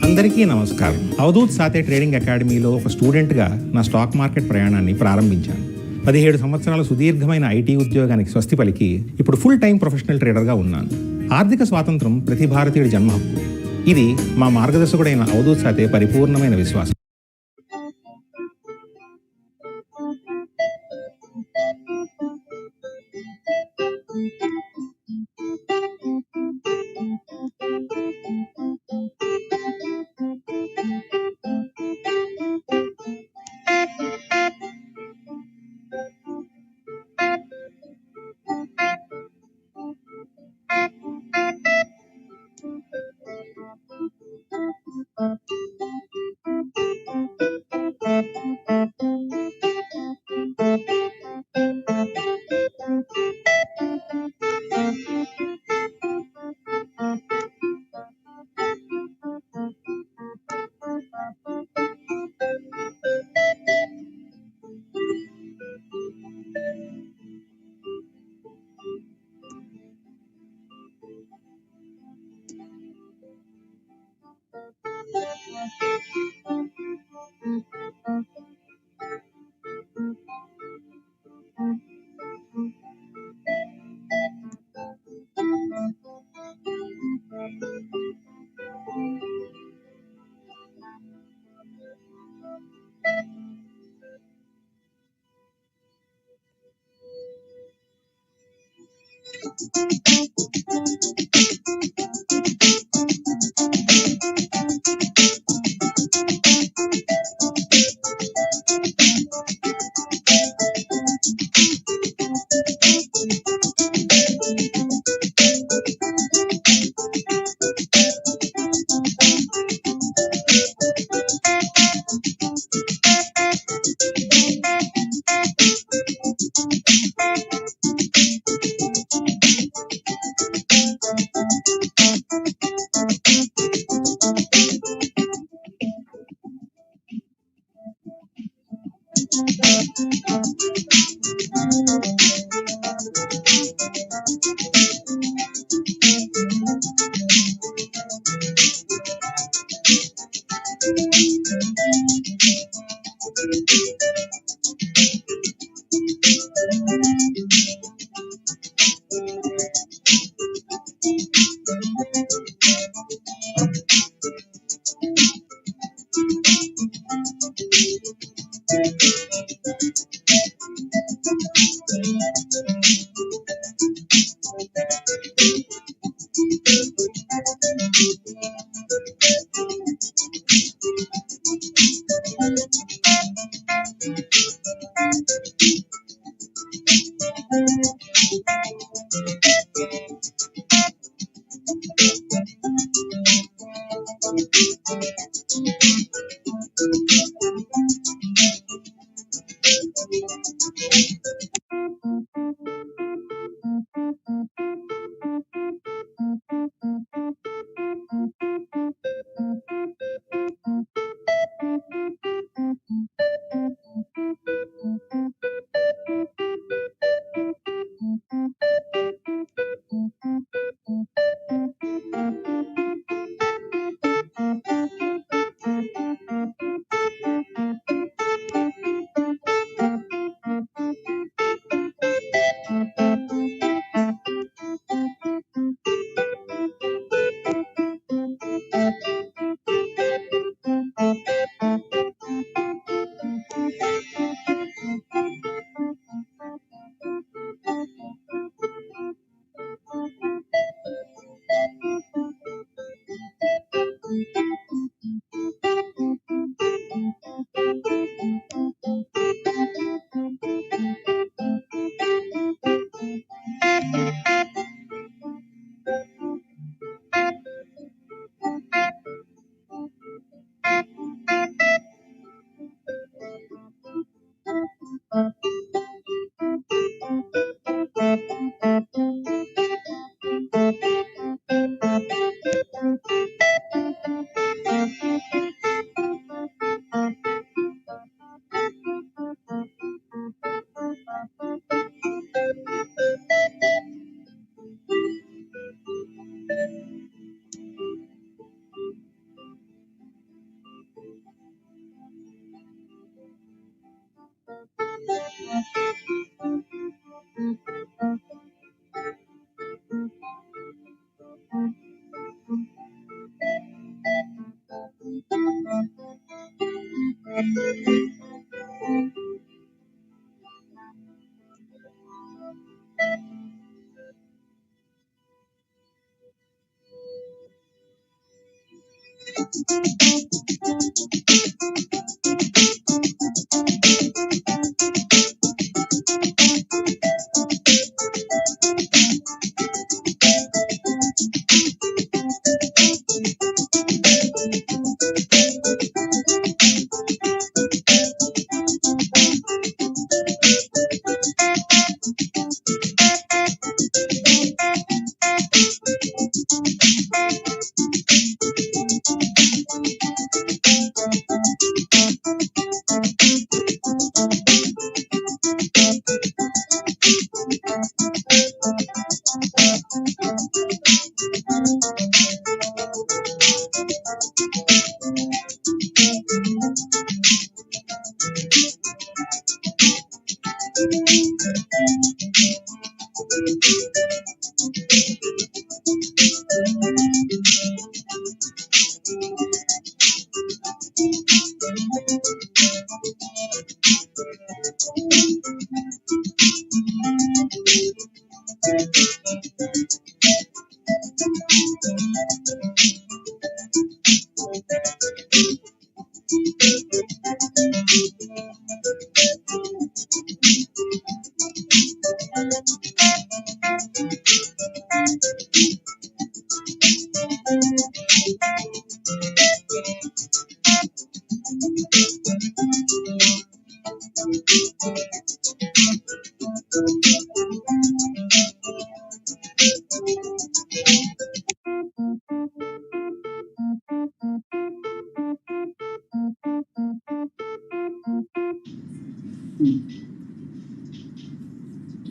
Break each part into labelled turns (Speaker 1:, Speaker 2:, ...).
Speaker 1: అందరికీ నమస్కారం. అవధూత్ సాతే ట్రేడింగ్ అకాడమీలో ఒక స్టూడెంట్గా నా స్టాక్ మార్కెట్ ప్రయాణాన్ని ప్రారంభించాను. 17 సంవత్సరాల సుదీర్ఘమైన ఐటీ ఉద్యోగానికి స్వస్తి పలికి ఇప్పుడు ఫుల్ టైం ప్రొఫెషనల్ ట్రేడర్గా ఉన్నాను. ఆర్థిక స్వాతంత్రం ప్రతి భారతీయుడి జన్మ హక్కు. ఇది మా మార్గదర్శకుడైన అవధూత్ సాతే పరిపూర్ణమైన విశ్వాసం.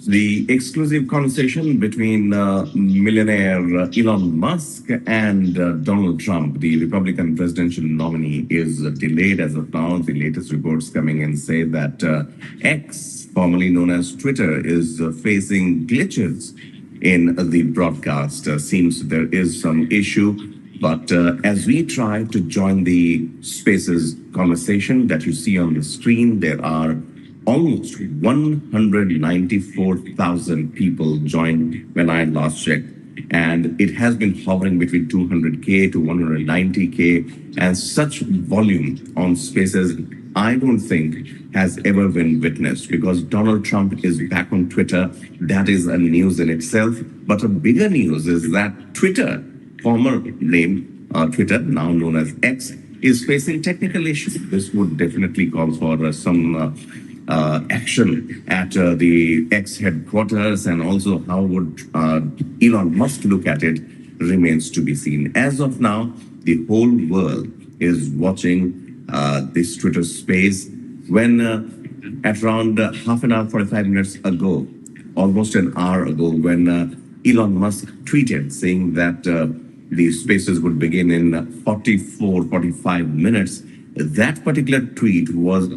Speaker 2: The exclusive conversation between millionaire Elon Musk and Donald Trump, the Republican presidential nominee, is delayed as of now. The latest reports coming in say that X, formerly known as Twitter, is facing glitches in the broadcast. Seems there is some issue But as we try to join the spaces conversation that you see on the screen, there are almost 194,000 people joined when I last checked. And it has been hovering between 200K to 190K, and such volume on spaces I don't think has ever been witnessed, because Donald Trump is back on Twitter. That is a news in itself. But a bigger news is that Twitter, former name Twitter, now known as X, is facing technical issues. This would definitely call for some action at the X headquarters, and also how would Elon Musk look at it remains to be seen. As of now, the whole world is watching this Twitter space. When at around half an hour, 45 minutes ago, almost an hour ago, when Elon Musk tweeted saying that the spaces would begin in 45 minutes, that particular tweet was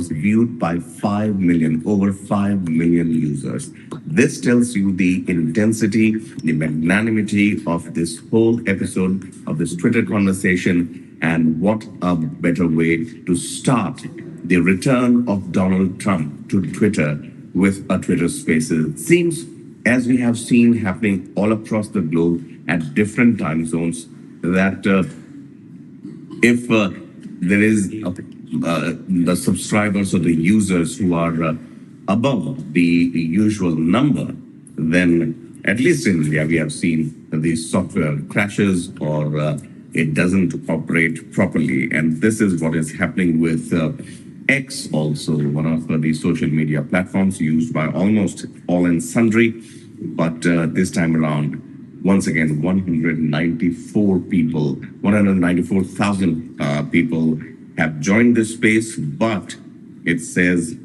Speaker 2: viewed by 5 million, over 5 million users. This tells you the intensity, the magnanimity of this whole episode of this Twitter conversation, and what a better way to start the return of Donald Trump to Twitter with a Twitter Spaces. It seems, as we have seen happening all across the globe at different time zones, that if there is the subscribers or the users who are above the usual number, then at least in India we have seen the software crashes or it doesn't operate properly. And this is what is happening with X, also one of the social media platforms used by almost all and sundry. But this time around, once again, 194,000 people have joined this space, but it says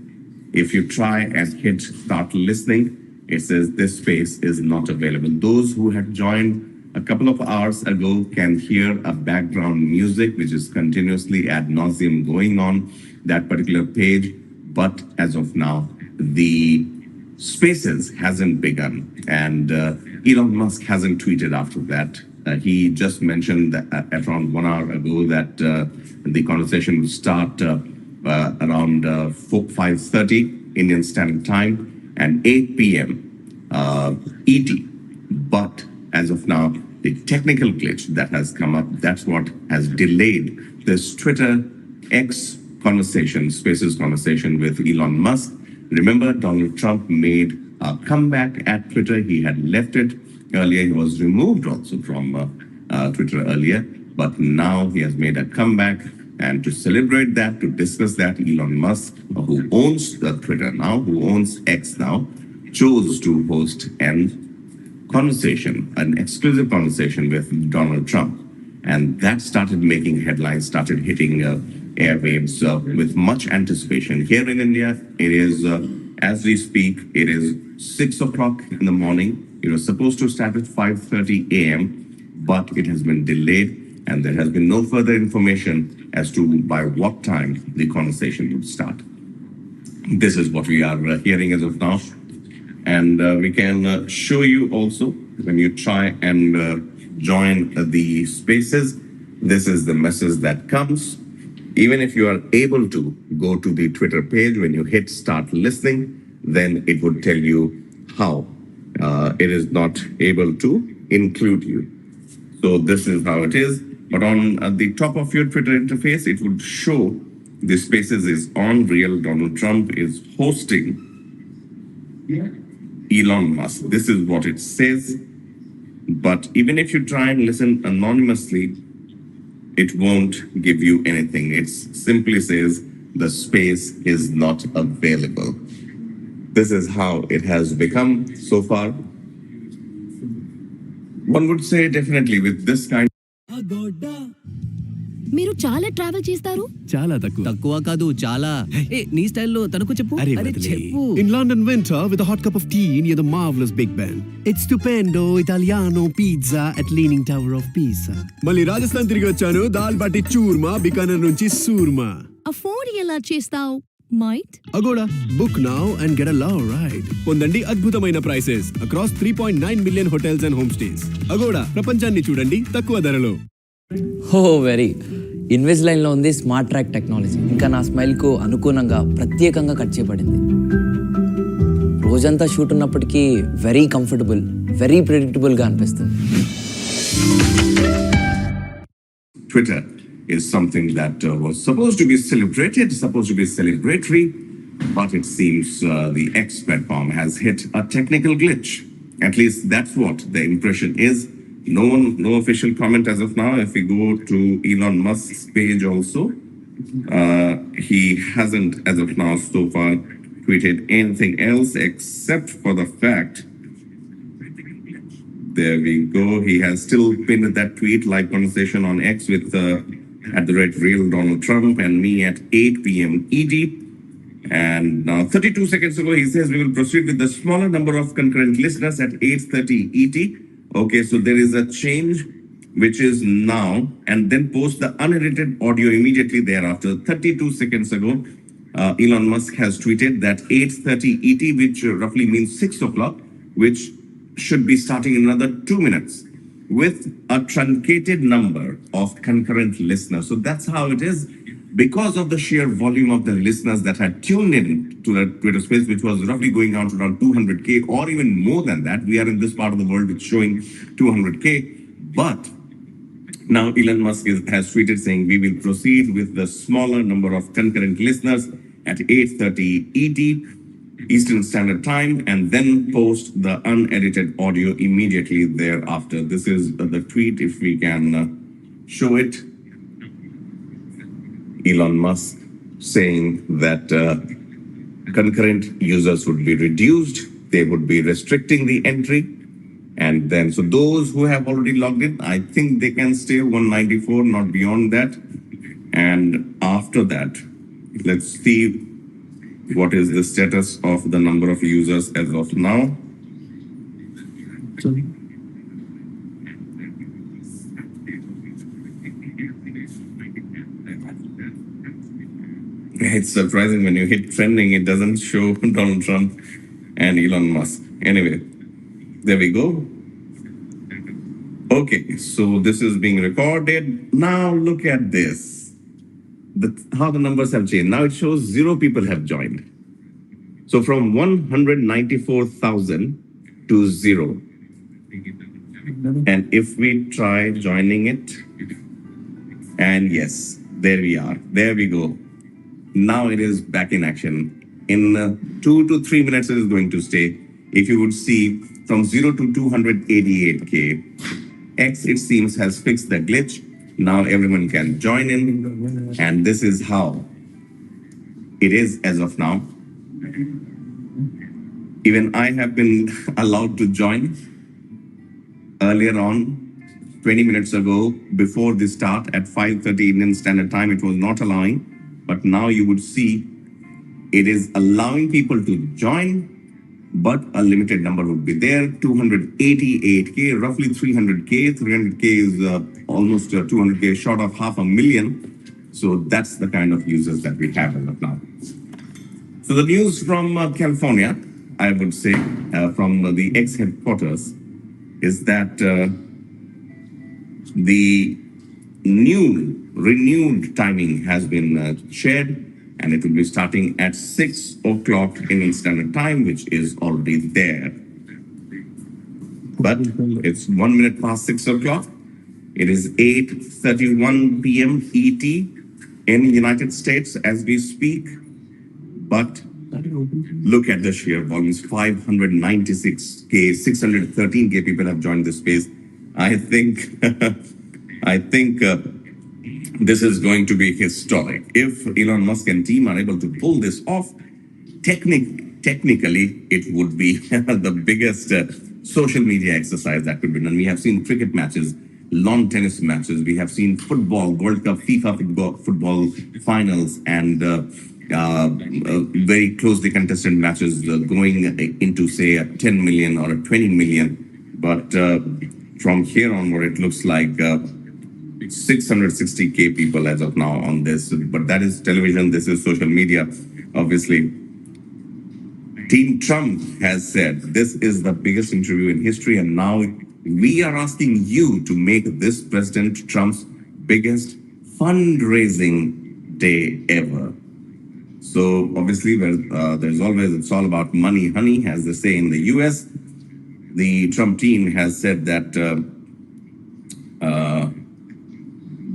Speaker 2: if you try and hit start listening, it says this space is not available. Those who had joined a couple of hours ago can hear a background music which is continuously ad nauseum going on that particular page. But as of now, the spaces hasn't begun, and Elon Musk hasn't tweeted after that. He just mentioned that at around 1 hour ago that the conversation will start around 5:30 Indian Standard Time and 8 p.m. ET. But as of now, the technical glitch that has come up, that's what has delayed this Twitter X conversation, Spaces conversation with Elon Musk. Remember, Donald Trump made a comeback at Twitter. He had left it earlier. He was removed also from Twitter earlier, but now he has made a comeback. And to celebrate that, to discuss that, Elon Musk, who owns Twitter now, who owns X now, chose to host an exclusive conversation with Donald Trump. And that started making headlines, started hitting airwaves with much anticipation. Here in India, it is, as we speak, it is 6 o'clock in the morning. It was supposed to start at 5:30 a.m., but it has been delayed, and there has been no further information as to by what time the conversation would start. This is what we are hearing as of now. And we can show you also when you try and join the spaces. This is the message that comes. Even if you are able to go to the Twitter page, when you hit start listening, then it would tell you how it is not able to include you. So this is how it is. But on the top of your Twitter interface, it would show the spaces is on. Real Donald Trump is hosting Elon Musk. This is what it says. But even if you try and listen anonymously, it won't give you anything. It simply says the space is not available. This is how it has become so far. One would say definitely with this kind.
Speaker 3: మీరు చాలా travel చేస్తారు.
Speaker 4: చాలా తక్కువ
Speaker 5: కాదు చాలా. నీ స్టైల్లో తనకు చెప్పు.
Speaker 4: అరే
Speaker 5: చెప్పు.
Speaker 4: In London winter with a hot cup of tea near the marvelous Big Ben. It's stupendo Italiano pizza at Leaning Tower of Pisa. మళ్ళీ రాజస్థాన్ తిరిగి వచ్చాను. దాల్ బాటి చూర్మా బికానర్ నుంచి సూర్మా.
Speaker 3: అఫోర్డ్ ఎలా చేస్తావు? Might
Speaker 4: Agoda, book now and get a law ride. పొందండి అద్భుతమైన prices across 3.9 million hotels and homestays. Agoda, ప్రపంచాన్ని చూడండి తక్కువ ధరలో.
Speaker 6: హో వెరీ ఇన్వెస్ట్ లైన్లో ఉంది స్మార్ట్ ట్రాక్ టెక్నాలజీ. ఇంకా నా స్మైల్కు అనుగుణంగా ప్రత్యేకంగా కట్ చేయబడింది. రోజంతా షూట్ ఉన్నప్పటికీ వెరీ కంఫర్టబుల్, వెరీ ప్రిడిక్టబుల్గా అనిపిస్తుంది.
Speaker 2: Twitter is something that was supposed to be celebrated, supposed to be celebratory, but it seems the X platform has hit a technical glitch. At least that's what the impression is. No official comment as of now. If we go to Elon Musk's page also, he hasn't as of now so far tweeted anything else except for the fact. There we go. He has still pinned that tweet, live conversation on X with @real Donald Trump and me at 8 p.m. ET. And now 32 seconds ago, he says we will proceed with the smaller number of concurrent listeners at 8:30 ET. Okay, so there is a change, which is now, and then post the unedited audio immediately thereafter. 32 seconds ago, Elon Musk has tweeted that 8:30 ET, which roughly means 6 o'clock, which should be starting in another 2 minutes with a truncated number of concurrent listeners. So that's how it is. Because of the sheer volume of the listeners that had tuned in to the Twitter space, which was roughly going out to around 200K or even more than that. We are in this part of the world which is showing 200K. But now Elon Musk has tweeted saying we will proceed with the smaller number of concurrent listeners at 8:30 ET. Eastern Standard Time, and then post the unedited audio immediately thereafter. This is the tweet, if we can show it. Elon Musk saying that concurrent users would be reduced, they would be restricting the entry, and then so those who have already logged in, I think they can stay 194, not beyond that. And after that, let's see what is the status of the number of users as of now. It's surprising when you hit trending, it doesn't show Donald Trump and Elon Musk. Anyway, there we go. Okay, so this is being recorded. Now look at this. How the numbers have changed. Now it shows 0 people have joined. So from 194,000 to 0. And if we try joining it, and yes, there we are. There we go. Now it is back in action. In 2 to 3 minutes it is going to stay. If you would see from 0 to 288K, X it seems has fixed the glitch. Now everyone can join in, and this is how it is as of now. Even I have been allowed to join earlier on, 20 minutes ago, before the start at 5:30 Indian Standard Time. It was not allowing, but now you would see it is allowing people to join, but a limited number would be there. 288K, roughly 300K. 300K is almost 200K, short of 500,000. So that's the kind of users that we have as of now. So the news from California, I would say, from the X headquarters, is that the renewed timing has been shared, and it will be starting at 6 o'clock Indian Standard Time, which is already there. But it's 1 minute past 6 o'clock. It is 8:31 p.m. ET in the United States as we speak. But look at the sheer volumes, 596K, 613K people have joined this space. I think this is going to be historic. If Elon Musk and team are able to pull this off, technically, it would be the biggest social media exercise that could be done. We have seen cricket matches, lawn tennis matches. We have seen football, World Cup, FIFA football finals, and very closely contested matches going into, say, a 10 million or a 20 million. But from here onward, it looks like 660K people as of now on this. But that is television, this is social media. obviously, Team Trump has said this is the biggest interview in history, and now we are asking you to make this President Trump's biggest fundraising day ever. So obviously, there's always it's all about money, honey, as they say in the U.S. The Trump team has said that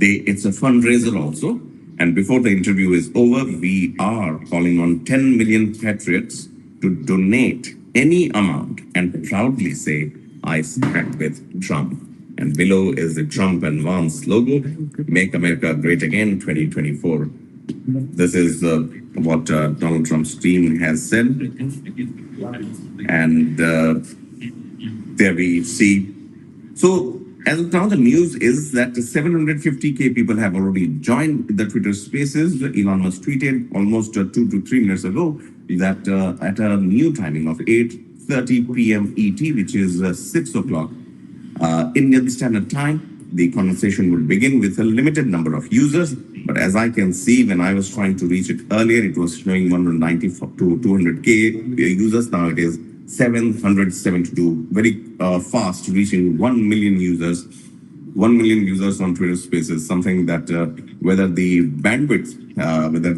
Speaker 2: it's a fundraiser also. And before the interview is over, we are calling on 10 million patriots to donate any amount and proudly say, I stand with Trump. And below is the Trump and Vance logo, Make America Great Again 2024. This is what Donald Trump's team has said. And there we see. So as of now, the news is that 750K people have already joined the Twitter Spaces. Elon Musk tweeted almost 2 to 3 minutes ago that at a new timing of 8:30 p.m. ET, which is 6 o'clock Indian Standard Time, the conversation will begin with a limited number of users. But as I can see, when I was trying to reach it earlier, it was showing 190 to 200K users. Now it is 772, very fast, reaching 1 million users. 1 million users on Twitter Spaces, something that whether the bandwidth, whether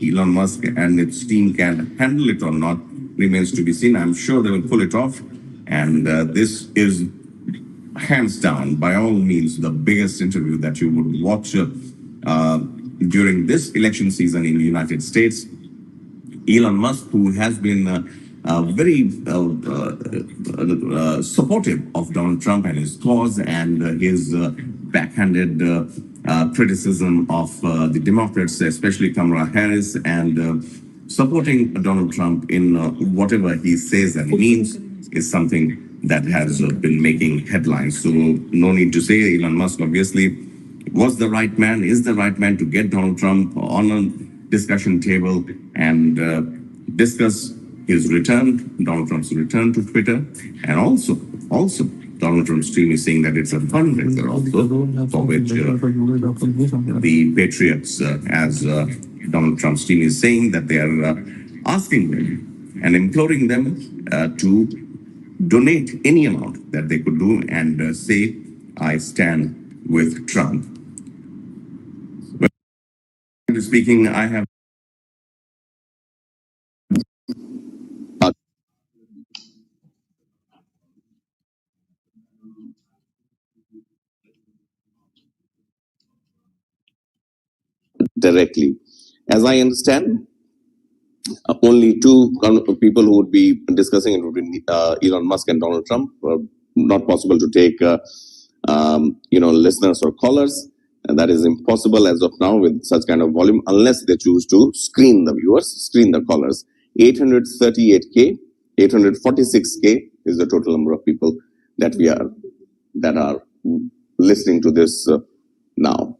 Speaker 2: Elon Musk and its team can handle it or not remains to be seen. I'm sure they will pull it off. And this is hands down, by all means, the biggest interview that you would watch during this election season in the United States. Elon Musk, who has been very supportive of Donald Trump and his cause and his backhanded criticism of the Democrats, especially Kamala Harris, and supporting Donald Trump in whatever he says and means is something that has been making headlines. So no need to say Elon Musk obviously was the right man, is the right man to get Donald Trump on a discussion table and discuss his return, Donald Trump's return to Twitter, and also Donald Trump's team is saying that it's a fundraiser also for which the patriots, as Donald Trump's team is saying, that they are asking them and imploring them to donate any amount that they could do and say, I stand with Trump. But speaking, I have directly. As I understand, only two people who would be discussing it would be Elon Musk and Donald Trump. Not possible to take, listeners or callers. And that is impossible as of now with such kind of volume, unless they choose to screen the viewers, screen the callers. 838K, 846K is the total number of people that are listening to this now.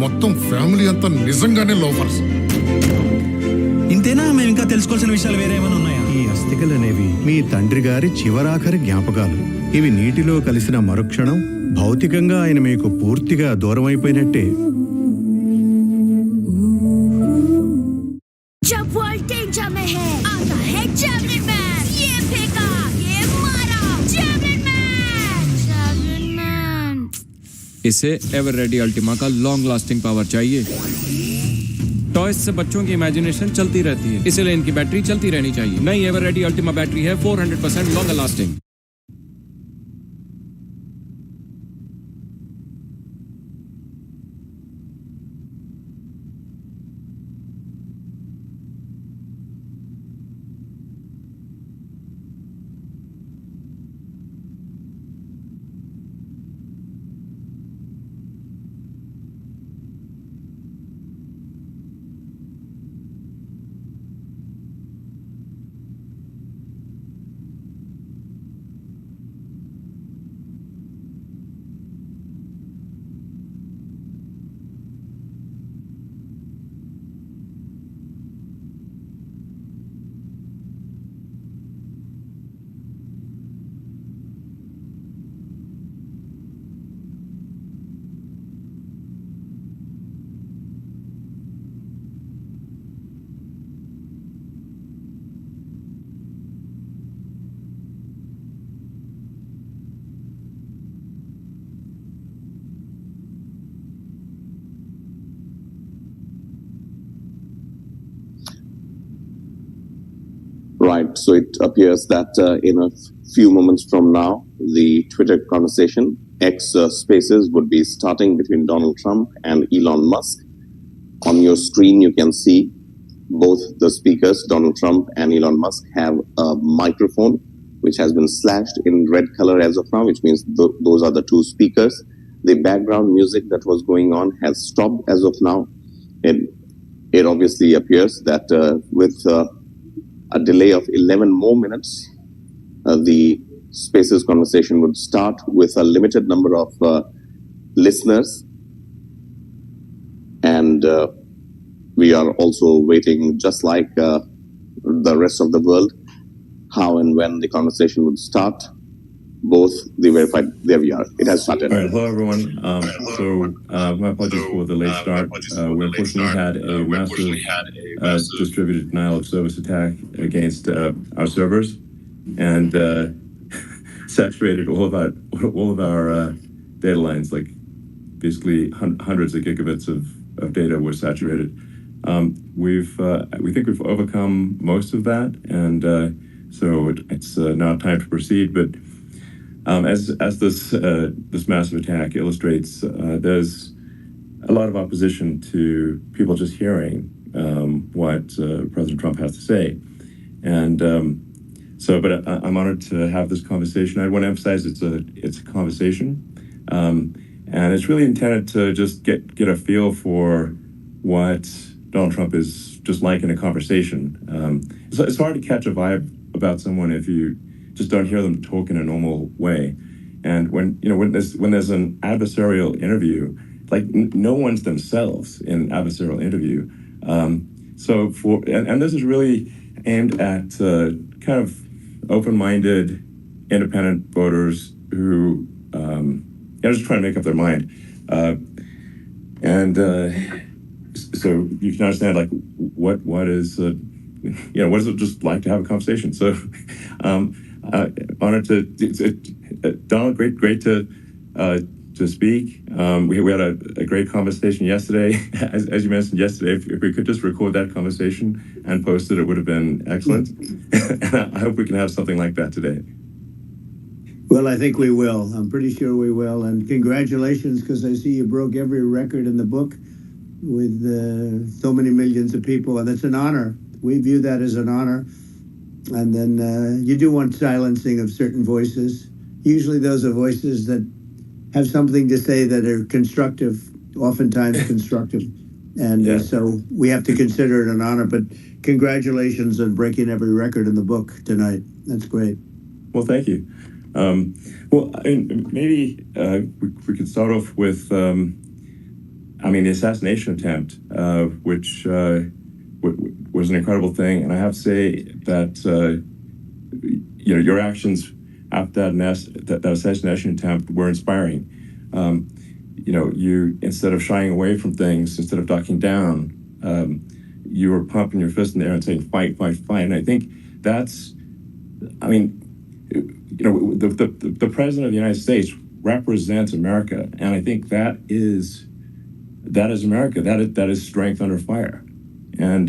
Speaker 7: మొత్తం family అంతా నిజంగానే loafers.
Speaker 8: ఇంతేనా? మేము ఇంకా తెలుసుకోవాల్సిన విషయాలు వేరే ఏమైనా ఉన్నాయా?
Speaker 4: ఈ అస్థికలు అనేవి మీ తండ్రి గారి చివరాఖరి జ్ఞాపకాలు. ఇవి నీటిలో కలిసిన మరుక్షణం భౌతికంగా ఆయన మీకు పూర్తిగా దూరమైపోయినట్టే.
Speaker 3: जब वर्ल्ड डेंजर में है आता है जैवलिन मैन, ये फेंका ये मारा, जैवलिन मैन।
Speaker 9: इसे एवर रेडी अल्टीमा का लॉन्ग लास्टिंग पावर चाहिए। टॉयज से बच्चों की इमेजिनेशन चलती रहती है, इसलिए इनकी बैटरी चलती रहनी चाहिए। नई एवर रेडी अल्टीमा बैटरी है 400% longer lasting.
Speaker 2: Right. So it appears that in a few moments from now, the Twitter conversation, X Spaces, would be starting between Donald Trump and Elon Musk. On your screen, you can see both the speakers, Donald Trump and Elon Musk, have a microphone which has been slashed in red color as of now, which means those are the two speakers. The background music that was going on has stopped as of now. It obviously appears that with a delay of 11 more minutes, the Spaces conversation would start with a limited number of listeners. And we are also waiting, just like the rest of the world, how and when the conversation would start. Both the verified, there we are. It has started.
Speaker 10: All right, hello everyone. My apologies for the late start. We unfortunately had a massive distributed denial of service attack against our servers, and saturated all of our data lines. Like basically hundreds of gigabits of data were saturated. We think we've overcome most of that, and so it's now time to proceed. But as this massive attack illustrates, there's a lot of opposition to people just hearing what President Trump has to say, and but I'm honored to have this conversation. I want to emphasize it's a conversation, and it's really intended to just get a feel for what Donald Trump is just like in a conversation. It's hard to catch a vibe about someone if you just don't hear them talk in a normal way. And when there's an adversarial interview, like no one's themselves in an adversarial interview. So this is really aimed at kind of open-minded, independent voters who are just trying to make up their mind. So you can understand like what is what is it just like to have a conversation? So honored to Donald, great to speak. We had a great conversation yesterday. As you mentioned yesterday, if we could just record that conversation and post it, it would have been excellent. And I hope we can have something like that today.
Speaker 11: Well, I think we will. I'm pretty sure we will. And congratulations, because I see you broke every record in the book with so many millions of people, and it's an honor. We view that as an honor. And then you do want silencing of certain voices. Usually those are voices that have something to say that are constructive, oftentimes constructive. And so we have to consider it an honor. But congratulations on breaking every record in the book tonight. That's great.
Speaker 10: Well, thank you. Maybe we could start off with I mean, the assassination attempt, which was an incredible thing, and I have to say that your actions after that assassination attempt were inspiring. You instead of shying away from things, instead of ducking down, you were pumping your fist in the air and saying, "Fight, fight, fight!" And I think that's, I mean, the president of the United States represents America, and I think that is America. That is strength under fire, and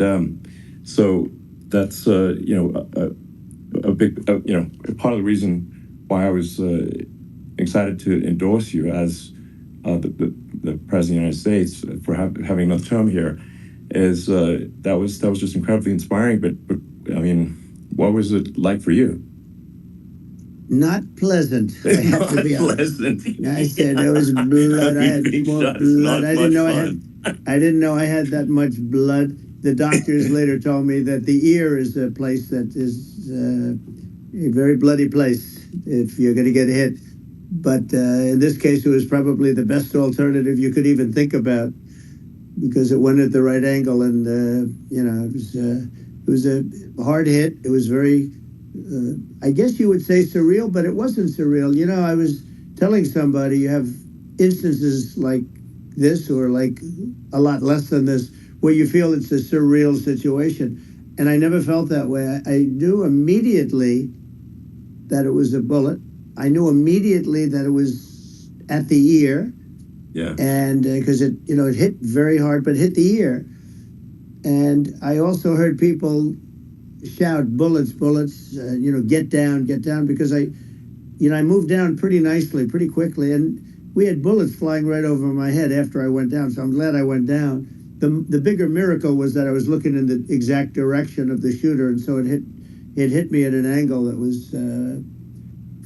Speaker 10: so that's a big part of the reason why I was excited to endorse you as the president of the United States for having another term here. Is that was just incredibly inspiring. But I mean, what was it like for you?
Speaker 11: Not pleasant. I have to be honest. I said there was blood. I had more blood. I didn't know I had that much blood. The doctors later told me that the ear is a place that is a very bloody place if you're going to get hit. But in this case, it was probably the best alternative you could even think about, because it went at the right angle, and it was a hard hit. It was very, I guess you would say, surreal, but it wasn't surreal. I was telling somebody, you have instances like this, or like a lot less than this, where you feel it's a surreal situation, and I never felt that way. I knew immediately that it was a bullet. I knew immediately that it was at the ear.
Speaker 10: Yeah. And
Speaker 11: because it hit very hard, but hit the ear. And I also heard people shout, "Bullets, bullets!" Get down, because I moved down pretty nicely, pretty quickly, and we had bullets flying right over my head after I went down. So I'm glad I went down. The bigger miracle was that I was looking in the exact direction of the shooter, and so it hit me at an angle that was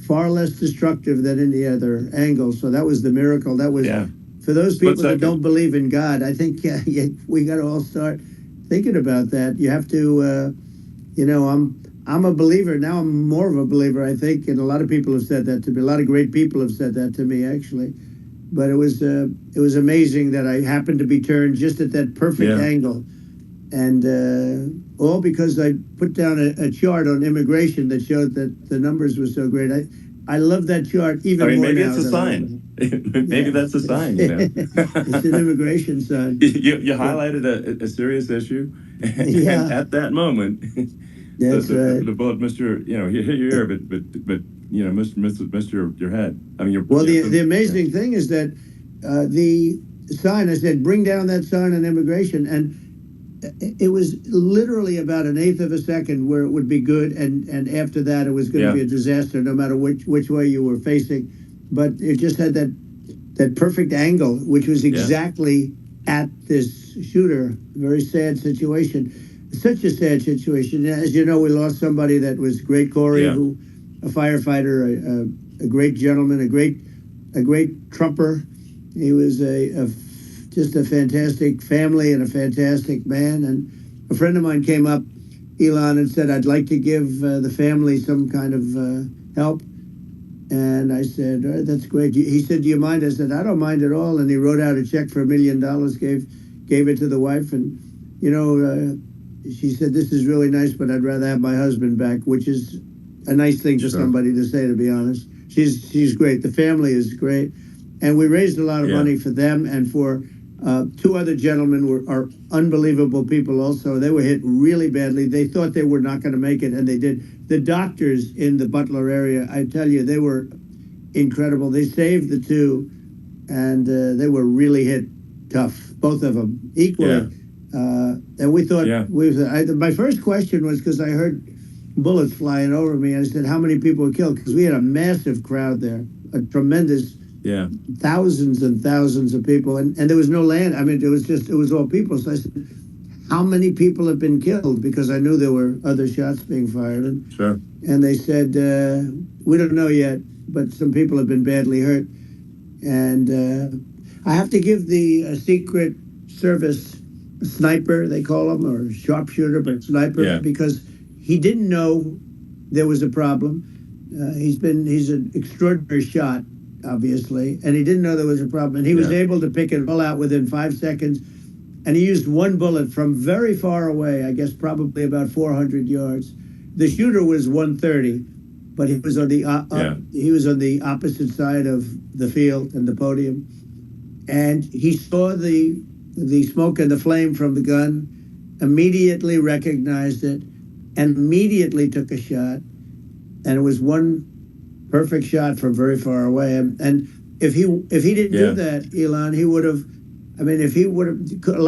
Speaker 11: far less destructive than any other angle. So that was the miracle. That was for those people that don't believe in God. I think we got to all start thinking about that. You have to, I'm a believer now. I'm more of a believer, I think, and a lot of people have said that to me. A lot of great people have said that to me, actually. But it was amazing that I happened to be turned just at that perfect angle, and all because I put down a chart on immigration that showed that the numbers were so great. I love that chart even more
Speaker 10: maybe
Speaker 11: now.
Speaker 10: It's a sign. Maybe that's a sign.
Speaker 11: It's an immigration sign.
Speaker 10: You highlighted a serious issue, and at that moment, the bullet missed your, hit your ear, but missed your head. I mean,
Speaker 11: the amazing thing is that the sign, I said, bring down that sign on immigration, and it was literally about an eighth of a second where it would be good, and after that it was going to be a disaster, no matter which way you were facing. But it just had that perfect angle, which was exactly at this shooter. Very sad situation. Such a sad situation. As you know, we lost somebody that was great, Corey, who a firefighter, a great gentleman, a great trumper. He was just a fantastic family and a fantastic man. And a friend of mine came up, Elon, and said, "I'd like to give the family some kind of help." And I said, "All right, that's great." He said, "Do you mind?" I said, "I don't mind at all." And he wrote out a check for $1 million, gave it to the wife. And, she said, "This is really nice, but I'd rather have my husband back," which is a nice thing for somebody to say, to be honest. She's great. The family is great. And we raised a lot of money for them and for two other gentlemen are unbelievable people also. They were hit really badly. They thought they were not going to make it, and they did. The doctors in the Butler area, I tell you, they were incredible. They saved the two, and they were really hit tough, both of them, equally. And we thought, my first question was, because I heard bullets flying over me, I said, how many people were killed? Because we had a massive crowd there, a tremendous thousands and thousands of people, and there was no land. I mean, it was all people. So I said, how many people have been killed? Because I knew there were other shots being fired. And they said, we don't know yet, but some people have been badly hurt. And I have to give the Secret Service sniper, they call him, or sharpshooter, but sniper, because he didn't know there was a problem. He's an extraordinary shot. obviously, and he didn't know there was a problem. And he was able to pick it all out within 5 seconds. And he used one bullet from very far away, I guess probably about 400 yards. The shooter was 130, but he was on the opposite side of the field and the podium. And he saw the smoke and the flame from the gun, immediately recognized it, and immediately took a shot. And it was one perfect shot from very far away. And if he didn't do that, Elon, he would have. I mean, if he would have, a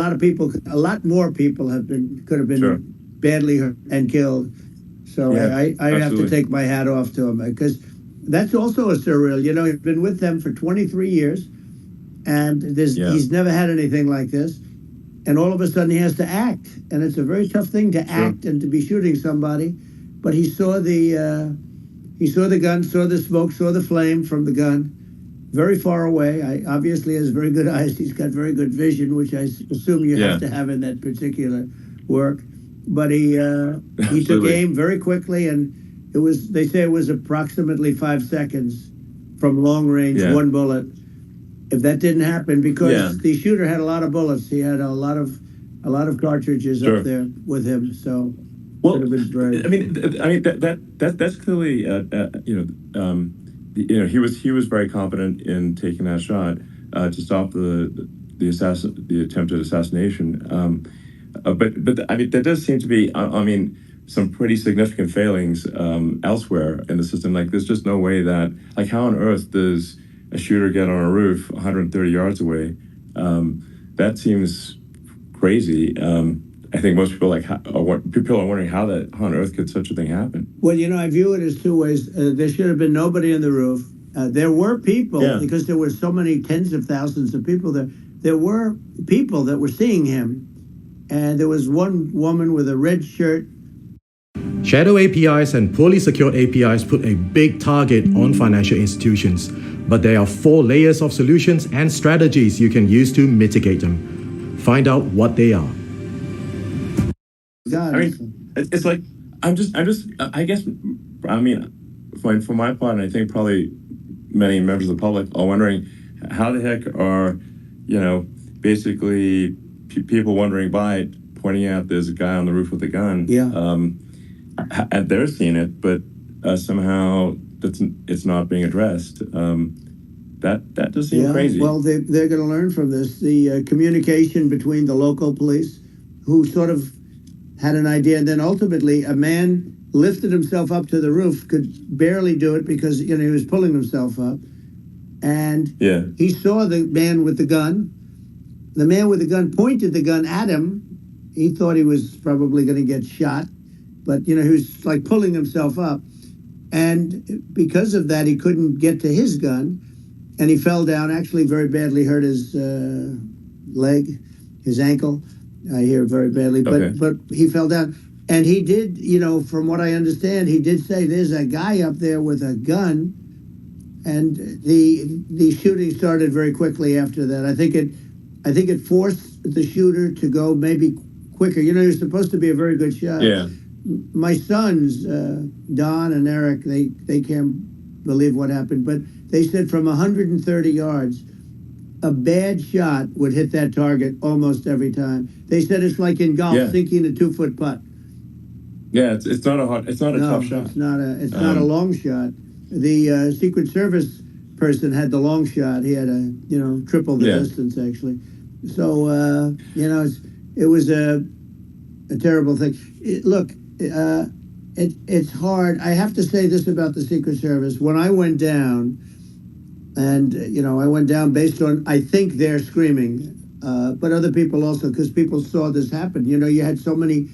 Speaker 11: lot more people could have been badly hurt and killed. So I have to take my hat off to him, because that's also a surreal. You know, he's been with them for 23 years, and he's never had anything like this. And all of a sudden he has to act, and it's a very tough thing to act and to be shooting somebody. But he saw the gun, saw the smoke, saw the flame from the gun, very far away. Obviously has very good eyes. He's got very good vision, which I assume you have to have in that particular work. But he took aim very quickly, and they say it was approximately 5 seconds from long range, one bullet. If that didn't happen, because the shooter had a lot of bullets, he had a lot of cartridges up there with him. So
Speaker 10: well, I mean that's clearly he was very confident in taking that shot to stop the attempted assassination. But I mean, there does seem to be some pretty significant failings elsewhere in the system. Like, there's just no way that, like, how on earth does a shooter get on a roof 130 yards away? That seems crazy. I think most people people are wondering how on earth could such a thing happen.
Speaker 11: Well, you know, I view it as two ways. There should have been nobody on the roof. There were people, because there were so many tens of thousands of people there. There were people that were seeing him, and there was one woman with a red shirt.
Speaker 12: Shadow APIs and poorly secured APIs put a big target on financial institutions, but there are 4 layers of solutions and strategies you can use to mitigate them. Find out what they are.
Speaker 11: God,
Speaker 10: I mean, it's like I guess for my part, and I think probably many members of the public are wondering how the heck are basically people wandering by pointing out there's a guy on the roof with a gun. And they're seeing it, but somehow it's not being addressed. That does seem crazy.
Speaker 11: Well, they're going to learn from this. The communication between the local police, who sort of had an idea, and then ultimately a man lifted himself up to the roof, could barely do it because he was pulling himself up, and he saw the man with the gun. The man with the gun pointed the gun at him. He thought he was probably going to get shot, but he was like pulling himself up, and because of that he couldn't get to his gun, and he fell down, actually very badly hurt his leg, his ankle, I hear, very badly, but he fell down. And he did, from what I understand, he did say there's a guy up there with a gun, and the shooting started very quickly after that. I think it forced the shooter to go maybe quicker. You're supposed to be a very good shot. My sons, Don and Eric, they can't believe what happened, but they said from 130 yards, a bad shot would hit that target almost every time. They said it's like in golf, sinking a 2-foot putt.
Speaker 10: Yeah, it's not a tough shot.
Speaker 11: It's not a long shot. The Secret Service person had the long shot. He had triple the distance, actually. So it was a terrible thing. It's hard. I have to say this about the Secret Service. When I went down, and I went down based on, I think, their screaming, but other people also, because people saw this happen. You had so many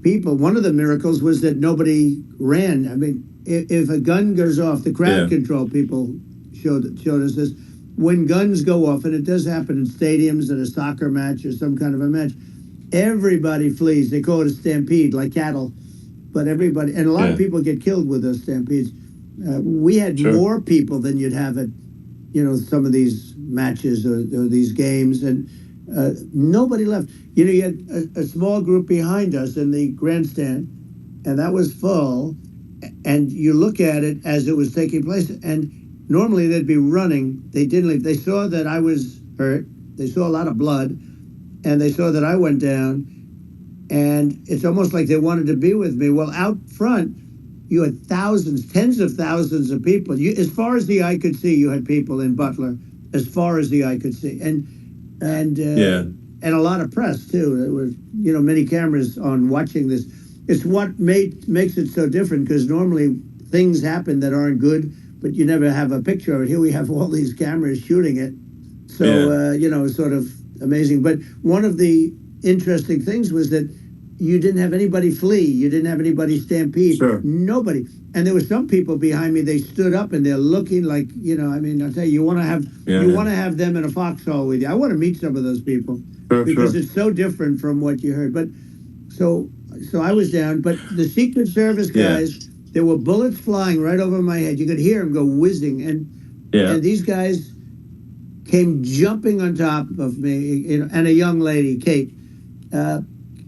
Speaker 11: people. One of the miracles was that nobody ran. I mean, if a gun goes off, the crowd control people showed us this. When guns go off, and it does happen in stadiums, at a soccer match or some kind of a match, everybody flees. They call it a stampede, like cattle. But everybody, and a lot of people get killed with those stampedes. We had more people than you'd have at, some of these matches or these games, and nobody left. You had a small group behind us in the grandstand, and that was full. And you look at it as it was taking place, and normally they'd be running. They didn't leave. They saw that I was hurt. They saw a lot of blood, and they saw that I went down. And it's almost like they wanted to be with me. Well, out front, you had thousands, tens of thousands of people. As far as the eye could see, you had people in Butler, as far as the eye could see, and a lot of press too. There was, many cameras on watching this. It's what makes it so different, because normally things happen that aren't good, but you never have a picture of it. Here we have all these cameras shooting it, so sort of amazing. But one of the interesting things was that you didn't have anybody flee. You didn't have anybody stampede.
Speaker 2: Sure.
Speaker 11: Nobody. And there were some people behind me. They stood up and they're looking like, I'll tell you, you want to have them in a foxhole with you. I want to meet some of those people because it's so different from what you heard. But so I was down. But the Secret Service guys, there were bullets flying right over my head. You could hear them go whizzing, and these guys came jumping on top of me, and a young lady, Kate.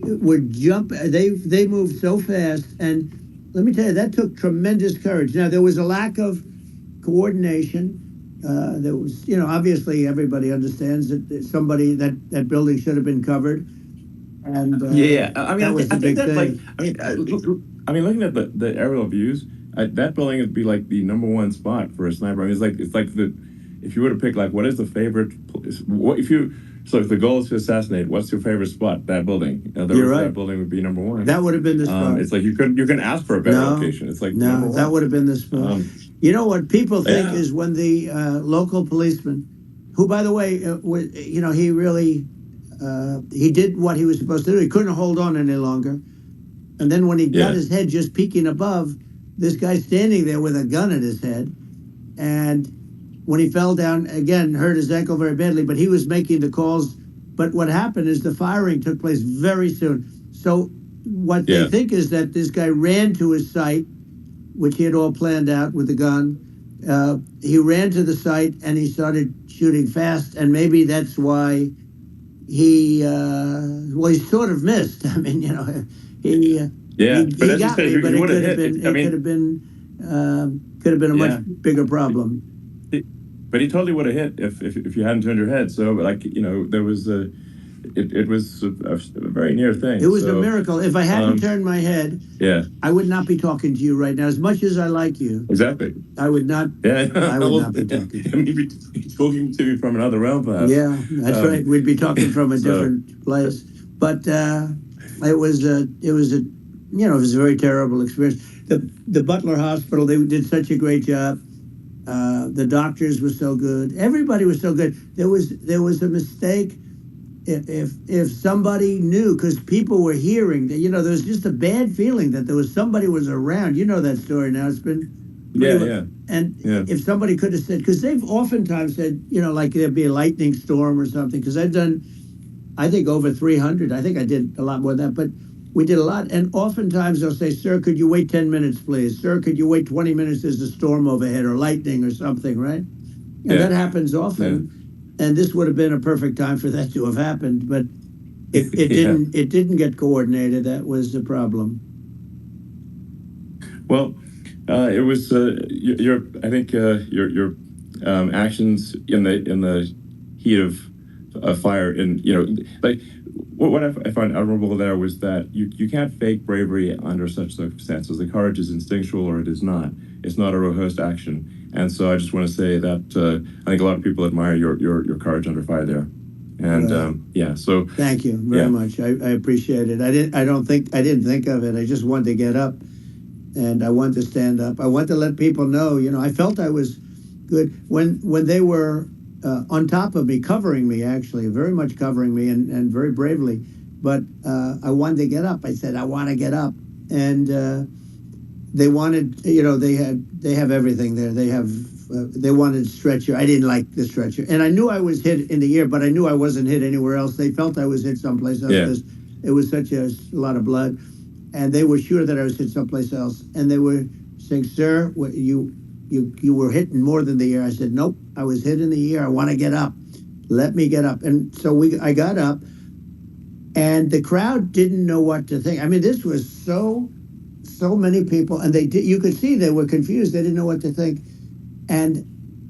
Speaker 11: Would jump. They moved so fast, and let me tell you, that took tremendous courage. Now there was a lack of coordination. There was, obviously everybody understands that somebody that building should have been covered. And
Speaker 10: I
Speaker 11: was the big thing.
Speaker 10: Looking at the aerial views, that building would be like the number one spot for a sniper. I mean, it's like if you were to pick what is the favorite, So if the goal is to assassinate, what's your favorite spot? That building.
Speaker 11: You're right.
Speaker 10: That building would be number one.
Speaker 11: That would have been the spot.
Speaker 10: It's like you can ask for a better location. It's like
Speaker 11: no, that would have been the spot. What people think is when the local policeman, who by the way, he really he did what he was supposed to do. He couldn't hold on any longer, and then when he got his head just peeking above, this guy standing there with a gun at his head, and when he fell down, again, hurt his ankle very badly, but he was making the calls. But what happened is the firing took place very soon. So what they think is that this guy ran to his site, which he had all planned out with the gun. He ran to the site and he started shooting fast, and maybe that's why he sort of missed. I mean, he got me, but it could have been a much bigger problem.
Speaker 10: But he totally would have hit if you hadn't turned your head. So there was it was a very near thing.
Speaker 11: It was a miracle. If I hadn't turned my head, I would not be talking to you right now. As much as I like you,
Speaker 10: exactly,
Speaker 11: I would not. I would not be talking to you.
Speaker 10: You'd be talking to me from another realm, perhaps.
Speaker 11: Yeah, that's right. We'd be talking from a different place. But it was a very terrible experience. The Butler Hospital, they did such a great job. The doctors were so good. Everybody was so good. There was a mistake. If somebody knew, because people were hearing that, there was just a bad feeling that somebody was around. You know that story now. It's been if somebody could have said, because they've oftentimes said, like there'd be a lightning storm or something. Because I've done, I think over 300. I think I did a lot more than that, but we did a lot. And oftentimes they'll say, "Sir, could you wait 10 minutes, please? Sir, could you wait 20 minutes? There's a storm overhead or lightning or something," right? And that happens often. And this would have been a perfect time for that to have happened. But it didn't get coordinated. That was the problem.
Speaker 10: Well, it was your actions in the heat of fire, what I find admirable there was that you can't fake bravery under such circumstances. The courage is instinctual, or it is not. It's not a rehearsed action. And so I just want to say that I think a lot of people admire your courage under fire there. And so
Speaker 11: thank you very much. I appreciate it. I didn't think of it. I just wanted to get up, and I wanted to stand up. I wanted to let people know. I felt I was good when they were on top of me, covering me, actually, very much covering me, and very bravely. But I wanted to get up. I said, I want to get up. And they wanted, they have everything there. They wanted stretcher. I didn't like the stretcher. And I knew I was hit in the ear, but I knew I wasn't hit anywhere else. They felt I was hit someplace else because it was such a lot of blood. And they were sure that I was hit someplace else. And they were saying, "Sir, you were hit in more than the ear." I said, "Nope, I was hit in the ear. I want to get up. Let me get up." And so I got up, and the crowd didn't know what to think. I mean, this was so many people, and you could see they were confused. They didn't know what to think. And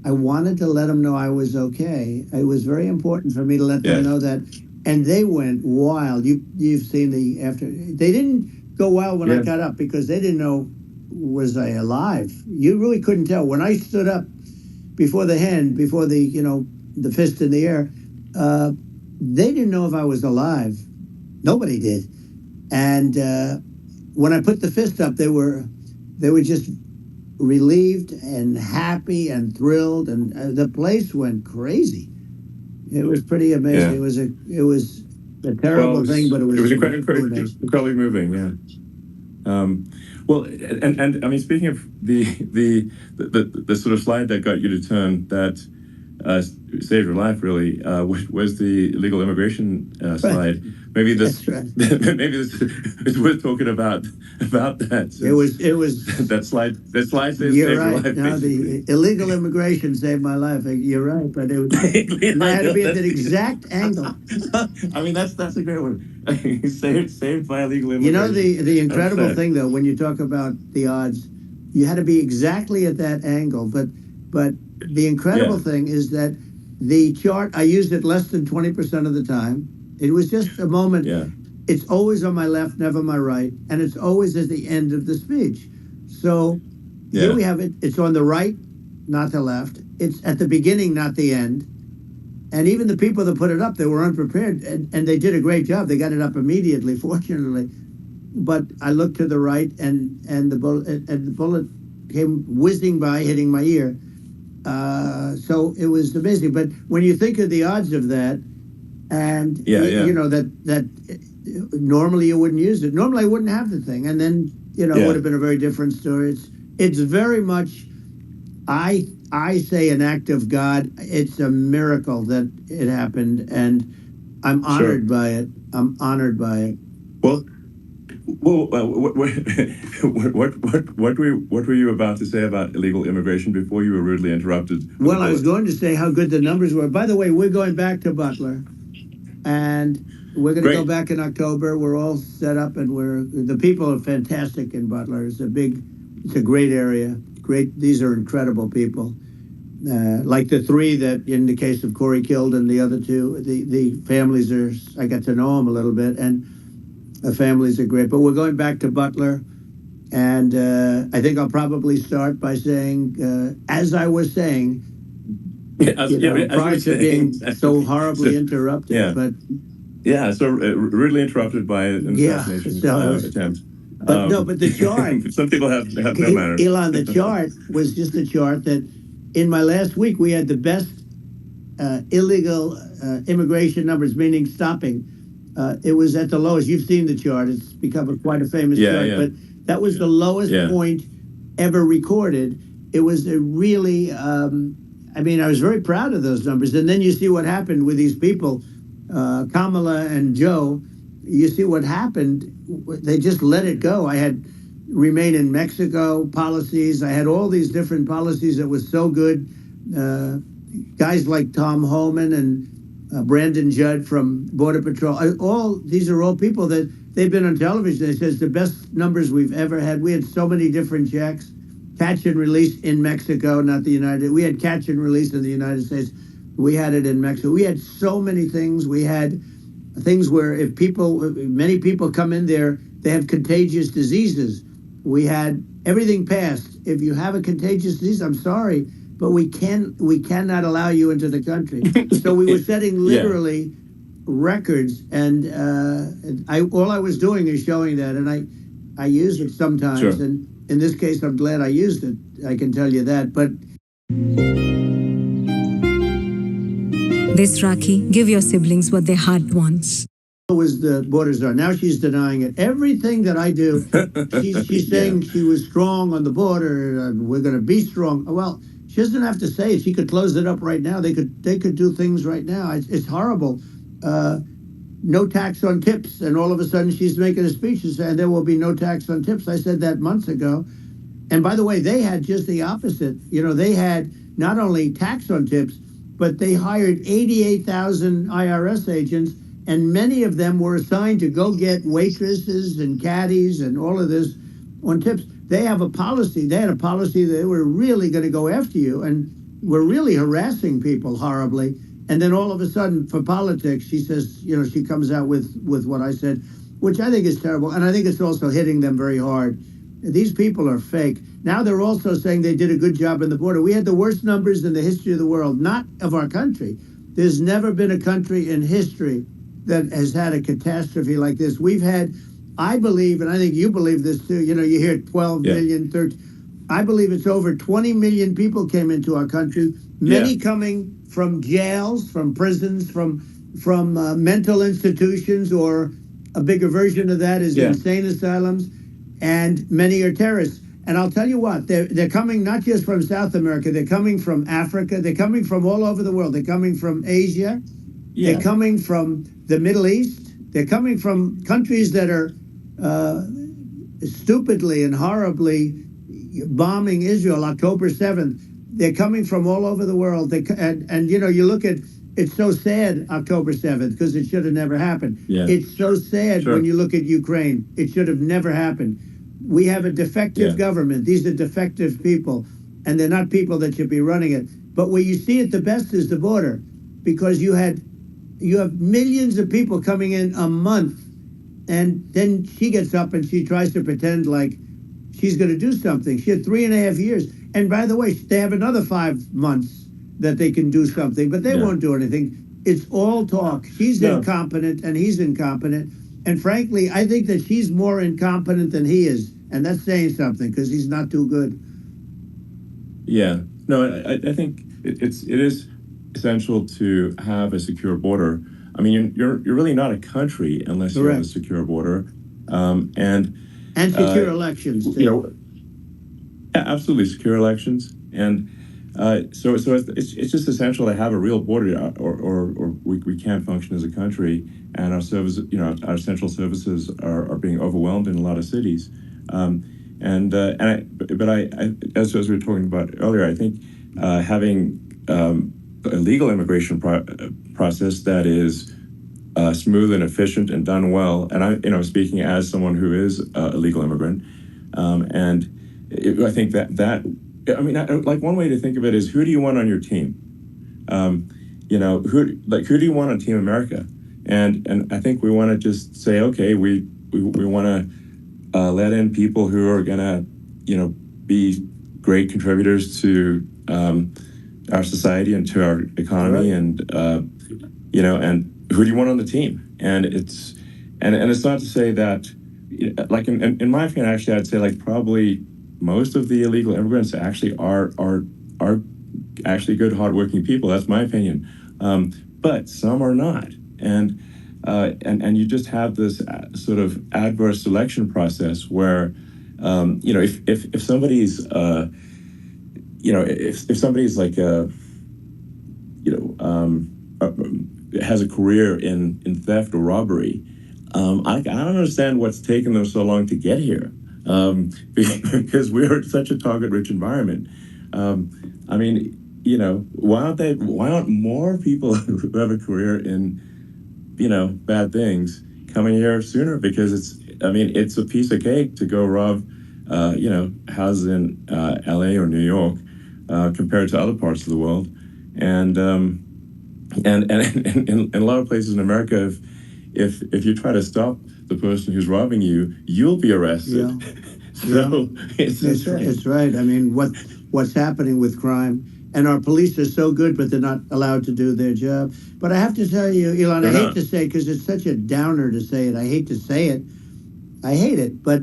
Speaker 11: I wanted to let them know I was okay. It was very important for me to let them know that. And they went wild. You've seen the after. They didn't go wild when I got up because they didn't know, was I alive? You really couldn't tell. When I stood up before the hand, before the, the fist in the air, they didn't know if I was alive. Nobody did. And when I put the fist up, they were just relieved and happy and thrilled, and the place went crazy. It was pretty amazing. It was a terrible thing, but it was
Speaker 10: incredibly moving. Yeah. Well, and I mean, speaking of the sort of slide that got you to turn that saved your life, really, was the illegal immigration slide. Maybe this, maybe it's worth talking about that.
Speaker 11: It was
Speaker 10: that slide saved
Speaker 11: you're
Speaker 10: your
Speaker 11: right.
Speaker 10: life.
Speaker 11: No, the illegal immigration saved my life. You're right, but it had to be at that exact angle.
Speaker 10: I mean, that's a great one. saved by illegal immigration.
Speaker 11: You know, the incredible thing though, when you talk about the odds, you had to be exactly at that angle. But the incredible thing is that the chart, I used it less than 20% of the time. It was just a moment.
Speaker 10: Yeah.
Speaker 11: It's always on my left, never my right, and it's always at the end of the speech. So here we have it. It's on the right, not the left. It's at the beginning, not the end. And even the people that put it up, they were unprepared, and they did a great job. They got it up immediately, fortunately. But I looked to the right, and the bullet came whizzing by, hitting my ear. So it was amazing. But when you think of the odds of that, and you know that normally you wouldn't use it. Normally I wouldn't have the thing, and then it would have been a very different story. It's very much, I say, an act of God. It's a miracle that it happened, and I'm honored by it. I'm honored by it.
Speaker 10: Well, what were you about to say about illegal immigration before you were rudely interrupted?
Speaker 11: Well, I was going to say how good the numbers were. By the way, we're going back to Butler, and we're going to go back in October. We're all set up, and the people are fantastic in Butler. It's a great area. These are incredible people. Like the three that, in the case of Corey killed, and the other two, the families I got to know them a little bit, and the families are great. But we're going back to Butler, and I think I'll probably start by saying, as I was saying, prior to being so horribly interrupted. But
Speaker 10: so rudely interrupted by an assassination attempt.
Speaker 11: But the chart.
Speaker 10: Some people have no manners.
Speaker 11: Elon, the chart was just a chart that in my last week we had the best illegal immigration numbers, meaning stopping. It was at the lowest. You've seen the chart. It's become quite a famous chart. But that was the lowest point ever recorded. It was a really, I was very proud of those numbers. And then you see what happened with these people, Kamala and Joe. You see what happened. They just let it go. I had remain in Mexico policies. I had all these different policies that was so good. Guys like Tom Homan and Brandon Judd from Border Patrol. These are all people that they've been on television. They says the best numbers we've ever had. We had so many different checks. Catch and release in Mexico, not the United. We had catch and release in the United States. We had it in Mexico. We had so many things. We had things where many people come in there, they have contagious diseases. We had everything passed. If you have a contagious disease, I'm sorry, but we cannot allow you into the country. So we were setting literally records, and all I was doing is showing that, and I use it sometimes, and in this case, I'm glad I used it. I can tell you that, but.
Speaker 13: This Rakhi, give your siblings what they had once.
Speaker 11: Was the border czar. Now she's denying it. Everything that I do, she's saying she was strong on the border, and we're going to be strong. Well, she doesn't have to say it. She could close it up right now. They could do things right now. It's horrible. No tax on tips, and all of a sudden she's making a speech and saying there will be no tax on tips. I said that months ago. And by the way, they had just the opposite. They had not only tax on tips, but they hired 88,000 IRS agents, and many of them were assigned to go get waitresses and caddies and all of this on tips. They have a policy. They had a policy that they were really going to go after you. And were really harassing people horribly. And then all of a sudden, for politics, she says, she comes out with what I said, which I think is terrible. And I think it's also hitting them very hard. These people are fake. Now they're also saying they did a good job in the border. We had the worst numbers in the history of the world, not of our country. There's never been a country in history that has had a catastrophe like this. We've had, I believe, and I think you believe this too, you hear 12 million, 13. I believe it's over 20 million people came into our country, many coming from jails, from prisons, from mental institutions, or a bigger version of that is insane asylums, and many are terrorists. And I'll tell you what, they're coming not just from South America, they're coming from Africa, they're coming from all over the world. They're coming from Asia, they're coming from the Middle East, they're coming from countries that are stupidly and horribly bombing Israel October 7th. They're coming from all over the world. And you look at, it's so sad, October 7th, because it should have never happened.
Speaker 10: Yeah.
Speaker 11: It's so sad when you look at Ukraine. It should have never happened. We have a defective government. These are defective people, and they're not people that should be running it. But where you see it the best is the border, because you have millions of people coming in a month, and then she gets up and she tries to pretend like she's going to do something. She had 3.5 years. And by the way, they have another 5 months that they can do something, but they won't do anything. It's all talk. She's incompetent and he's incompetent. And frankly, I think that she's more incompetent than he is. And that's saying something, because he's not too good.
Speaker 10: Yeah. No, I think it is essential to have a secure border. I mean, you're really not a country unless you have a secure border. And
Speaker 11: secure elections, too.
Speaker 10: Absolutely, secure elections, and so it's just essential to have a real border, or we can't function as a country, and our our central services are being overwhelmed in a lot of cities, but as we were talking about earlier, I think having a legal immigration process that is smooth and efficient and done well, and I'm speaking as someone who is a legal immigrant, I think like one way to think of it is, who do you want on your team? Who do you want on Team America? And I think we want to just say, okay, we want to let in people who are gonna, be great contributors to our society and to our economy, and and who do you want on the team? And it's not to say that, like in my opinion, actually, I'd say like probably most of the illegal immigrants actually are actually good, hardworking people. That's my opinion. But some are not, and you just have this sort of adverse selection process where, if somebody's if somebody's like has a career in theft or robbery, I don't understand what's taken them so long to get here. Because we're such a target-rich environment. Why aren't more people who have a career in, bad things coming here sooner? Because it's a piece of cake to go rob, houses in LA or New York, compared to other parts of the world, and in a lot of places in America, if you try to stop the person who's robbing you, you'll be arrested. So
Speaker 11: it's right. I mean, what's happening with crime, and our police are so good, but they're not allowed to do their job. But I have to tell you, Elon, I hate to say it, because it's such a downer to say it. I hate to say it. I hate it. But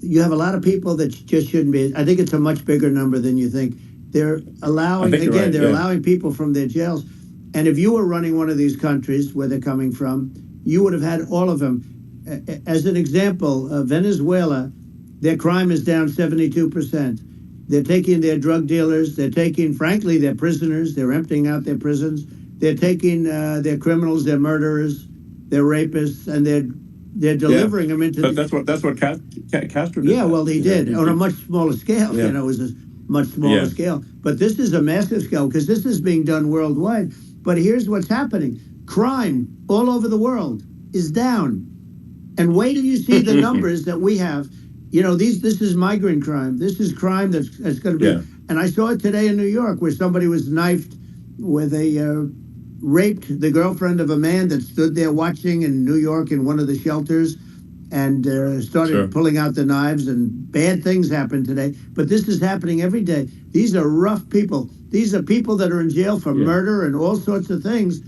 Speaker 11: you have a lot of people that just shouldn't be. I think it's a much bigger number than you think. They're allowing, again, they're allowing people from their jails. And if you were running one of these countries where they're coming from, you would have had all of them. As an example, Venezuela, their crime is down 72%. They're taking their drug dealers. They're taking, frankly, their prisoners. They're emptying out their prisons. They're taking their criminals, their murderers, their rapists, and they're delivering them into.
Speaker 10: That's what Castro did.
Speaker 11: Yeah, well, he did on a much smaller scale.
Speaker 10: Yeah.
Speaker 11: It was a much smaller scale. But this is a massive scale, because this is being done worldwide. But here's what's happening: crime all over the world is down. And wait till you see the numbers that we have. This is migrant crime. This is crime that's going to be. And I saw it today in New York where somebody was knifed where they raped the girlfriend of a man that stood there watching in New York in one of the shelters and started pulling out the knives, and bad things happened today. But this is happening every day. These are rough people. These are people that are in jail for murder and all sorts of things,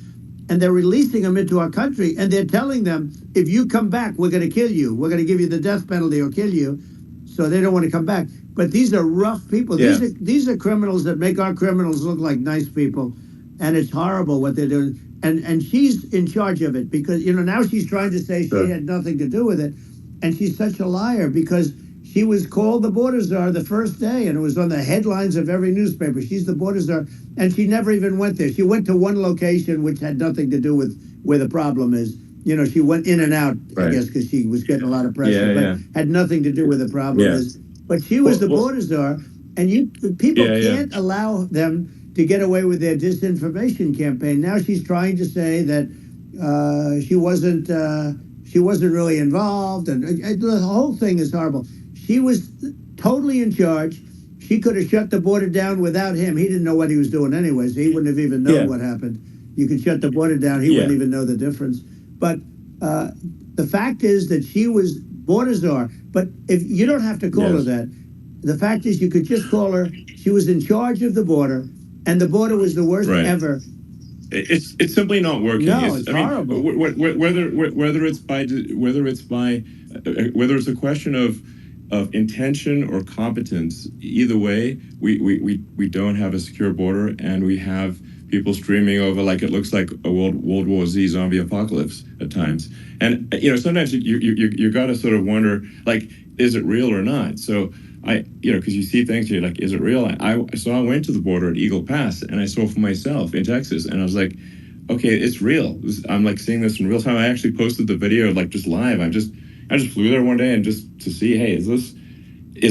Speaker 11: and they're releasing them into our country, and they're telling them, if you come back, we're going to kill you. We're going to give you the death penalty or kill you. So they don't want to come back. But these are rough people.
Speaker 10: Yeah.
Speaker 11: These are criminals that make our criminals look like nice people, and it's horrible what they're doing. And she's in charge of it because, you know, now she's trying to say she had nothing to do with it. And she's such a liar because she was called the border czar the first day, and it was on the headlines of every newspaper. She's the border czar, and she never even went there. She went to one location which had nothing to do with where the problem is. You know, she went in and out, I guess, because she was getting a lot of press, but had nothing to do with the problem is. But she was the border czar, and people can't allow them to get away with their disinformation campaign. Now she's trying to say that she wasn't really involved, and the whole thing is horrible. She was totally in charge. She could have shut the border down without him. He didn't know what he was doing anyway, so he wouldn't have even known what happened. You could shut the border down. He wouldn't even know the difference. But the fact is that she was border czar. But if you don't have to call her that, the fact is you could just call her, she was in charge of the border, and the border was the worst ever.
Speaker 10: It's simply not working.
Speaker 11: No, it's horrible.
Speaker 10: Whether it's a question of intention or competence, either way, we don't have a secure border, and we have people streaming over like it looks like a World War Z zombie apocalypse at times. And you know, sometimes you got to sort of wonder, like, is it real or not? So because you see things, you're like, is it real? I went to the border at Eagle Pass, and I saw for myself in Texas, and I was like, okay, it's real. I'm like seeing this in real time. I actually posted the video like just live. I just flew there one day and just to see, hey, is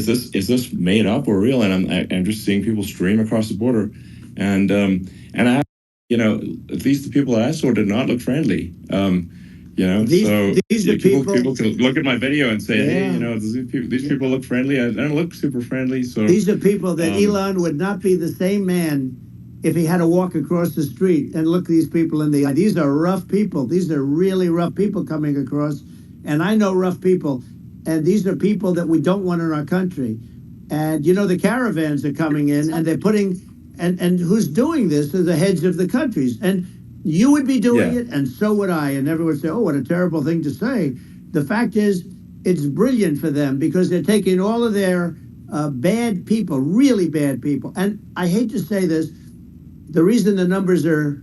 Speaker 10: this made up or real? And I'm just seeing people stream across the border, and I, at least the people that I saw did not look friendly. These are people can look at my video and say, hey, these people look friendly. I don't look super friendly. So
Speaker 11: these are people that Elon would not be the same man if he had to walk across the street and look these people in the eye. These are rough people. These are really rough people coming across. And I know rough people. And these are people that we don't want in our country. And, the caravans are coming in, and they're putting, and who's doing this are the heads of the countries. And you would be doing it, and so would I. And everyone would say, oh, what a terrible thing to say. The fact is, it's brilliant for them because they're taking all of their bad people, really bad people. And I hate to say this, the reason the numbers are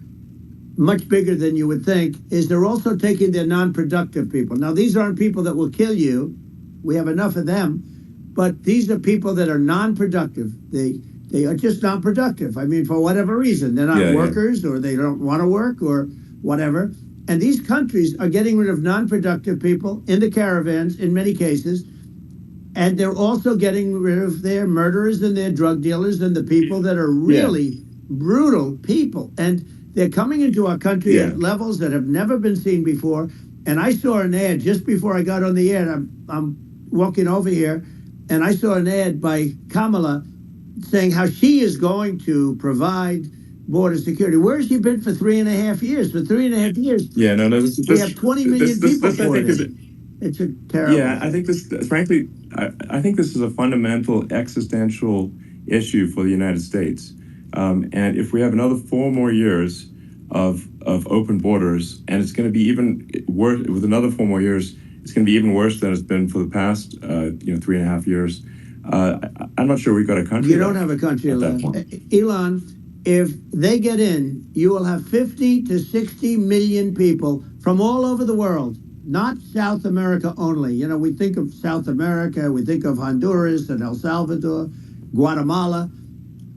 Speaker 11: much bigger than you would think is they're also taking their non-productive people. Now, these aren't people that will kill you. We have enough of them. But these are people that are non-productive. They are just non-productive. I mean, for whatever reason. They're not workers, or they don't want to work, or whatever. And these countries are getting rid of non-productive people in the caravans in many cases. And they're also getting rid of their murderers and their drug dealers and the people that are really brutal people. And they're coming into our country at levels that have never been seen before. And I saw an ad just before I got on the air. I'm walking over here, and I saw an ad by Kamala saying how she is going to provide border security. Where has she been for 3.5 years? For 3.5 years, we have 20 million people for it. It's a terrible.
Speaker 10: Yeah, I think this, frankly, I think this is a fundamental existential issue for the United States. And if we have another 4 more years of open borders, and it's going to be even worse with another 4 more years, it's going to be even worse than it's been for the past 3.5 years. I'm not sure we've got a country.
Speaker 11: You don't have a country left. Elon, if they get in, you will have 50 to 60 million people from all over the world, not South America only. We think of South America, we think of Honduras and El Salvador, Guatemala,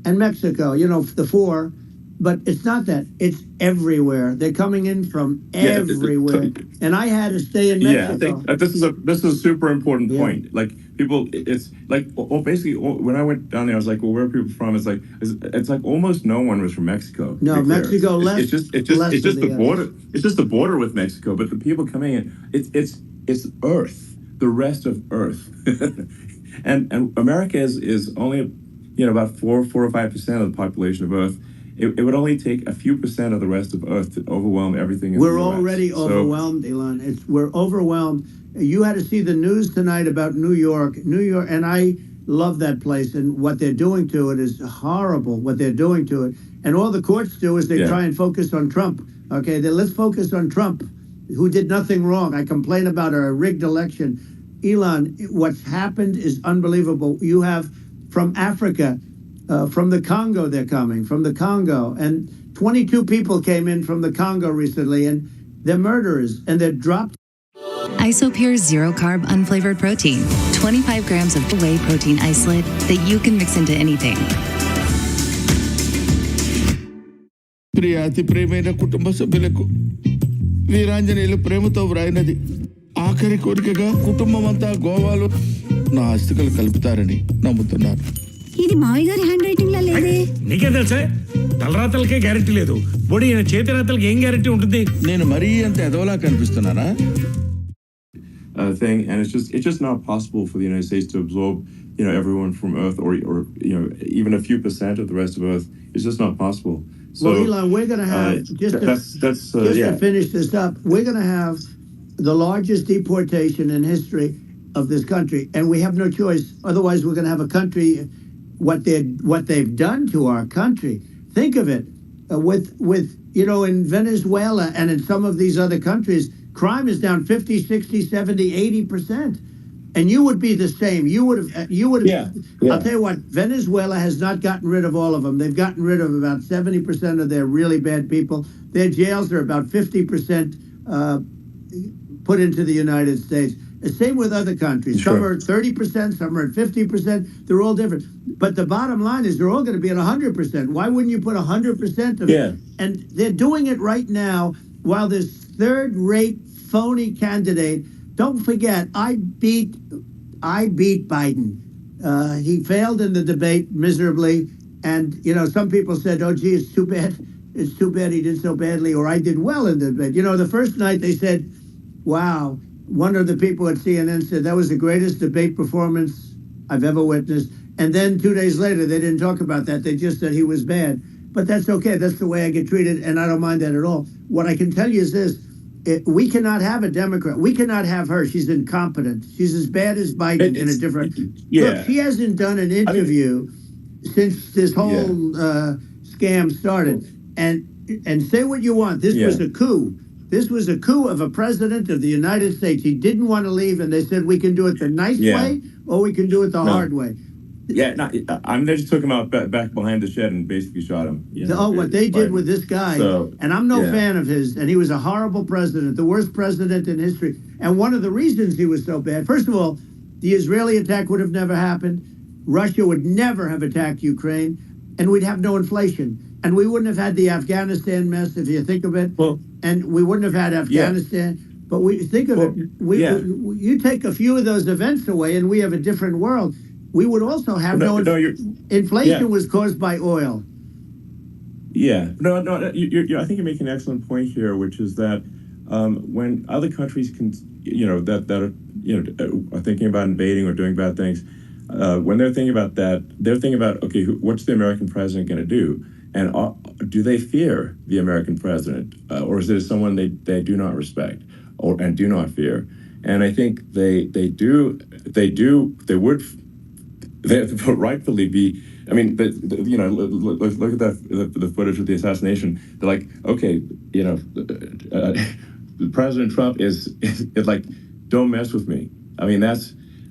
Speaker 11: and Mexico, the 4. But it's not that. It's everywhere. They're coming in from everywhere. And I had to stay in Mexico.
Speaker 10: Yeah, I think this is a super important point. Like, people, it's like, basically, when I went down there, I was like, well, where are people from? It's like almost no one was from Mexico.
Speaker 11: No, Mexico less.
Speaker 10: It's just the border. It's just the border with Mexico. But the people coming in, it's Earth, the rest of Earth, and America is only about 4 or 5% of the population of Earth. It would only take a few percent of the rest of Earth to overwhelm everything in
Speaker 11: We're
Speaker 10: the US.
Speaker 11: already overwhelmed, Elon. We're overwhelmed. You had to see the news tonight about New York. New York, and I love that place, and what they're doing to it is horrible, what they're doing to it. And all the courts do is they try and focus on Trump. Okay, let's focus on Trump, who did nothing wrong. I complain about a rigged election. Elon, what's happened is unbelievable. You have from Africa, from the Congo, they're coming, from the Congo. And 22 people came in from the Congo recently, and they're murderers, and they're dropped.
Speaker 14: Isopure Zero Carb Unflavored Protein. 25 grams of whey protein isolate that you can mix into anything.
Speaker 15: ప్రియ అతి ప్రియమైన కుటుంబ సభ్యులకు వీరాంజనేయులు ప్రేమతో వ్రాయినది ఆఖరి కోరికగా కుటుంబం అంతా గోవాలో నా అస్థికలు కలుపుతారని నమ్ముతున్నాను.
Speaker 3: ఇది మావయ్య గారి హ్యాండ్ రైటింగ్ లా లేదే.
Speaker 8: నీకే తెలుసా? తలరాతలకే గ్యారెంటీ లేదు. బోడి చేతి రాతలకి ఏం గ్యారెంటీ ఉంటుంది?
Speaker 15: నేను మరీ అంత ఎదవలా కనిపిస్తున్నానా?
Speaker 10: Thing, and it's just not possible for the United States to absorb everyone from Earth, or even a few percent of the rest of Earth. It's just not possible. So,
Speaker 11: Well, Elon, we're going to have to finish this up. We're going to have the largest deportation in history of this country, and we have no choice. Otherwise, we're going to have a country what they've done to our country. Think of it, with in Venezuela and in some of these other countries. Crime is down 50, 60, 70, 80%. And you would be the same. You would have. I'll tell you what, Venezuela has not gotten rid of all of them. They've gotten rid of about 70% of their really bad people. Their jails are about 50% put into the United States. The same with other countries. Some are at 30%, some are at 50%. They're all different. But the bottom line is they're all going to be at 100%. Why wouldn't you put 100% of it? And they're doing it right now while this third-rate phony candidate. Don't forget, I beat Biden. He failed in the debate miserably, and some people said, "Oh, gee, it's too bad. It's too bad he did so badly," or "I did well in the debate." The first night they said, "Wow." One of the people at CNN said that was the greatest debate performance I've ever witnessed. And then 2 days later, they didn't talk about that. They just said he was bad. But that's okay. That's the way I get treated, and I don't mind that at all. What I can tell you is this. We cannot have a Democrat. We cannot have her. She's incompetent. She's as bad as Biden in a different... Look, she hasn't done an interview since this whole scam started. And say what you want. This was a coup. This was a coup of a president of the United States. He didn't want to leave, and they said, we can do it the nice way, or we can do it the hard way.
Speaker 10: They just took him out back behind the shed and basically shot him.
Speaker 11: What they did with this guy, and I'm no fan of his, and he was a horrible president, the worst president in history. And one of the reasons he was so bad, first of all, the Israeli attack would have never happened. Russia would never have attacked Ukraine, and we'd have no inflation. And we wouldn't have had the Afghanistan mess, if you think of it. And we wouldn't have had Afghanistan. But we think of it. You take a few of those events away, and we have a different world. We would also have inflation was caused by oil.
Speaker 10: I think you're making an excellent point here, which is that when other countries can, that are thinking about invading or doing bad things, when they're thinking about that, they're thinking about, okay, what's the American president going to do? And do they fear the American president, or is it someone they do not respect and do not fear? And I think they would rightfully be. I mean, look at the footage of the assassination. They're like, okay, President Trump is like, don't mess with me. I mean, that's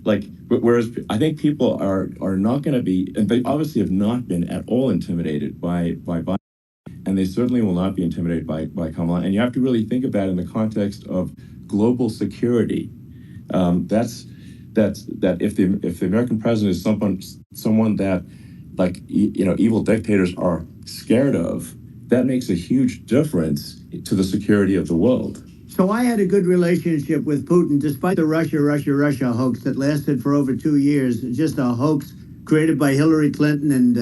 Speaker 10: like, whereas I think people are not going to be, and they obviously have not been at all intimidated by Biden, and they certainly will not be intimidated by Kamala. And you have to really think of that in the context of global security. That if the American president is someone that, like, evil dictators are scared of, that makes a huge difference to the security of the world.
Speaker 11: So I had a good relationship with Putin, despite the Russia hoax that lasted for over 2 years. Just a hoax created by Hillary Clinton and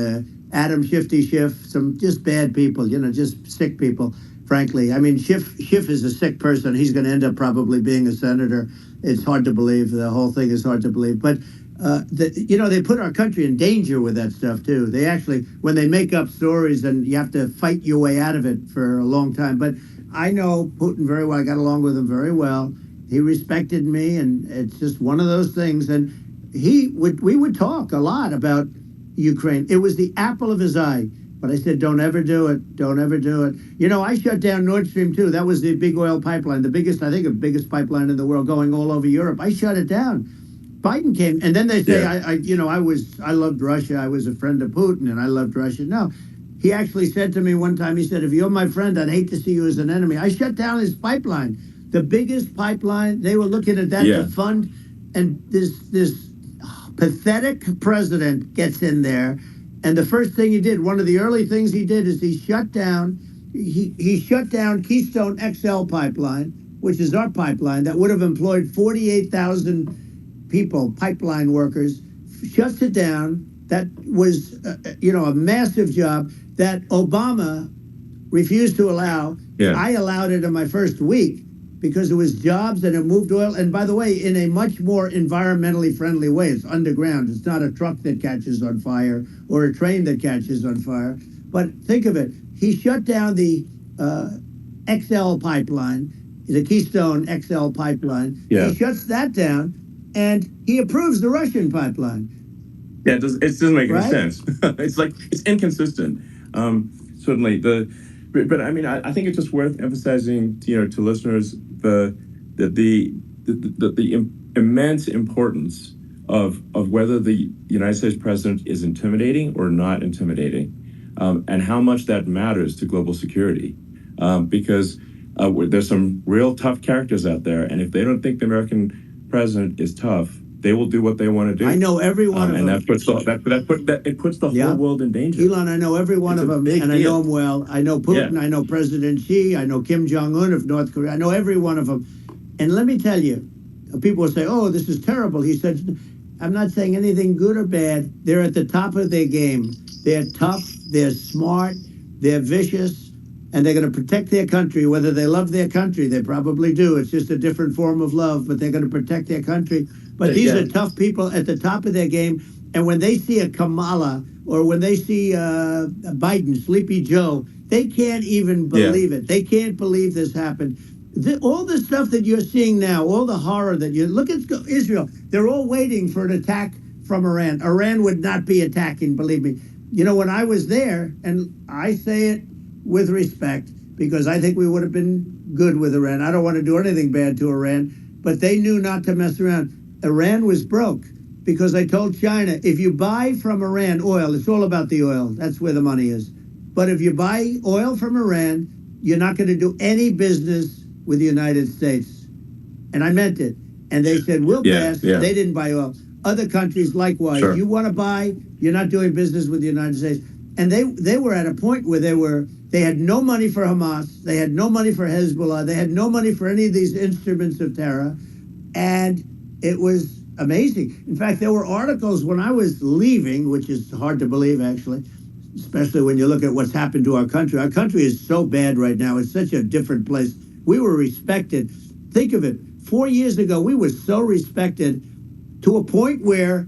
Speaker 11: Adam Schiff, some just bad people, just sick people, frankly. I mean, Schiff is a sick person. He's going to end up probably being a senator. It's hard to believe. The whole thing is hard to believe. But they put our country in danger with that stuff too. They actually, when they make up stories, and you have to fight your way out of it for a long time. But I know Putin very well. I got along with him very well. He respected me, and it's just one of those things. And we would talk a lot about Ukraine. It was the apple of his eye. But I said, don't ever do it. Don't ever do it. I shut down Nord Stream 2. That was the big oil pipeline, the biggest pipeline in the world going all over Europe. I shut it down. Biden came, and then they say, I loved Russia. I was a friend of Putin, and I loved Russia. No, he actually said to me one time, he said, if you're my friend, I'd hate to see you as an enemy. I shut down his pipeline, the biggest pipeline. They were looking at that to fund, and this pathetic president gets in there. And the first thing he did, one of the early things he did, is he shut down Keystone XL pipeline, which is our pipeline that would have employed 48,000 people, pipeline workers. Shuts it down. That was, a massive job that Obama refused to allow.
Speaker 10: Yeah.
Speaker 11: I allowed it in my first week because it was jobs and it moved oil. And by the way, in a much more environmentally friendly way. It's underground. It's not a truck that catches on fire or a train that catches on fire. But think of it. He shut down the XL pipeline, the Keystone XL pipeline.
Speaker 10: Yeah.
Speaker 11: He shuts that down, and he approves the Russian pipeline.
Speaker 10: Yeah, it doesn't make
Speaker 11: Right?
Speaker 10: any sense. It's inconsistent. Certainly, but I mean, I think it's just worth emphasizing, to listeners, the immense importance of whether the United States president is intimidating or not intimidating, and how much that matters to global security, because there's some real tough characters out there, and if they don't think the American president is tough, they will do what they want to do.
Speaker 11: I know every one of
Speaker 10: and
Speaker 11: them.
Speaker 10: that puts the whole world in danger.
Speaker 11: Elon, I know every one
Speaker 10: It's
Speaker 11: of
Speaker 10: a
Speaker 11: them,
Speaker 10: big
Speaker 11: and I know
Speaker 10: deal.
Speaker 11: them well. I know Putin, I know President Xi, I know Kim Jong-un of North Korea. I know every one of them. And let me tell you, people will say, oh, this is terrible. He said, I'm not saying anything good or bad. They're at the top of their game. They're tough, they're smart, they're vicious, and they're going to protect their country, whether they love their country. They probably do. It's just a different form of love, but they're going to protect their country. But these are tough people at the top of their game. And when they see a Kamala or when they see Biden, Sleepy Joe, they can't even believe it. They can't believe this happened. All the stuff that you're seeing now, all the horror that you look at Israel, they're all waiting for an attack from Iran. Iran would not be attacking, believe me. When I was there, and I say it with respect because I think we would have been good with Iran. I don't want to do anything bad to Iran, but they knew not to mess around. Iran was broke because I told China, if you buy from Iran oil, it's all about the oil. That's where the money is. But if you buy oil from Iran, you're not going to do any business with the United States. And I meant it. And they said, we'll pass.
Speaker 10: Yeah.
Speaker 11: They didn't buy oil. Other countries, likewise.
Speaker 10: Sure.
Speaker 11: You want to buy, you're not doing business with the United States. And they were at a point where they had no money for Hamas. They had no money for Hezbollah. They had no money for any of these instruments of terror. And it was amazing. In fact, there were articles when I was leaving, which is hard to believe, actually, especially when you look at what's happened to our country. Our country is so bad right now. It's such a different place. We were respected. Think of it. 4 years ago, we were so respected to a point where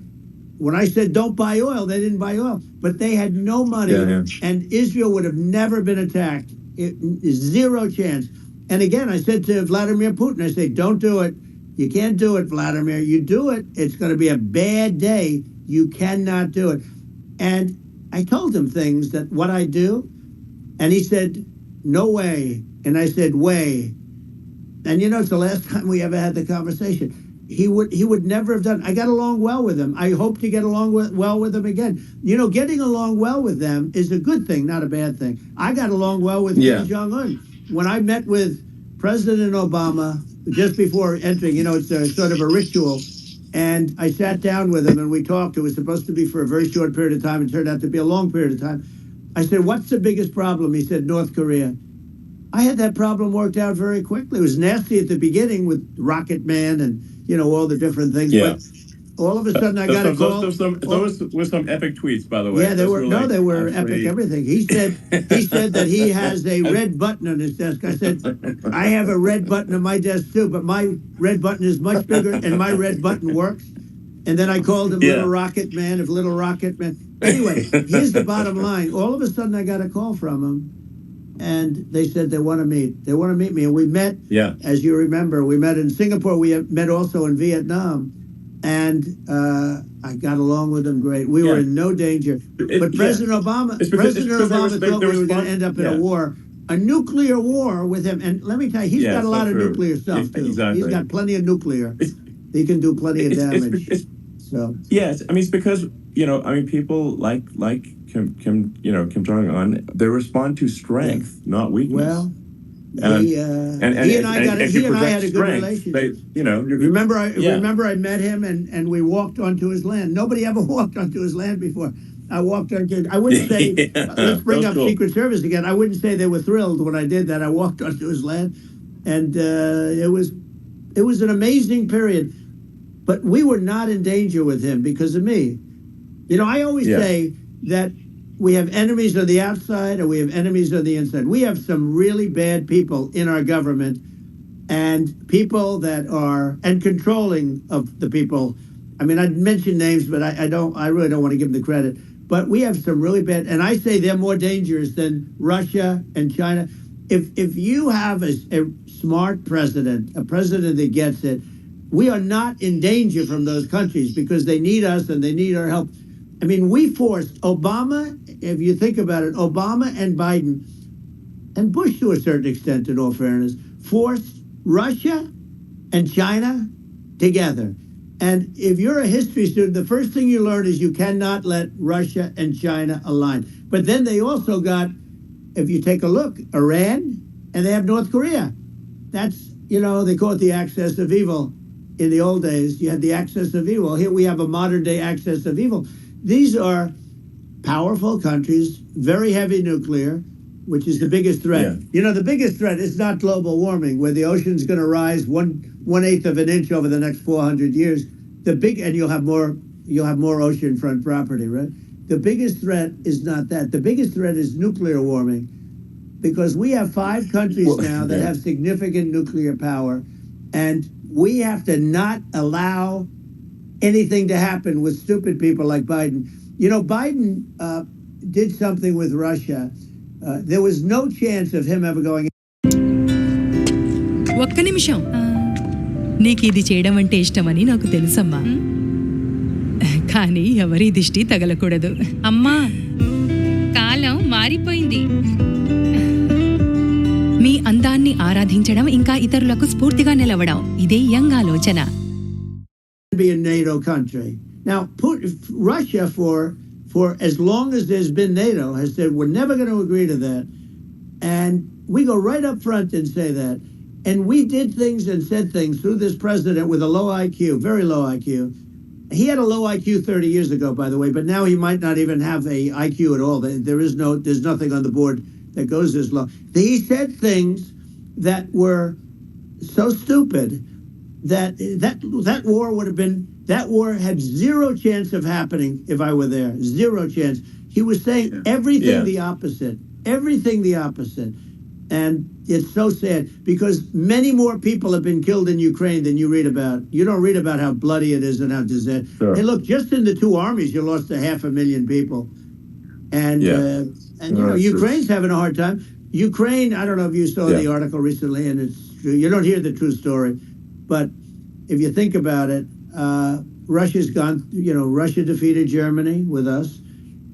Speaker 11: when I said don't buy oil, they didn't buy oil. But they had no money, and Israel would have never been attacked. Zero chance. And again, I said to Vladimir Putin, I said, don't do it. You can't do it, Vladimir. You do it, it's going to be a bad day. You cannot do it. And I told him things that what I do, and he said, no way. And I said, way. And it's the last time we ever had the conversation. He would never have done. I got along well with him. I hope to get along well with him again. Getting along well with them is a good thing, not a bad thing. I got along well with Kim Jong-un. When I met with President Obama just before entering, it's a sort of a ritual, and I sat down with him and we talked. It was supposed to be for a very short period of time. It turned out to be a long period of time. I said, what's the biggest problem? He said, North Korea. I had that problem worked out very quickly. It was nasty at the beginning with Rocket Man and, all the different things.
Speaker 10: Yeah.
Speaker 11: But all of a sudden I got a call.
Speaker 10: Those were some epic tweets, by the way.
Speaker 11: Yeah, they were
Speaker 10: actually
Speaker 11: epic everything. He said that he has a red button on his desk. I said, I have a red button on my desk too, but my red button is much bigger and my red button works. And then I called him
Speaker 2: Yeah.
Speaker 11: Little Rocket Man of Little Rocket Man. Anyway, here's the bottom line. All of a sudden, I got a call from him, and they said they want to meet. They want to meet me. And we met,
Speaker 2: Yeah.
Speaker 11: as you remember, we met in Singapore. We met also in Vietnam. And I got along with them great. We were
Speaker 2: Yeah.
Speaker 11: in no danger.
Speaker 2: It-
Speaker 11: But
Speaker 2: yeah.
Speaker 11: President Obama,
Speaker 2: It's because they
Speaker 11: thought
Speaker 2: respect-
Speaker 11: we were
Speaker 2: they
Speaker 11: going to
Speaker 2: respond-
Speaker 11: end up in
Speaker 2: yeah.
Speaker 11: a war, a nuclear war with him. And let me tell you, he's
Speaker 2: Yeah,
Speaker 11: got a
Speaker 2: so
Speaker 11: lot of
Speaker 2: true.
Speaker 11: nuclear stuff, too.
Speaker 2: Exactly.
Speaker 11: He's got plenty of nuclear.
Speaker 2: It's-
Speaker 11: He can do plenty of
Speaker 2: it's-
Speaker 11: damage.
Speaker 2: it's-
Speaker 11: So,
Speaker 2: Yes, I mean it's because people like Kim Kim Jong Un, they respond to strength, not weakness.
Speaker 11: well,
Speaker 2: And-
Speaker 11: he and I
Speaker 2: if
Speaker 11: he
Speaker 2: you
Speaker 11: and I
Speaker 2: project
Speaker 11: had a good
Speaker 2: strength,
Speaker 11: relationship.
Speaker 2: you're
Speaker 11: Remember,
Speaker 2: Yeah.
Speaker 11: I met him and we walked onto his land. Nobody ever walked onto his land before. I walked onto. I wouldn't say.
Speaker 2: Yeah,
Speaker 11: Let's bring
Speaker 2: that
Speaker 11: up
Speaker 2: was cool.
Speaker 11: Secret Service again. I wouldn't say they were thrilled when I did that. I walked onto his land, and it was an amazing period. But we were not in danger with him because of me. You know, I always
Speaker 2: Yeah.
Speaker 11: say that we have enemies on the outside and we have enemies on the inside. We have some really bad people in our government and people that are and controlling of the people. I mean, I'd mention names, but I really don't want to give them the credit. But we have some really bad, and I say they're more dangerous than Russia and China. If you have a smart president, a president that gets it, we are not in danger from those countries because they need us and they need our help. I mean, we forced Obama, if you think about it, Obama and Biden, and Bush to a certain extent, in all fairness, forced Russia and China together. And if you're a history student, the first thing you learn is you cannot let Russia and China align. But then they also got, if you take a look, Iran, and they have North Korea. That's, they call it the axis of evil. In the old days, you had the axis of evil. Here we have a modern day axis of evil. These are powerful countries, very heavy nuclear, which is the biggest threat.
Speaker 2: Yeah.
Speaker 11: The biggest threat is not global warming, where the ocean's going to rise 1/8 of an inch over the next 400 years. And you'll have more oceanfront property, right? The biggest threat is not that. The biggest threat is nuclear warming, because we have 5 countries now that have significant nuclear power, and we have to not allow anything to happen with stupid people like Biden. Biden did something with Russia. There was no chance of him ever going.
Speaker 13: ఒక్క నిమిషం నీకు ఇది చేయడం అంటే ఇష్టమని నాకు తెలుసమ్మా కానీ ఎవరి దిష్టి తగలకూడదు
Speaker 14: అమ్మా కాలం మారిపోయింది.
Speaker 13: మీ అందాన్ని ఆరాధించడం ఇంకా ఇతరులకు స్ఫూర్తిగా నిలవడం ఇదే యంగ్ ఆలోచన.
Speaker 11: Be a NATO country. Now, Russia, for as long as there's been NATO, has said we're never going to agree to that. And we go right up front and say that. And we did things and said things through this president with a low IQ, very low IQ. He had a low IQ 30 years ago, by the way, but now he might not even have a IQ at all. There's nothing on the board that goes this low. He said things that were so stupid that war would have been, that war had zero chance of happening if I were there. Zero chance. He was saying everything the opposite. Everything the opposite. And it's so sad because many more people have been killed in Ukraine than you read about. You don't read about how bloody it is and how disastrous.
Speaker 2: Sure.
Speaker 11: Hey, look, just in the 2 armies, you lost 500,000 people. And, Ukraine's having a hard time. Ukraine, I don't know if you saw the article recently, and it's true. You don't hear the true story. But if you think about it, Russia's gone, Russia defeated Germany with us,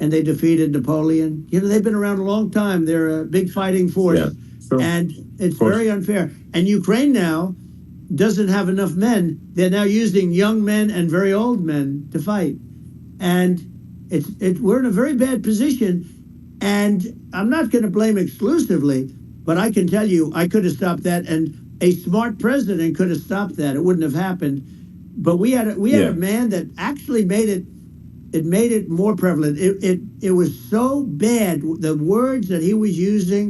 Speaker 11: and they defeated Napoleon. They've been around a long time. They're a big fighting force.
Speaker 2: Yeah, sure.
Speaker 11: And it's very unfair. And Ukraine now doesn't have enough men. They're now using young men and very old men to fight. And we're in a very bad position. And I'm not going to blame exclusively, but I can tell you I could have stopped that. And a smart president could have stopped that. It wouldn't have happened. But we had a man that actually made it more prevalent. It was so bad. The words that he was using,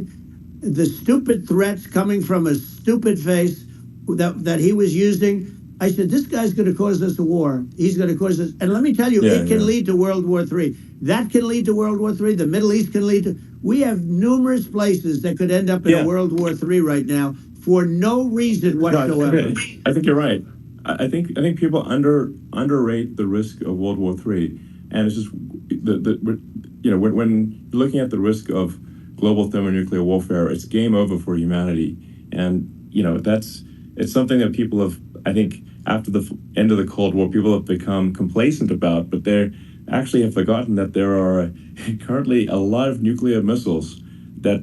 Speaker 11: the stupid threats coming from a stupid face that he was using. I said, this guy's going to cause us a war. He's going to cause us. And let me tell you, it can lead to World War III. That can lead to World War III. The Middle East can lead to. We have numerous places that could end up in a World War III right now for no reason whatsoever.
Speaker 2: I think you're right.
Speaker 10: I think people underrate the risk of World War III, and it's just when you're looking at the risk of global thermonuclear warfare, it's game over for humanity, and it's something that people have, I think, after the end of the Cold War, people have become complacent about, but they actually have forgotten that there are currently a lot of nuclear missiles that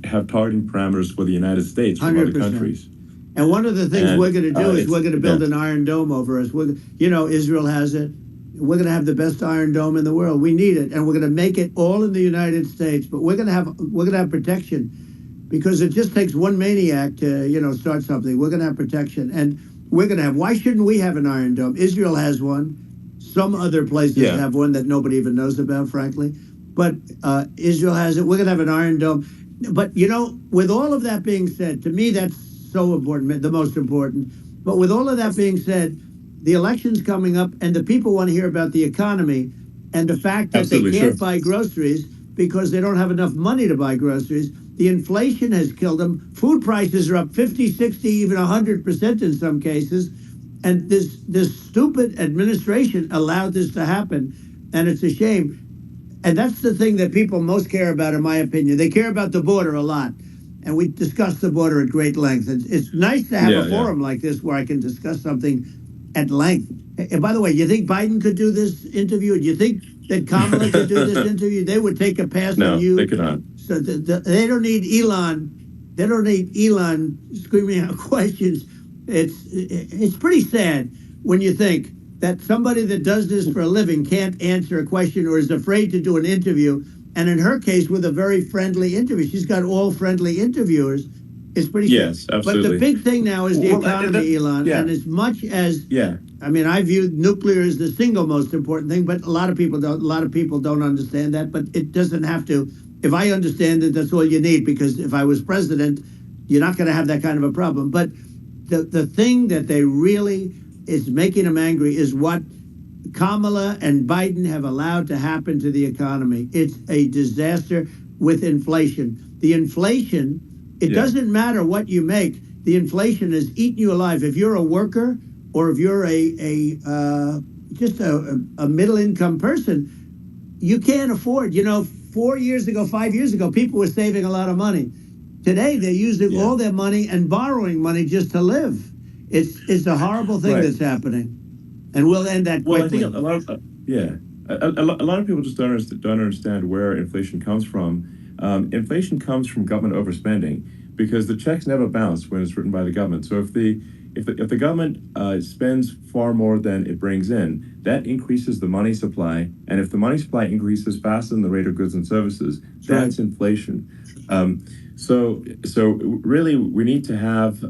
Speaker 10: have targeting parameters for the United States from other
Speaker 11: 100%.
Speaker 10: countries.
Speaker 11: And one of the things
Speaker 10: And,
Speaker 11: we're going to do is we're going to build
Speaker 10: yeah.
Speaker 11: an Iron Dome over us. Israel has it. We're going to have the best Iron Dome in the world. We need it, and we're going to make it all in the United States. But we're going to have protection, because it just takes one maniac to start something. We're going to have protection, and we're going to have. Why shouldn't we have an Iron Dome? Israel has one. Some other places have one that nobody even knows about, frankly. But Israel has it. We're going to have an Iron Dome. But with all of that being said, to me that's so important, the most important. But with all of that being said, the election's coming up, and the people want to hear about the economy and the fact that
Speaker 10: Absolutely,
Speaker 11: they can't
Speaker 10: sure.
Speaker 11: buy groceries because they don't have enough money to buy groceries. The inflation has killed them. Food prices are up 50, 60, even 100% in some cases. And this stupid administration allowed this to happen, and it's a shame. And that's the thing that people most care about, in my opinion. They care about the border a lot. And we discussed the border at great length. It's nice to have a forum like this where I can discuss something at length. And by the way, you think Biden could do this interview? Do you think that Kamala could do this interview? They would take a pass on you.
Speaker 10: No, they could not.
Speaker 11: So they don't need Elon. They don't need Elon screaming out questions. It's pretty sad when you think that somebody that does this for a living can't answer a question or is afraid to do an interview. And in her case, with a very friendly interview, she's got all friendly interviewers. It's pretty
Speaker 10: Yes,
Speaker 11: sad.
Speaker 10: absolutely.
Speaker 11: But the big thing now is the
Speaker 10: Well,
Speaker 11: economy, Elon.
Speaker 10: yeah.
Speaker 11: And as much as
Speaker 10: Yeah.
Speaker 11: I mean, I view nuclear as the single most important thing, but a lot of people don't. A lot of people don't understand that. But it doesn't have to. If I understand it, that's all you need. Because if I was president, you're not going to have that kind of a problem. But the thing that they really is making them angry is what Kamala and Biden have allowed to happen to the economy. It's a disaster with inflation. The inflation, it doesn't matter what you make. The inflation has eaten you alive. If you're a worker or if you're just a middle income person, you can't afford. 4 years ago, 5 years ago, people were saving a lot of money. Today, they're using all their money and borrowing money just to live. It's a horrible thing that's happening. And we'll end that quickly.
Speaker 10: Well, I think a lot of a lot of people just don't understand where inflation comes from. Inflation comes from government overspending because the checks never bounce when it's written by the government. So if the government spends far more than it brings in, that increases the money supply. And if the money supply increases faster than the rate of goods and services, that's inflation. So really, we need to have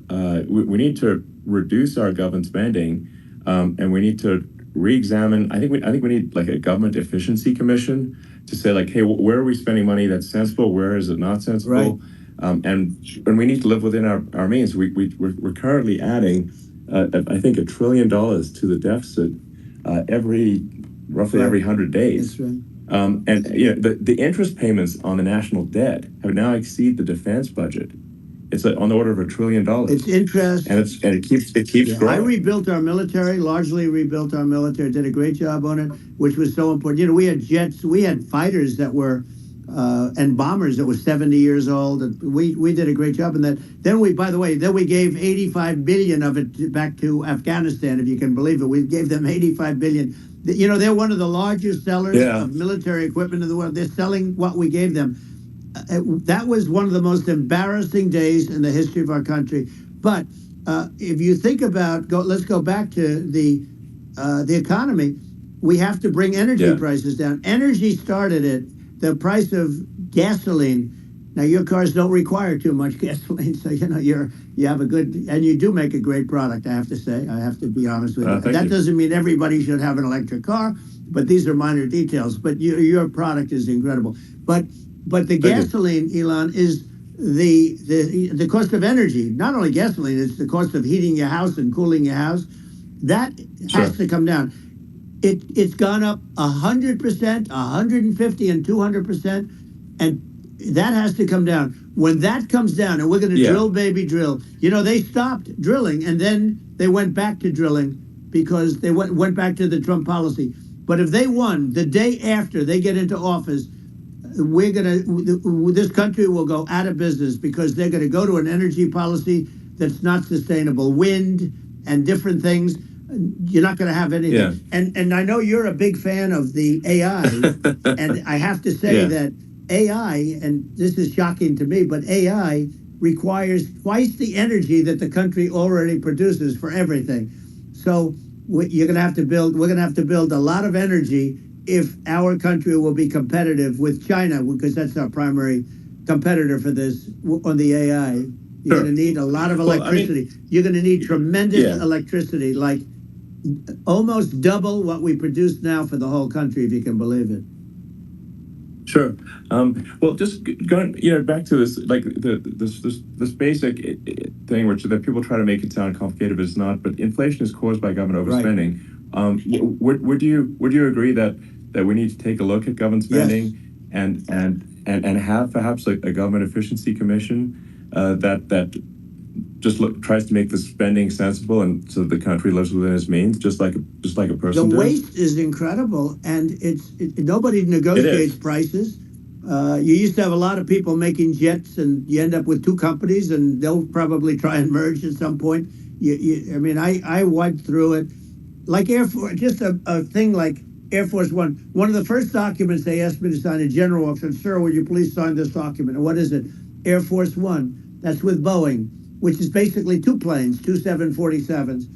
Speaker 10: we need to reduce our government spending, and we need to re-examine. I think we need like a government efficiency commission to say like, hey, where are we spending money that's sensible? Where is it not sensible?
Speaker 11: Right.
Speaker 10: And we need to live within our means. We're currently adding, I think, $1 trillion to the deficit roughly every 100 days.
Speaker 11: That's right.
Speaker 10: And the interest payments on the national debt have now exceeded the defense budget. It's on the order of $1 trillion.
Speaker 11: It's interest,
Speaker 10: and it keeps growing.
Speaker 11: I rebuilt our military, largely rebuilt our military. Did a great job on it, which was so important. We had jets, we had fighters that were and bombers that were 70 years old. And we did a great job in that. Then we gave 85 billion of it back to Afghanistan, if you can believe it. We gave them 85 billion. They're one of the largest sellers of military equipment in the world. They're selling what we gave them. That was one of the most embarrassing days in the history of our country. But if you think about, let's go back to the economy. We have to bring energy prices down. Energy started it. The price of gasoline. Now your cars don't require too much gasoline, so you have a good, and you do make a great product. I have to say, I have to be honest with you. That doesn't mean everybody should have an electric car, but these are minor details. But your product is incredible. But the gasoline, Elon, is the cost of energy. Not only gasoline, it's the cost of heating your house and cooling your house. That has to come down. It's gone up 100%, 150, and 200%, and that has to come down. When that comes down, and we're going to
Speaker 10: Yeah.
Speaker 11: drill, baby, drill. You know, they stopped drilling, and then they went back to drilling because they went back to the Trump policy. But if they won the day after they get into office, this country will go out of business because they're going to go to an energy policy that's not sustainable. Wind and different things. You're not going to have anything.
Speaker 10: Yeah.
Speaker 11: And I know you're a big fan of the AI, and I have to say that AI, and this is shocking to me, but AI requires twice the energy that the country already produces for everything. So you're going to have to build. We're going to have to build a lot of energy if our country will be competitive with China, because that's our primary competitor for this on the AI. You're going to need a lot of electricity. You're going to need tremendous electricity, like almost double what we produce now for the whole country, if you can believe it.
Speaker 10: Sure. Well, just going, back to this, like this basic thing, which that people try to make it sound complicated, but it's not. But inflation is caused by government overspending. Right. Would you agree that we need to take a look at government spending and have perhaps a government efficiency commission that just tries to make the spending sensible and so the country lives within its means, just like a person
Speaker 11: The
Speaker 10: does?
Speaker 11: waste is incredible, and nobody negotiates prices. You used to have a lot of people making jets, and you end up with two companies, and they'll probably try and merge at some point. I mean, I wiped through it. Like Air Force, just a thing like Air Force One. One of the first documents they asked me to sign, a general said, "Sir, will you please sign this document?" And what is it? Air Force One. That's with Boeing, which is basically two planes, two 747s.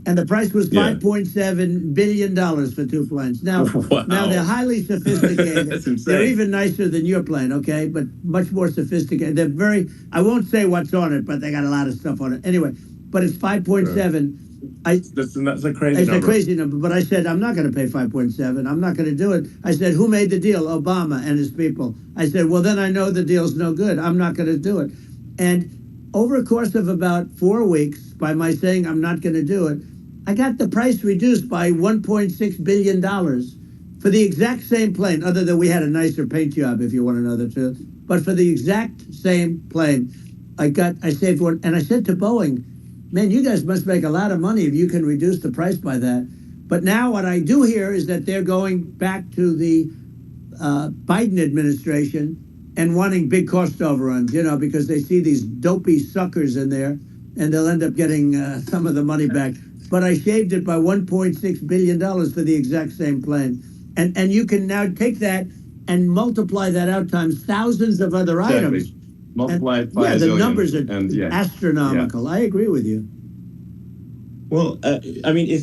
Speaker 11: And the price was $5.7 billion for two planes. Now, now they're highly sophisticated.
Speaker 10: That's insane.
Speaker 11: They're even nicer than your plane, okay? But much more sophisticated. They're very, I won't say what's on it, but they got a lot of stuff on it. Anyway, but it's 5.7.
Speaker 10: That's a crazy
Speaker 11: it's
Speaker 10: number.
Speaker 11: a crazy number, but I said, I'm not going to pay 5.7. I'm not going to do it. I said, who made the deal? Obama and his people. I said, well, then I know the deal's no good. I'm not going to do it. And over a course of about 4 weeks, by my saying I'm not going to do it, I got the price reduced by $1.6 billion for the exact same plane, other than we had a nicer paint job, if you want to know the truth. But for the exact same plane, I saved one. And I said to Boeing, man, you guys must make a lot of money if you can reduce the price by that. But now what I do hear is that they're going back to the Biden administration and wanting big cost overruns, because they see these dopey suckers in there, and they'll end up getting some of the money back. But I shaved it by $1.6 billion for the exact same plane. And you can now take that and multiply that out times thousands of other items.
Speaker 10: Multiply it by
Speaker 11: the
Speaker 10: zillion,
Speaker 11: numbers are astronomical.
Speaker 10: Yeah.
Speaker 11: I agree with you.
Speaker 10: Well, I mean,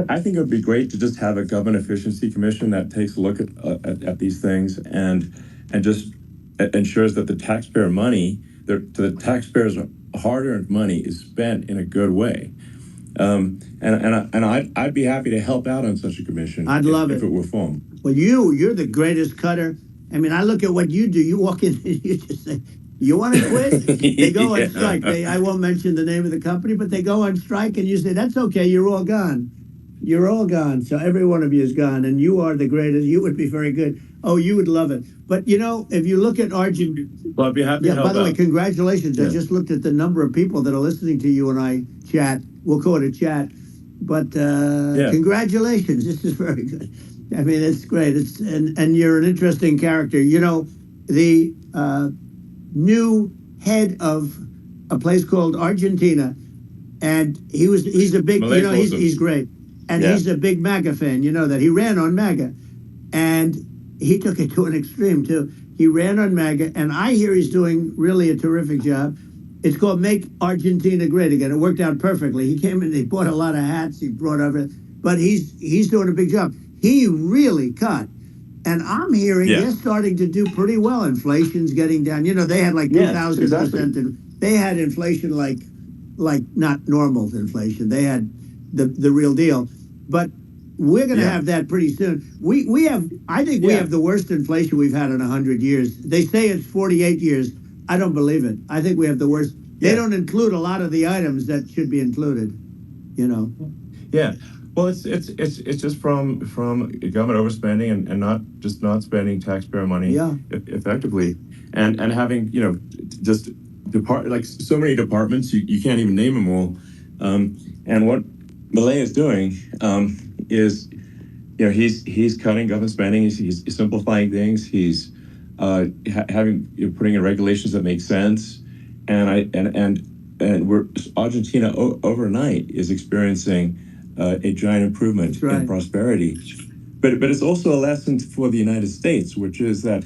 Speaker 10: I think it would be great to just have a government efficiency commission that takes a look at these things and just ensures that the taxpayer money, the taxpayers' hard-earned money, is spent in a good way. And I'd be happy to help out on such a commission.
Speaker 11: I'd love
Speaker 10: if it were formed.
Speaker 11: Well, you're the greatest cutter. I mean, I look at what you do. You walk in and you just say, you want to quit? They go on strike. I won't mention the name of the company, but they go on strike, and you say, that's okay, you're all gone. You're all gone. So every one of you is gone, and you are the greatest. You would be very good. Oh, you would love it. But, if you look at Argentina...
Speaker 10: Well, I'd be happy to help
Speaker 11: by the way,
Speaker 10: out.
Speaker 11: congratulations.
Speaker 10: Yeah.
Speaker 11: I just looked at the number of people that are listening to you and I chat. We'll call it a chat. But congratulations. This is very good. I mean, it's great. And you're an interesting character. The new head of a place called Argentina, and he's a big, he's great. And he's a big MAGA fan, that. He ran on MAGA. And he took it to an extreme, too. He ran on MAGA, and I hear he's doing really a terrific job. It's called Make Argentina Great Again. It worked out perfectly. He came in, he bought a lot of hats, he brought everything. But he's doing a big job. He really cut. And I'm hearing they're starting to do pretty well. Inflation's getting down. They had like 2,000%. And they had inflation like not normal inflation. They had the real deal. But we're going to have that pretty soon. I think we have the worst inflation we've had in 100 years. They say it's 48 years. I don't believe it. I think we have the worst. They don't include a lot of the items that should be included,
Speaker 10: Yeah. Well, it's just from government overspending and not spending taxpayer money effectively, and having just like so many departments you can't even name them all, and what Malay is doing is he's cutting government spending, he's simplifying things, he's putting in regulations that make sense, and we're Argentina overnight is experiencing a giant improvement in prosperity. But it's also a lesson for the United States, which is that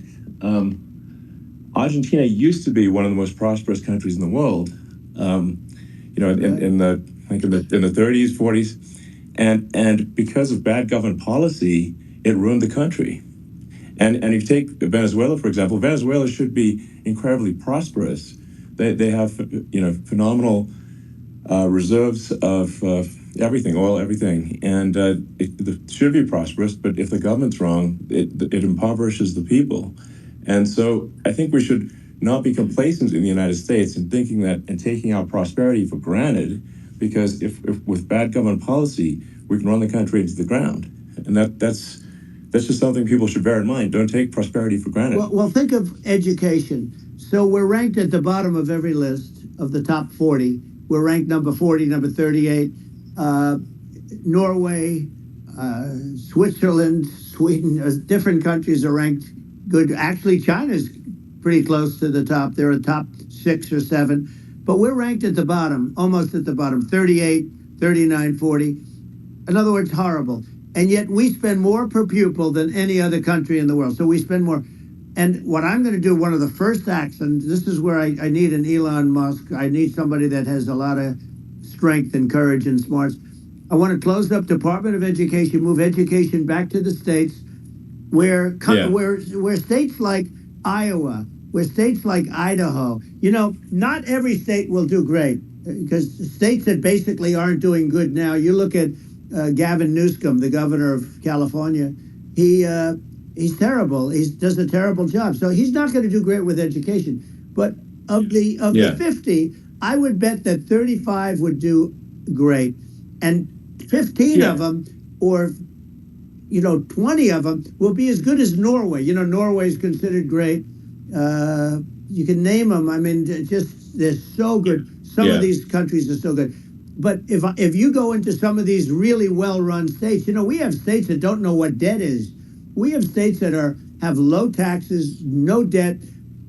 Speaker 10: Argentina used to be one of the most prosperous countries in the world. In the 30s, 40s, and because of bad government policy, it ruined the country. And if you take Venezuela, for example, Venezuela should be incredibly prosperous. They have phenomenal reserves of everything, oil, everything, and it should be prosperous. But if the government's wrong, it impoverishes the people. And so I think we should not be complacent in the United States and thinking that and taking our prosperity for granted, because if with bad government policy, we can run the country into the ground. And that's just something people should bear in mind. Don't take prosperity for granted.
Speaker 11: Well, think of education. So we're ranked at the bottom of every list of the top 40. We're ranked number 40, number 38. Norway, Switzerland, Sweden, different countries are ranked good. Actually, China's pretty close to the top. They're a top 6 or 7. But we're ranked at the bottom, almost at the bottom, 38, 39, 40. In other words, horrible. And yet we spend more per pupil than any other country in the world. So we spend more. And what I'm going to do, one of the first acts, and this is where I need an Elon Musk. I need somebody that has a lot of strength and courage and smarts. I want to close up Department of Education, move education back to the states, where states like Iowa, where states like Idaho, not every state will do great, because states that basically aren't doing good now. You look at Gavin Newsom, the governor of California. He's terrible. He does a terrible job. So he's not going to do great with education. But of the 50, I would bet that 35 would do great, and 15 of them, or 20 of them, will be as good as Norway. Norway is considered great. You can name them. I mean, they're so good. Some of these countries are so good. But if you go into some of these really well-run states, we have states that don't know what debt is. We have states that have low taxes, no debt,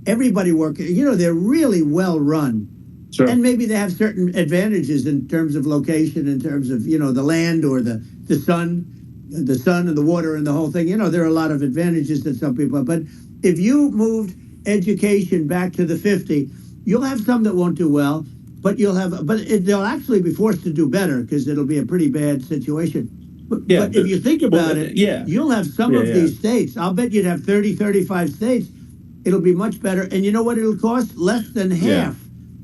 Speaker 11: everybody working. They're really well-run. Sure. And maybe they have certain advantages in terms of location, in terms of, the land or the sun and the water and the whole thing. There are a lot of advantages that some people have. But if you moved education back to the 50, you'll have some that won't do well, but they'll actually be forced to do better, because it'll be a pretty bad situation. But if you think about it, you'll have some of these states. I'll bet you'd have 30, 35 states. It'll be much better. And you know what it'll cost? Less than half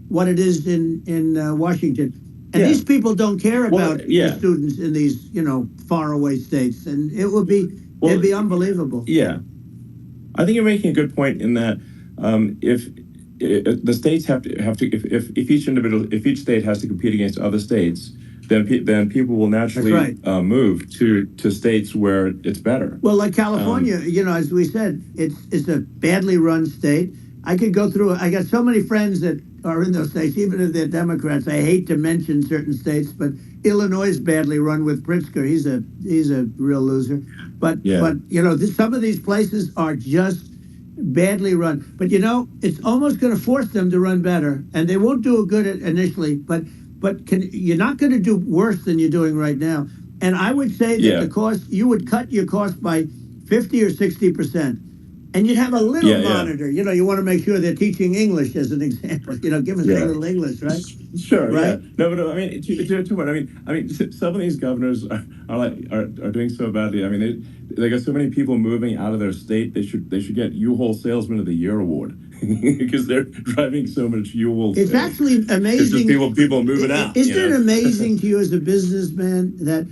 Speaker 11: what it is in Washington. And these people don't care about the students in these, faraway states. And it'd be unbelievable.
Speaker 10: Yeah. I think you're making a good point in that if the states have to if each state has to compete against other states, then people will naturally move to states where it's better.
Speaker 11: Well, like California, as we said, it's a badly run state. I could go through. I got so many friends that are in those states, even if they're Democrats. I hate to mention certain states, but Illinois is badly run with Pritzker. He's a real loser. But some of these places are just badly run. But it's almost going to force them to run better, and they won't do good initially. But you're not going to do worse than you're doing right now. And I would say that the cost, you would cut your cost by 50 or 60%. And you'd have a little monitor. You want to make sure they're teaching English, as an example. Give us a little English, right?
Speaker 10: Sure.
Speaker 11: Right?
Speaker 10: Yeah. No. I mean, too much. I mean, some of these governors are doing so badly. I mean, they got so many people moving out of their state. They should get U-Haul Salesman of the Year award because they're driving so much U-Haul.
Speaker 11: It's actually amazing.
Speaker 10: It's just people moving out.
Speaker 11: Isn't it amazing to you as a businessman that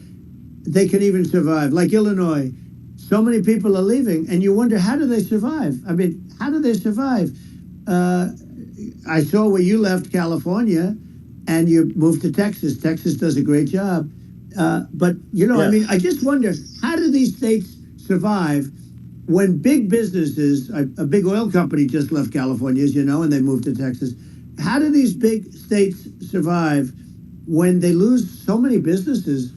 Speaker 11: they can even survive? Like Illinois. So many people are leaving, and you wonder, how do they survive? I mean, how do they survive? I saw where you left California, and you moved to Texas. Texas does a great job. But, I mean, I just wonder, how do these states survive when big businesses, a big oil company just left California, as you know, and they moved to Texas. How do these big states survive when they lose so many businesses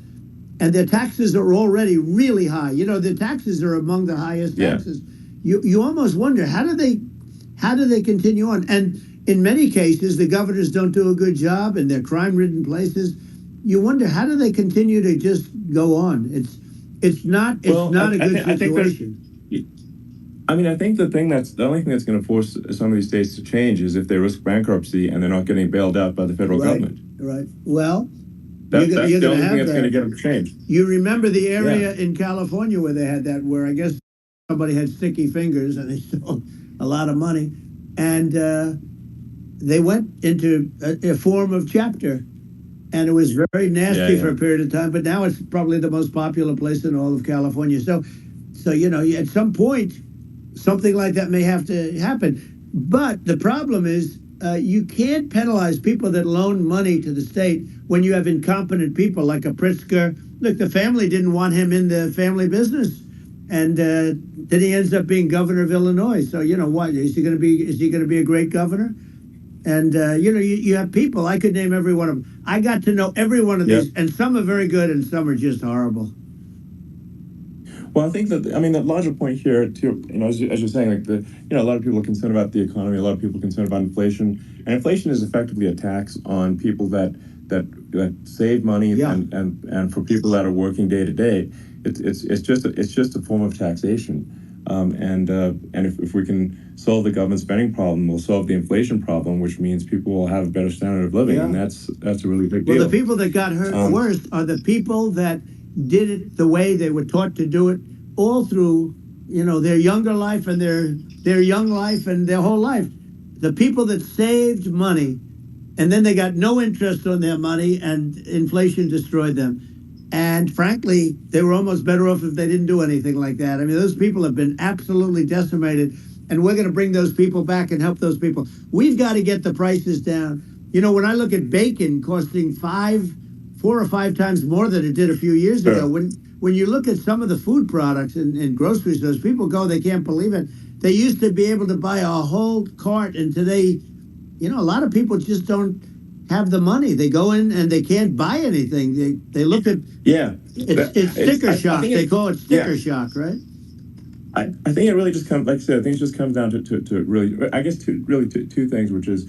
Speaker 11: and their taxes are already really high? Their taxes are among the highest taxes. You almost wonder, how do they continue on? And in many cases, the governors don't do a good job in their crime-ridden places. You wonder, how do they continue to just go on? It's not a good situation.
Speaker 10: I think the only thing that's going to force some of these states to change is if they risk bankruptcy and they're not getting bailed out by the federal government.
Speaker 11: Right. Well,
Speaker 10: That's the only thing that's going to get them to change.
Speaker 11: You remember the area in California where they had that, where I guess somebody had sticky fingers and they stole a lot of money, and they went into a form of chapter, and it was very nasty for a period of time. But now it's probably the most popular place in all of California. So at some point, something like that may have to happen. But the problem is, you can't penalize people that loan money to the state when you have incompetent people like a Pritzker. Look, the family didn't want him in the family business, and then he ends up being governor of Illinois. So what is he going to be? Is he going to be a great governor? And you have people. I could name every one of them. I got to know every one of these, and some are very good, and some are just horrible.
Speaker 10: Well, I think that the larger point here, too, as you're saying, like a lot of people are concerned about the economy, a lot of people are concerned about inflation, and inflation is effectively a tax on people that save money, and for people that are working day to day, it's just a form of taxation, and if we can solve the government spending problem, we'll solve the inflation problem, which means people will have a better standard of living, and that's a really big deal.
Speaker 11: Well, the people that got hurt worst are the people that did it the way they were taught to do it all through, their younger life and their young life and their whole life. The people that saved money, and then they got no interest on their money, and inflation destroyed them. And frankly, they were almost better off if they didn't do anything like that. I mean, those people have been absolutely decimated, and we're going to bring those people back and help those people. We've got to get the prices down. When I look at bacon costing 4 or 5 times more than it did a few years ago. When you look at some of the food products in grocery stores, people they can't believe it. They used to be able to buy a whole cart, and today, a lot of people just don't have the money. They go in and they can't buy anything. They look at it's sticker shock. They call it sticker shock, right?
Speaker 10: I think it really just comes, like I said, I think it just comes down to really, I guess, two things, which is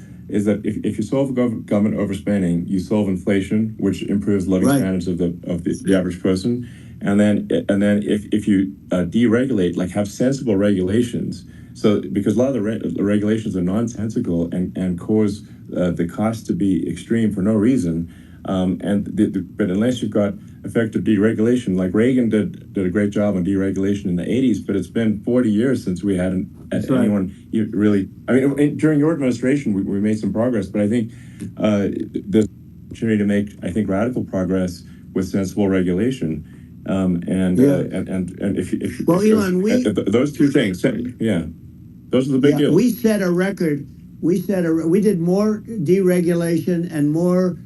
Speaker 10: that if you solve government overspending, you solve inflation, which improves living standards of the average person, and then if you deregulate, like have sensible regulations, so because a lot of the regulations are nonsensical and cause the cost to be extreme for no reason, but unless you've got effective deregulation, like Reagan did a great job on deregulation in the 80s, but it's been 40 years since we had anyone really. During your administration, we made some progress, but I think there's an opportunity to make, radical progress with sensible regulation. And if
Speaker 11: Elon,
Speaker 10: those two things, those are the big deals.
Speaker 11: We set a record. We did more deregulation and more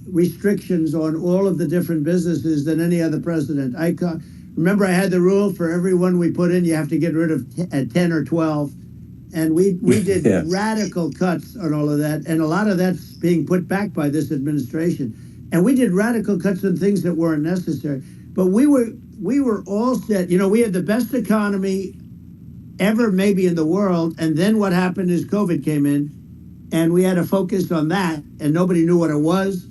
Speaker 11: restrictions on all of the different businesses than any other president. Remember, I had the rule for every one we put in, you have to get rid of 10 or 12. And we did radical cuts on all of that. And a lot of that's being put back by this administration. And we did radical cuts on things that weren't necessary. But we were all set. We had the best economy ever maybe in the world. And then what happened is COVID came in, and we had to focus on that, and nobody knew what it was.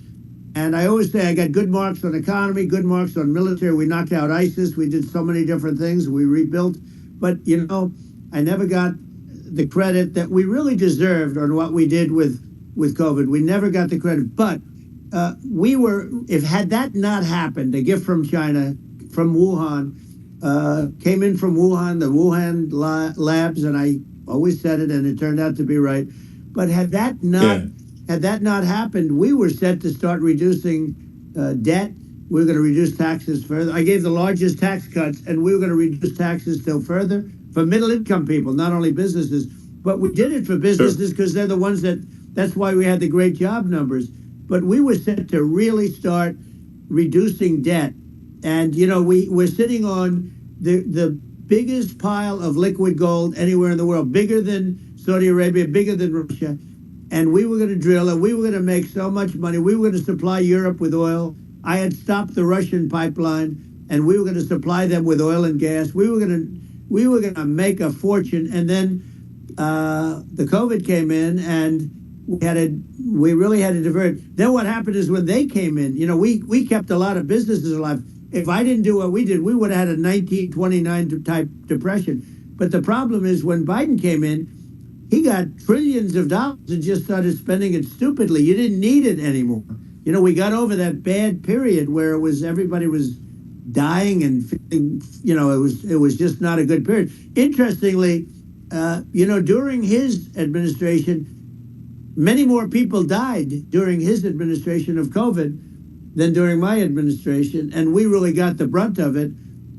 Speaker 11: And I always say I got good marks on economy, good marks on military. We knocked out ISIS. We did so many different things. We rebuilt. But, I never got the credit that we really deserved on what we did with COVID. We never got the credit. But had that not happened, a gift from China, from Wuhan, came in from Wuhan, the Wuhan labs, and I always said it, and it turned out to be right. But had that not happened, we were set to start reducing debt. We were going to reduce taxes further. I gave the largest tax cuts, and we were going to reduce taxes still further for middle-income people, not only businesses. But we did it for businesses because they're the ones that's why we had the great job numbers. But we were set to really start reducing debt. And, we're sitting on the biggest pile of liquid gold anywhere in the world, bigger than Saudi Arabia, bigger than Russia. And we were going to drill, and we were going to make so much money. We were going to supply Europe with oil. I had stopped the Russian pipeline, and we were going to supply them with oil and gas. We were going to make a fortune. And then the COVID came in, and we really had to divert. Then what happened is when they came in, we kept a lot of businesses alive. If I didn't do what we did, we would have had a 1929 type depression. But the problem is when Biden came in, he got trillions of dollars and just started spending it stupidly. You didn't need it anymore. We got over that bad period where everybody was dying and feeling, it was just not a good period. Interestingly, during his administration, many more people died during his administration of COVID than during my administration, and we really got the brunt of it.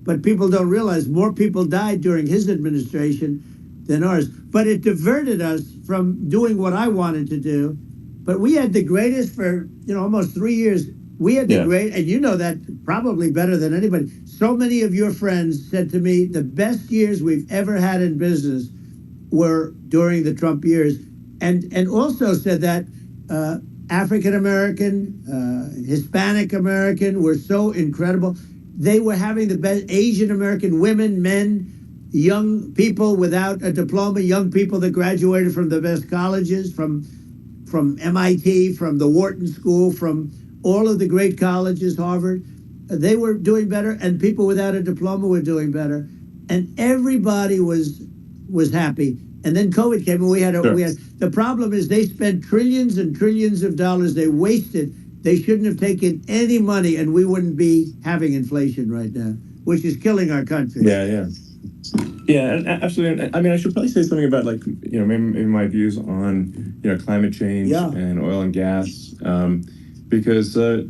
Speaker 11: But people don't realize more people died during his administration than ours. But it diverted us from doing what I wanted to do. But we had the greatest for, almost 3 years. We had the great, and you know that probably better than anybody. So many of your friends said to me, the best years we've ever had in business were during the Trump years. And also said that African American, Hispanic American were so incredible. They were having the best. Asian American women, men, young people without a diploma, young people that graduated from the best colleges, from MIT, from the Wharton School, from all of the great colleges, Harvard. They were doing better, and people without a diploma were doing better, and everybody was happy. And then COVID came, and we had the problem is they spent trillions and trillions of dollars. They wasted. They shouldn't have taken any money, and we wouldn't be having inflation right now, which is killing our country.
Speaker 10: Yeah, and absolutely. I mean, I should probably say something about maybe my views on climate change and oil and gas, because I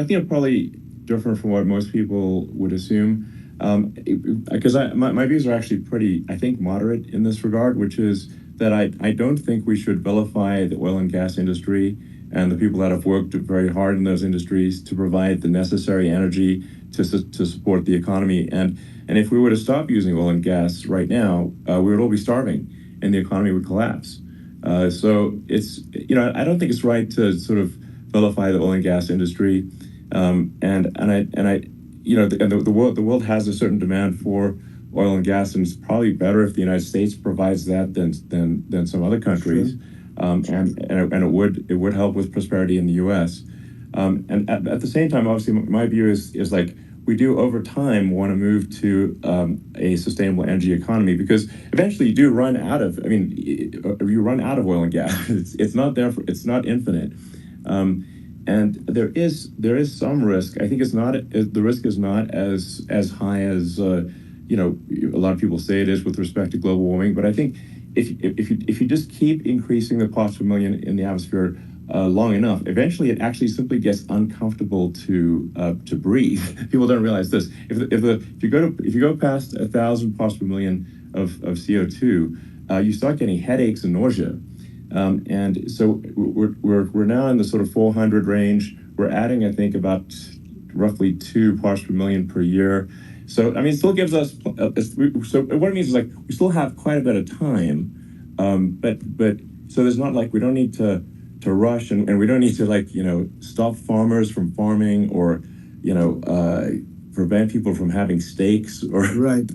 Speaker 10: think I'm probably different from what most people would assume. Because my views are actually pretty, I think, moderate in this regard, which is that I don't think we should vilify the oil and gas industry and the people that have worked very hard in those industries to provide the necessary energy to support the economy. And if we were to stop using oil and gas right now, we would all be starving and the economy would collapse. So it's, I don't think it's right to sort of vilify the oil and gas industry. The world has a certain demand for oil and gas, and it's probably better if the United States provides that than some other countries. Sure. And it would help with prosperity in the U.S. And at the same time, obviously, my view is like we do over time want to move to a sustainable energy economy, because eventually you do run out of. I mean, you run out of oil and gas. It's not there. It's not infinite. And there is some risk. I think the risk is not as high as a lot of people say it is with respect to global warming. But I think if you just keep increasing the parts per million in the atmosphere long enough, eventually it actually simply gets uncomfortable to breathe. People don't realize this. If you go past 1,000 parts per million of CO2, you start getting headaches and nausea. And so we're now in the sort of 400 range. We're adding, I think, about roughly 2 parts per million per year. So I mean, it still gives us. So what it means is like we still have quite a bit of time, but so there's not like we don't need to rush and we don't need to stop farmers from farming or prevent people from having steaks or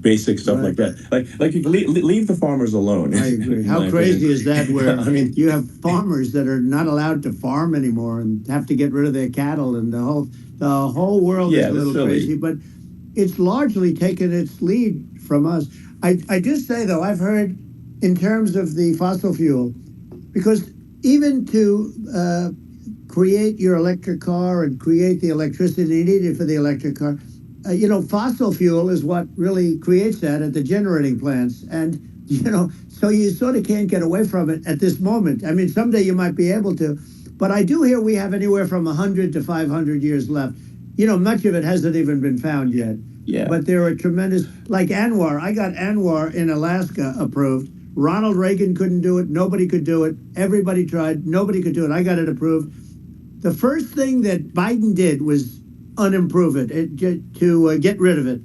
Speaker 10: basic stuff like that. Like you leave the farmers alone.
Speaker 11: I agree. How crazy is that? Where I mean, you have farmers that are not allowed to farm anymore and have to get rid of their cattle, and the whole world is a little crazy. But it's largely taken its lead from us. I just say though, I've heard in terms of the fossil fuel, because even to create your electric car and create the electricity needed for the electric car. Fossil fuel is what really creates that at the generating plants. And, so you sort of can't get away from it at this moment. I mean, someday you might be able to. But I do hear we have anywhere from 100 to 500 years left. Much of it hasn't even been found yet.
Speaker 10: Yeah.
Speaker 11: But there are tremendous, like ANWR. I got ANWR in Alaska approved. Ronald Reagan couldn't do it. Nobody could do it. Everybody tried. Nobody could do it. I got it approved. The first thing that Biden did was unimprove it, to get rid of it.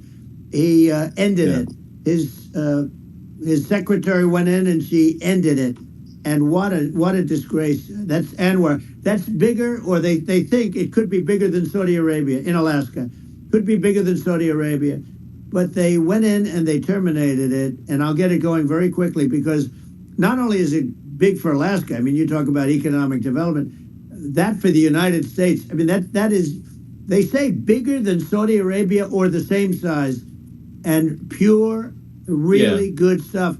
Speaker 11: He ended it. His secretary went in and she ended it. And what a disgrace. That's Anwar. That's bigger, or they think it could be bigger than Saudi Arabia in Alaska. Could be bigger than Saudi Arabia. But they went in and they terminated it. And I'll get it going very quickly, because not only is it big for Alaska, I mean, you talk about economic development, that for the United States, I mean, that is, they say bigger than Saudi Arabia or the same size, and pure, really good stuff.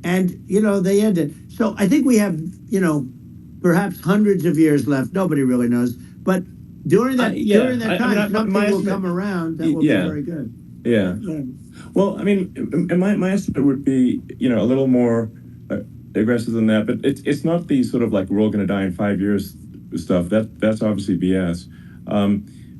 Speaker 11: And, you know, they end it. So I think we have, you know, perhaps hundreds of years left. Nobody really knows. But during that time, something will come around that will be very good.
Speaker 10: Yeah. Well, I mean, my estimate would be, you know, a little more aggressive than that. But it's not the sort of like we're all going to die in 5 years stuff. That's obviously BS.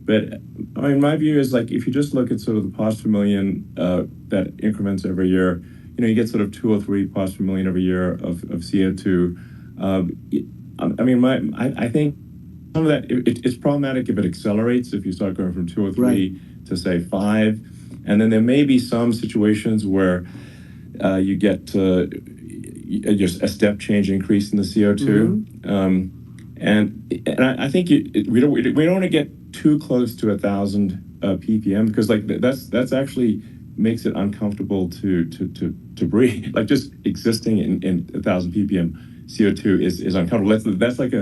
Speaker 10: But I mean, my view is like if you just look at sort of the parts per million that increments every year, you know, you get sort of 2 or 3 parts per million every year of CO2. I mean, I think some of that it's problematic if it accelerates. If you start going from 2 or 3 to say 5, and then there may be some situations where you get just a step change increase in the CO2. And I think we don't want to get too close to 1,000 ppm, because like that's actually makes it uncomfortable to breathe. Like just existing in 1,000 ppm CO2 is uncomfortable. That's like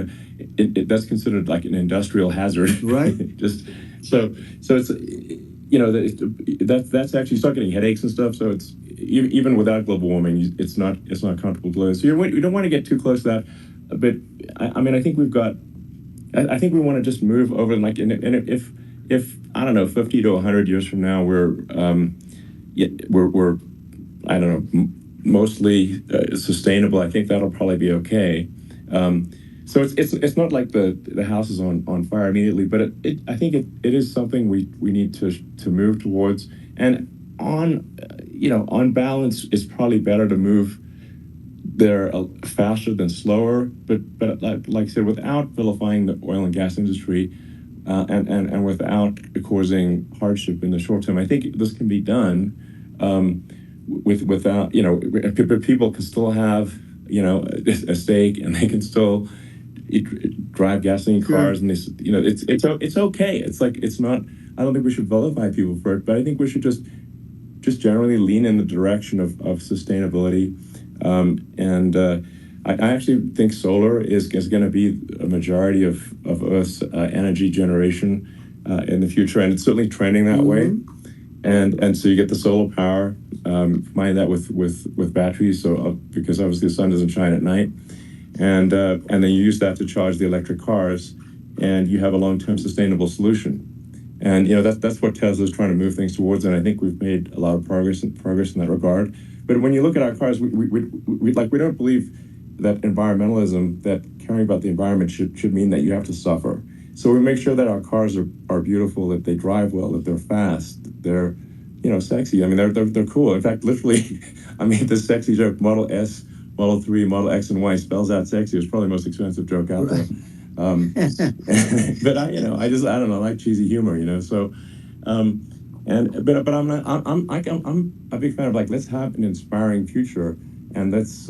Speaker 10: that's considered like an industrial hazard,
Speaker 11: right?
Speaker 10: Just so it's, you know, that's actually, you start getting headaches and stuff. So it's even without global warming, it's not comfortable to live. So you don't want to get too close to that. But I mean, I think I think we want to just move over, like, and if I don't know, 50 to 100 years from now, we're I don't know, mostly sustainable. I think that'll probably be okay. So it's not like the house is on fire immediately, but I think it is something we need to move towards. And on balance, it's probably better to move there faster than slower. But like I said, without vilifying the oil and gas industry, and without causing hardship in the short term, I think this can be done. Without, you know, people can still have, you know, a stake, and they can still drive gasoline cars, and this, you know, it's okay. It's like, it's not. I don't think we should vilify people for it, but I think we should just generally lean in the direction of sustainability. I actually think solar is going to be a majority of Earth's energy generation in the future, and it's certainly trending that way. And so you get the solar power, combine that with batteries, so because obviously the sun doesn't shine at night, and then you use that to charge the electric cars, and you have a long-term sustainable solution. And you know, that's what Tesla's trying to move things towards, and I think we've made a lot of progress in that regard. But when you look at our cars, we don't believe that environmentalism, that caring about the environment should mean that you have to suffer. So we make sure that our cars are beautiful, that they drive well, that they're fast, they're, you know, sexy. I mean, they're cool. In fact, literally, I mean, this sexy joke, Model S, Model 3, Model X, and Y spells out sexy. It's probably the most expensive joke out there. But I don't know, I like cheesy humor, you know. So, but I'm a big fan of, like, let's have an inspiring future, and let's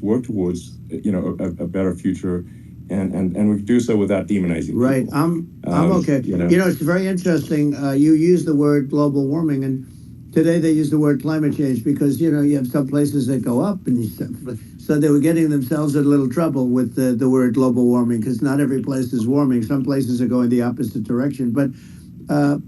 Speaker 10: work towards, you know, a better future, and we can do so without demonizing
Speaker 11: right
Speaker 10: people.
Speaker 11: I'm okay. You know, it's very interesting. You use the word global warming, and today they use the word climate change, because, you know, you have some places that go up, and so they were getting themselves in a little trouble with the word global warming, because not every place is warming. Some places are going the opposite direction. But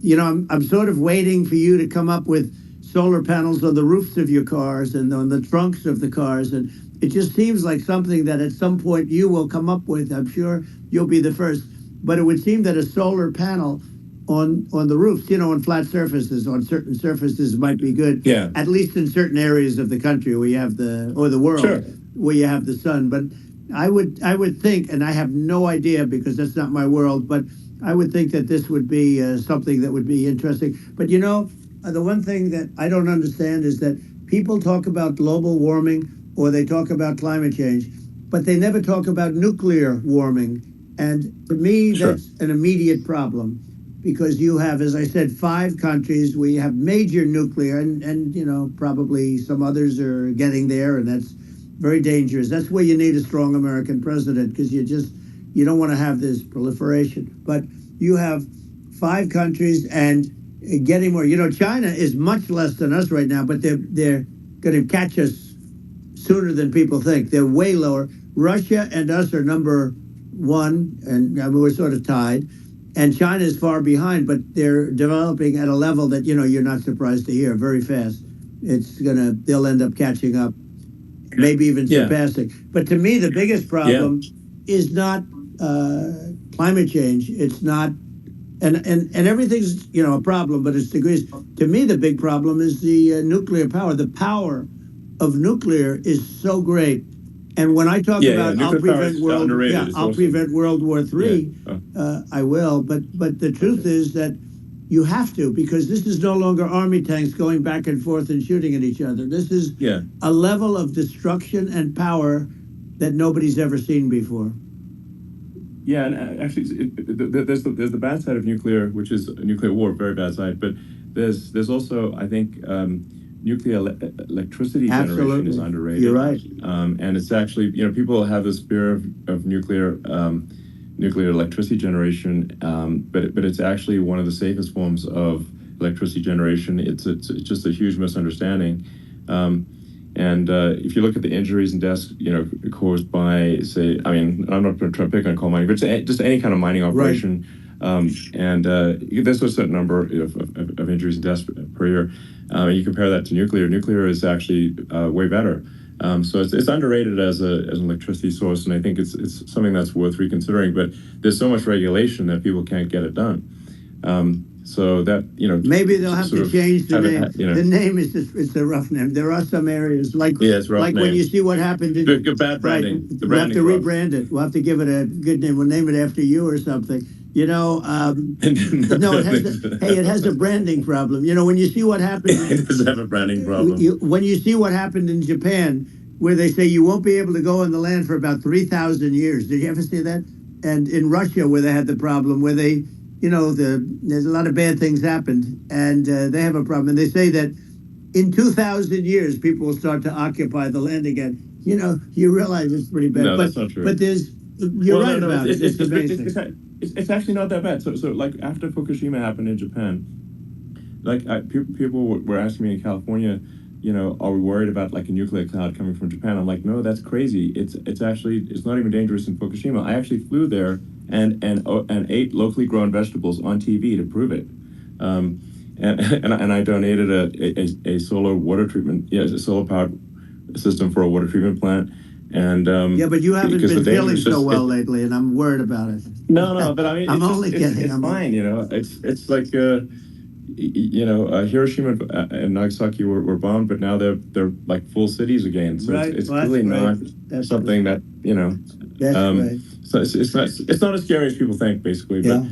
Speaker 11: you know, I'm sort of waiting for you to come up with solar panels on the roofs of your cars and on the trunks of the cars, and it just seems like something that at some point you will come up with. I'm sure you'll be the first. But it would seem that a solar panel on the roofs, you know, on flat surfaces, on certain surfaces, might be good.
Speaker 10: Yeah.
Speaker 11: At least in certain areas of the country where you have the world, where you have the sun. But I would think, and I have no idea because that's not my world, but I would think that this would be something that would be interesting. But you know, the one thing that I don't understand is that people talk about global warming, or they talk about climate change, but they never talk about nuclear warming. And to me, that's an immediate problem. because you have, as I said, 5 countries. We have major nuclear, and probably some others are getting there, and that's very dangerous. That's where you need a strong American president, because you don't want to have this proliferation. But you have 5 countries and getting more. China is much less than us right now, but they're going to catch us sooner than people think. They're way lower. Russia and us are number 1, and we're sort of tied. And China is far behind, but they're developing at a level that, you're not surprised to hear, very fast. They'll end up catching up, maybe even surpassing. But to me, the biggest problem is not climate change. It's not, and everything's, a problem, but it's degrees. To me, the big problem is the nuclear power. The power of nuclear is so great. And when I talk about I'll prevent World War III, I will. But the truth is that you have to, because this is no longer army tanks going back and forth and shooting at each other. This is a level of destruction and power that nobody's ever seen before.
Speaker 10: Yeah, and actually, there's the bad side of nuclear, which is nuclear war, very bad side. But there's also, I think, nuclear electricity generation is underrated.
Speaker 11: You're right.
Speaker 10: And it's actually, people have this fear of nuclear electricity generation, but it's actually one of the safest forms of electricity generation. It's just a huge misunderstanding. And if you look at the injuries and deaths, caused by, say, I'm not trying to pick on coal mining, but just any kind of mining operation. And there's a certain number of injuries and deaths per year. You compare that to nuclear. Nuclear is actually way better. So it's underrated as an electricity source, and I think it's something that's worth reconsidering. But there's so much regulation that people can't get it done. So that
Speaker 11: maybe they'll have to change the name. The name is it's a rough name. There are some areas like when you see what happened in
Speaker 10: bad branding.
Speaker 11: Right, we'll have to rebrand it. We'll have to give it a good name. We'll name it after you or something. No, it has a branding problem. When you see what happened,
Speaker 10: it does have a branding problem.
Speaker 11: When you see what happened in Japan, where they say you won't be able to go on the land for about 3,000 years. Did you ever see that? And in Russia, where they had the problem, where they, there's a lot of bad things happened, and they have a problem. And they say that in 2,000 years, people will start to occupy the land again. You realize it's pretty bad.
Speaker 10: No, that's not true.
Speaker 11: But you're right about it. It's amazing.
Speaker 10: It's actually not that bad. So like after Fukushima happened in Japan, like people were asking me in California, are we worried about like a nuclear cloud coming from Japan? I'm like, no, that's crazy. It's not even dangerous in Fukushima. I actually flew there and ate locally grown vegetables on TV to prove it. And I donated a solar water treatment, a solar powered system for a water treatment plant. And
Speaker 11: but you haven't been feeling so well lately, and I'm worried about it.
Speaker 10: No, but I mean,
Speaker 11: I'm only kidding.
Speaker 10: It's fine, It's like Hiroshima and Nagasaki were bombed, but now they're like full cities again. So it's really not something that
Speaker 11: That's right.
Speaker 10: So it's not as scary as people think, basically. But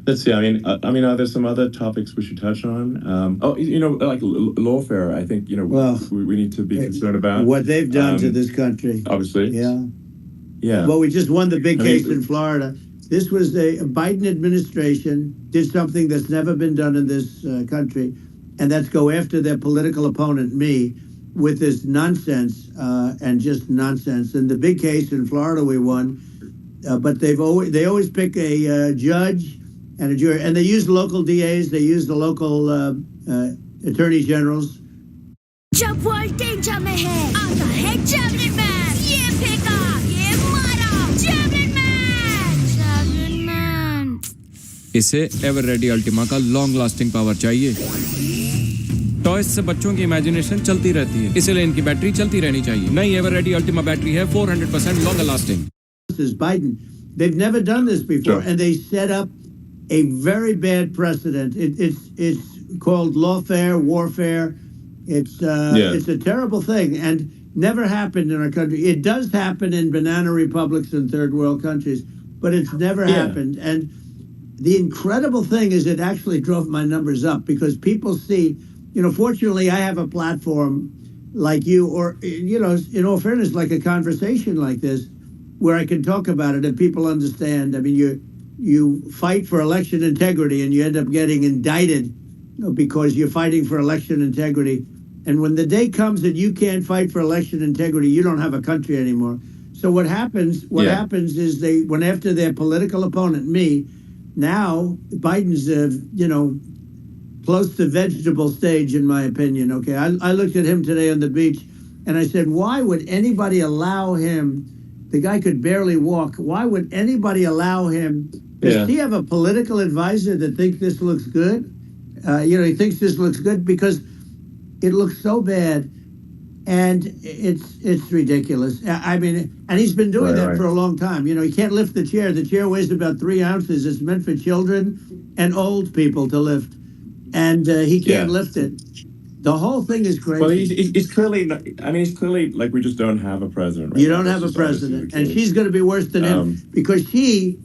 Speaker 10: let's see. I mean, are there some other topics we should touch on? Like lawfare. I think we need to be concerned about
Speaker 11: what they've done to this country.
Speaker 10: Obviously, yeah.
Speaker 11: Well, we just won the big case in Florida. This was a Biden administration did something that's never been done in this country, and that's go after their political opponent, me, with this nonsense and just nonsense. And the big case in Florida we won, but they always pick a judge and a jury, and they use local DAs, they use the local attorney generals.
Speaker 3: जब world danger में है आता है javelin man ये फेंका ये मारा javelin man
Speaker 9: इसे एवर रेडी अल्टीमा का लॉन्ग लास्टिंग पावर चाहिए टॉयज से बच्चों की इमेजिनेशन चलती रहती है इसलिए इनकी बैटरी चलती रहनी चाहिए नई एवर रेडी अल्टीमा बैटरी है 400% longer lasting
Speaker 11: This is Biden. They've never done this before, and they set up a very bad precedent. It's called lawfare, warfare. It's a terrible thing, and never happened in our country. It does happen in banana republics and third world countries, but it's never happened. And the incredible thing is it actually drove my numbers up because people see, fortunately I have a platform like you, or, in all fairness, like a conversation like this, where I can talk about it and people understand. I mean, you fight for election integrity and you end up getting indicted because you're fighting for election integrity. And when the day comes that you can't fight for election integrity, you don't have a country anymore. So what happens is they went after their political opponent, me. Now Biden's, close to vegetable stage, in my opinion. Okay, I looked at him today on the beach, and I said, why would anybody allow him? The guy could barely walk. Why would anybody allow him? Does he have a political advisor that thinks this looks good? He thinks this looks good because it looks so bad, and it's ridiculous. I mean, and he's been doing that for a long time. He can't lift the chair. The chair weighs about 3 ounces. It's meant for children and old people to lift, and he can't lift it. The whole thing is crazy.
Speaker 10: Well, he's clearly not, he's clearly like, we just don't have a president right
Speaker 11: You
Speaker 10: now.
Speaker 11: don't have a
Speaker 10: That's just obviously
Speaker 11: president,
Speaker 10: the
Speaker 11: and
Speaker 10: case.
Speaker 11: she's going to be worse than him because she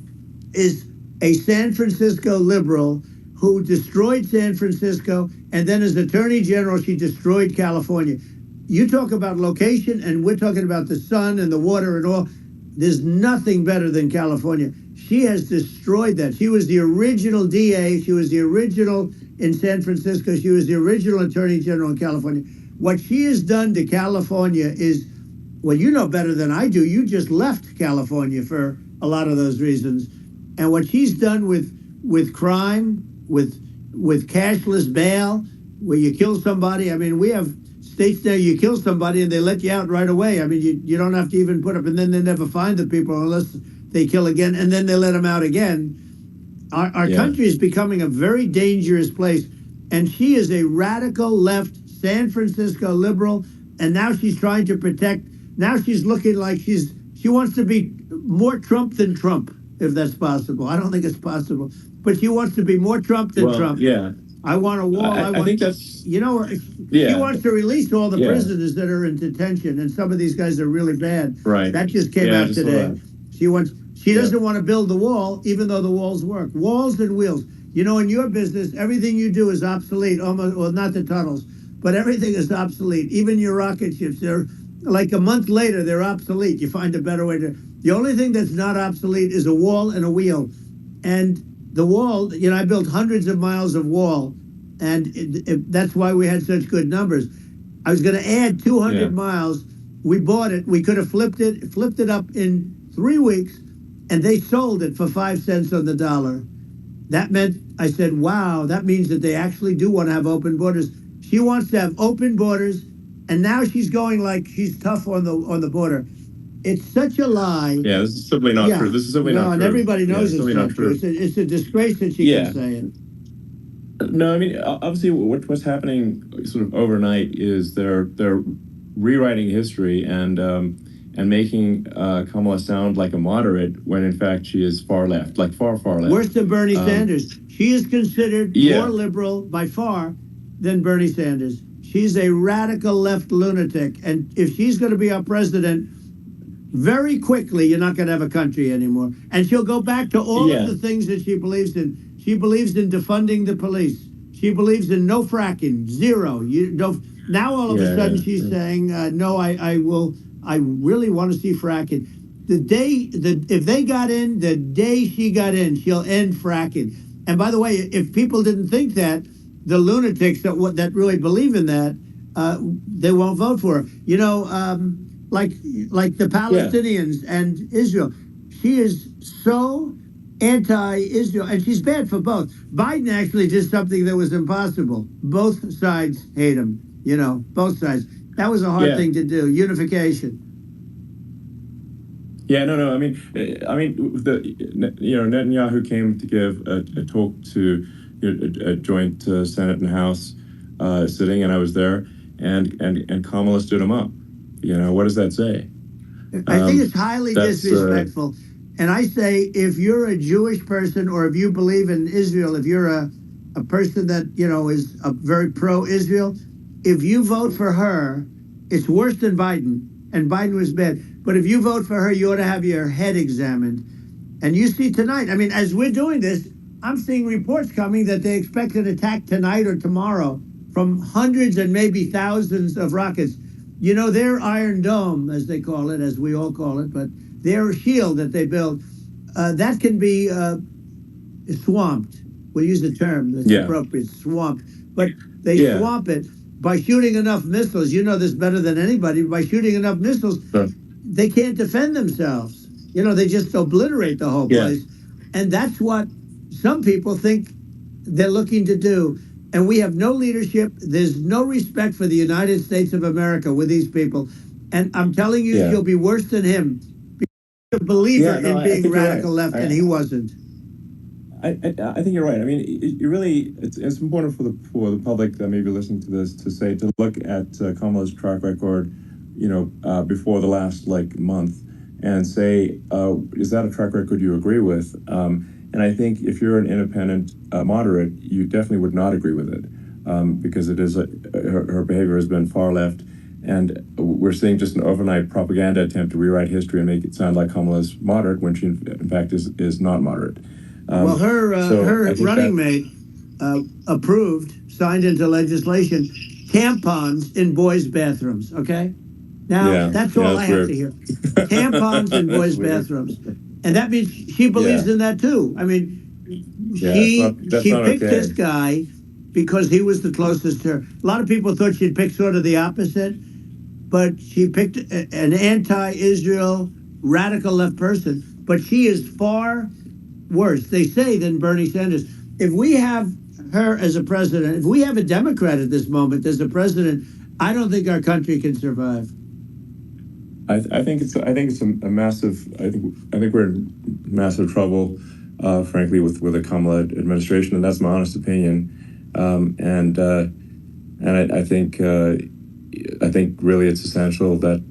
Speaker 11: is a San Francisco liberal who destroyed San Francisco, and then as Attorney General, she destroyed California. You talk about location, and we're talking about the sun and the water and all. There's nothing better than California. She has destroyed that. She was the original DA. She was the original in San Francisco. She was the original Attorney General in California. What she has done to California is, well, you know better than I do. You just left California for a lot of those reasons. And what she's done with crime, with cashless bail, where you kill somebody. I mean, we have states there you kill somebody and they let you out right away. I mean, you don't have to even put up, and then they never find the people unless they kill again, and then they let them out again. Our country is becoming a very dangerous place, and she is a radical left San Francisco liberal, and now she's trying to protect. Now she's looking like she wants to be more Trump than Trump, if that's possible. I don't think it's possible, but she wants to be more Trump than Trump.
Speaker 10: Yeah.
Speaker 11: I want a wall. I
Speaker 10: think that's...
Speaker 11: She wants to release all the prisoners that are in detention, and some of these guys are really bad.
Speaker 10: Right.
Speaker 11: That just came out today. She doesn't want to build the wall, even though the walls work. Walls and wheels. In your business, everything you do is obsolete. Almost, well, not the tunnels, but everything is obsolete. Even your rocket ships, they're like a month later, they're obsolete. You find a better way to. The only thing that's not obsolete is a wall and a wheel. And the wall, I built hundreds of miles of wall, and that's why we had such good numbers. I was going to add 200 miles. We bought it. We could have flipped it up in 3 weeks, and they sold it for 5 cents on the dollar. That meant, I said, wow, that means that they actually do want to have open borders. She wants to have open borders, and now she's going like she's tough on the border. It's such a lie.
Speaker 10: Yeah, this is simply not true. This is simply not true.
Speaker 11: No, and everybody knows it's
Speaker 10: simply
Speaker 11: not true. It's a disgrace that she can say it.
Speaker 10: No, obviously, what's happening sort of overnight is they're rewriting history and making Kamala sound like a moderate when in fact she is far left, like far left.
Speaker 11: Worse than Bernie Sanders. She is considered more liberal by far than Bernie Sanders. She's a radical left lunatic, and if she's going to be our president, very quickly you're not going to have a country anymore. And she'll go back to all of the things that she believes in. She believes in defunding the police. She believes in no fracking, zero. Now all of a sudden she's saying, no, I really want to see fracking. If they got in, the day she got in, she'll end fracking. And by the way, if people didn't think that, the lunatics that really believe in that, they won't vote for her. Like the Palestinians and Israel. She is so anti-Israel, and she's bad for both. Biden actually did something that was impossible. Both sides hate him, both sides. That was a hard thing to do, unification.
Speaker 10: Yeah, no. Netanyahu came to give a talk to a joint Senate and House sitting, and I was there, and Kamala stood him up. What does that say?
Speaker 11: I think it's highly disrespectful. And I say, if you're a Jewish person or if you believe in Israel, if you're a person that, is a very pro-Israel, if you vote for her, it's worse than Biden. And Biden was bad. But if you vote for her, you ought to have your head examined. And you see tonight, as we're doing this, I'm seeing reports coming that they expect an attack tonight or tomorrow from hundreds and maybe thousands of rockets. Their Iron Dome, as they call it, as we all call it, but their shield that they build, that can be swamped. We'll use the term that's
Speaker 10: Yeah.
Speaker 11: appropriate, swamped. But they
Speaker 10: Yeah.
Speaker 11: swamp it by shooting enough missiles. You know this better than anybody. By shooting enough missiles,
Speaker 10: Sure.
Speaker 11: they can't defend themselves. They just obliterate the whole
Speaker 10: Yeah.
Speaker 11: place. And that's what some people think they're looking to do. And we have no leadership. There's no respect for the United States of America with these people. And I'm telling you,
Speaker 10: Yeah.
Speaker 11: she'll be worse than him. A believer
Speaker 10: Yeah, no,
Speaker 11: in
Speaker 10: I
Speaker 11: being
Speaker 10: think you're
Speaker 11: radical
Speaker 10: right.
Speaker 11: left, and he wasn't.
Speaker 10: I think you're right. I mean, you really, it's important for the public that may be listening to this to look at Kamala's track record, before the last month, and say, is that a track record you agree with? And I think if you're an independent moderate, you definitely would not agree with it, because it is her behavior has been far left, and we're seeing just an overnight propaganda attempt to rewrite history and make it sound like Kamala's moderate when she in fact is not moderate.
Speaker 11: Well, her
Speaker 10: I think
Speaker 11: running
Speaker 10: that-
Speaker 11: mate approved, signed into legislation, tampons in boys' bathrooms. Okay, now
Speaker 10: Yeah,
Speaker 11: that's
Speaker 10: yeah,
Speaker 11: all
Speaker 10: that's
Speaker 11: I have
Speaker 10: weird.
Speaker 11: to hear. Tampons in
Speaker 10: That's
Speaker 11: boys'
Speaker 10: weird.
Speaker 11: bathrooms, and that means she believes
Speaker 10: Yeah.
Speaker 11: in that too. I mean,
Speaker 10: Yeah, that's
Speaker 11: she
Speaker 10: not
Speaker 11: picked
Speaker 10: okay.
Speaker 11: this guy because he was the closest to her. A lot of people thought she'd pick sort of the opposite, but she picked an anti-Israel radical left person. But she is far worse, they say, than Bernie Sanders. If we have her as a president, if we have a Democrat at this moment as a president, I don't think our country can survive.
Speaker 10: I think it's a massive. I think we're in massive trouble, frankly, with the Kamala administration, and that's my honest opinion. And I think really it's essential that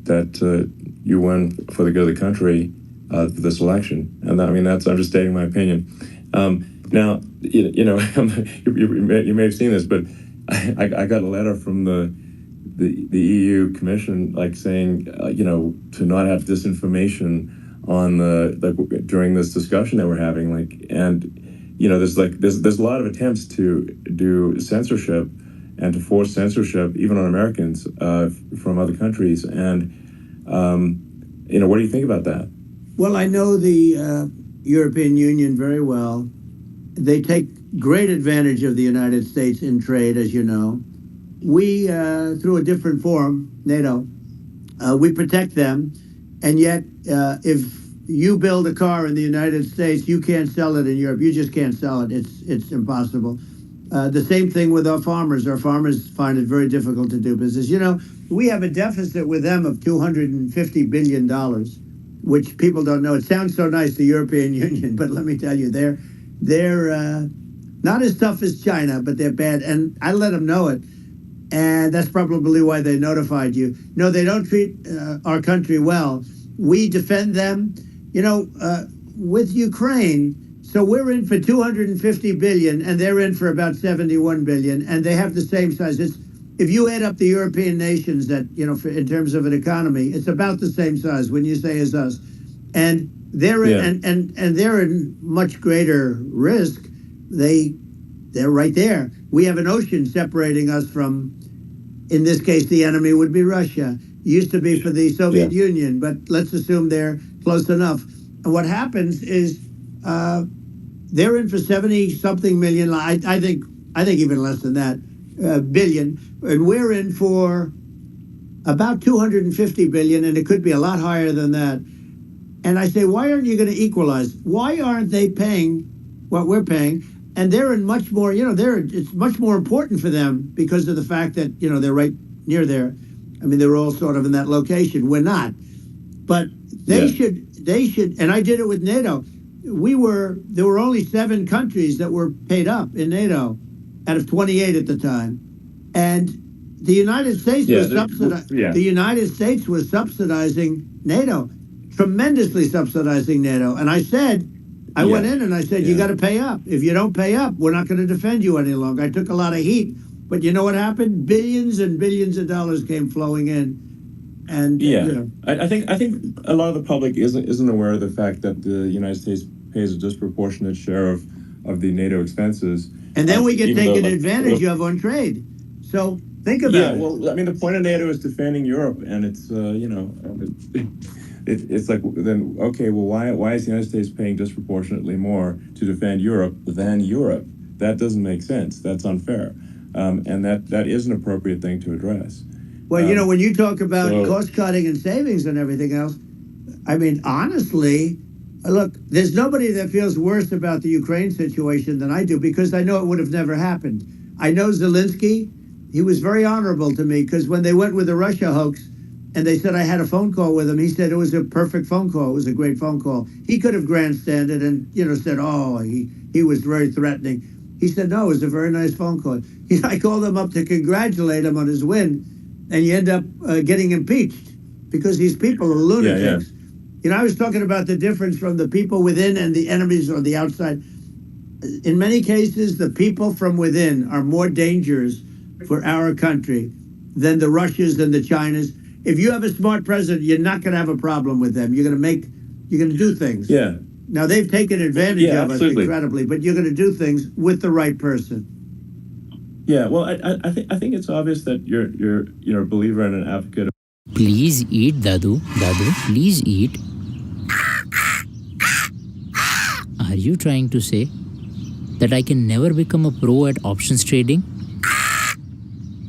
Speaker 10: you win for the good of the country for this election, and that's understating my opinion. Now, you may have seen this, but I got a letter from the EU Commission, saying, to not have disinformation on during this discussion that we're having, there's a lot of attempts to do censorship and to force censorship even on Americans from other countries, and what do you think about that?
Speaker 11: Well, I know the European Union very well. They take great advantage of the United States in trade, as you know. We, through a different forum, NATO, we protect them. And yet, if you build a car in the United States, you can't sell it in Europe. You just can't sell it. It's impossible. The same thing with our farmers. Our farmers find it very difficult to do business. We have a deficit with them of $250 billion, which people don't know. It sounds so nice, the European Union, but let me tell you, they're not as tough as China, but they're bad. And I let them know it. And that's probably why they notified you. No, they don't treat our country well. We defend them, with Ukraine. So we're in for 250 billion, and they're in for about 71 billion, and they have the same size. If you add up the European nations that, in terms of an economy, it's about the same size when you say as us. And they're in, and they're in much greater risk. They're right there. We have an ocean separating us from, in this case, the enemy would be Russia. Used to be for the Soviet Union, but let's assume they're close enough. And what happens is they're in for 70-something million. I think even less than that, billion, and we're in for about 250 billion, and it could be a lot higher than that. And I say, why aren't you going to equalize? Why aren't they paying what we're paying? And they're in much more, it's much more important for them because of the fact that, they're right near there. I mean, they're all sort of in that location. We're not. But they should, and I did it with NATO. There were only 7 countries that were paid up in NATO out of 28 at the time. And the United States the United States was subsidizing NATO, tremendously subsidizing NATO. And I said, I went in and I said, you got to pay up. If you don't pay up, we're not going to defend you any longer. I took a lot of heat, but you know what happened? Billions and billions of dollars came flowing in. And
Speaker 10: I think a lot of the public isn't aware of the fact that the United States pays a disproportionate share of the NATO expenses.
Speaker 11: And then we get taken advantage of on trade. So think about it.
Speaker 10: Well, I mean, the point of NATO is defending Europe, and it's it's like, then, okay, well, why is the United States paying disproportionately more to defend Europe than Europe? That doesn't make sense. That's unfair. And that is an appropriate thing to address.
Speaker 11: Well, you know, when you talk about
Speaker 10: so-
Speaker 11: cost cutting and savings and everything else, I mean, honestly, look, there's nobody that feels worse about the Ukraine situation than I do, because I know it would have never happened. I know Zelensky. He was very honorable to me, because when they went with the Russia hoax and they said I had a phone call with him, he said it was a perfect phone call. It was a great phone call. He could have grandstanded and, you know, said, oh, he was very threatening. He said, no, it was a very nice phone call. I called him up to congratulate him on his win, and you end up getting impeached because these people are lunatics.
Speaker 10: Yeah.
Speaker 11: You know, I was talking about the difference from the people within and the enemies on the outside. In many cases, the people from within are more dangerous for our country than the Russians and the Chinas. If you have a smart president, you're not going to have a problem with them. You're going to do things.
Speaker 10: Yeah.
Speaker 11: Now, they've taken advantage of us
Speaker 10: absolutely.
Speaker 11: incredibly, but you're going to do things with the right person.
Speaker 10: Yeah, well, I think it's obvious that you're a believer and an advocate.
Speaker 5: Please eat, Dadu. Dadu, please eat. Are you trying to say that I can never become a pro at options trading?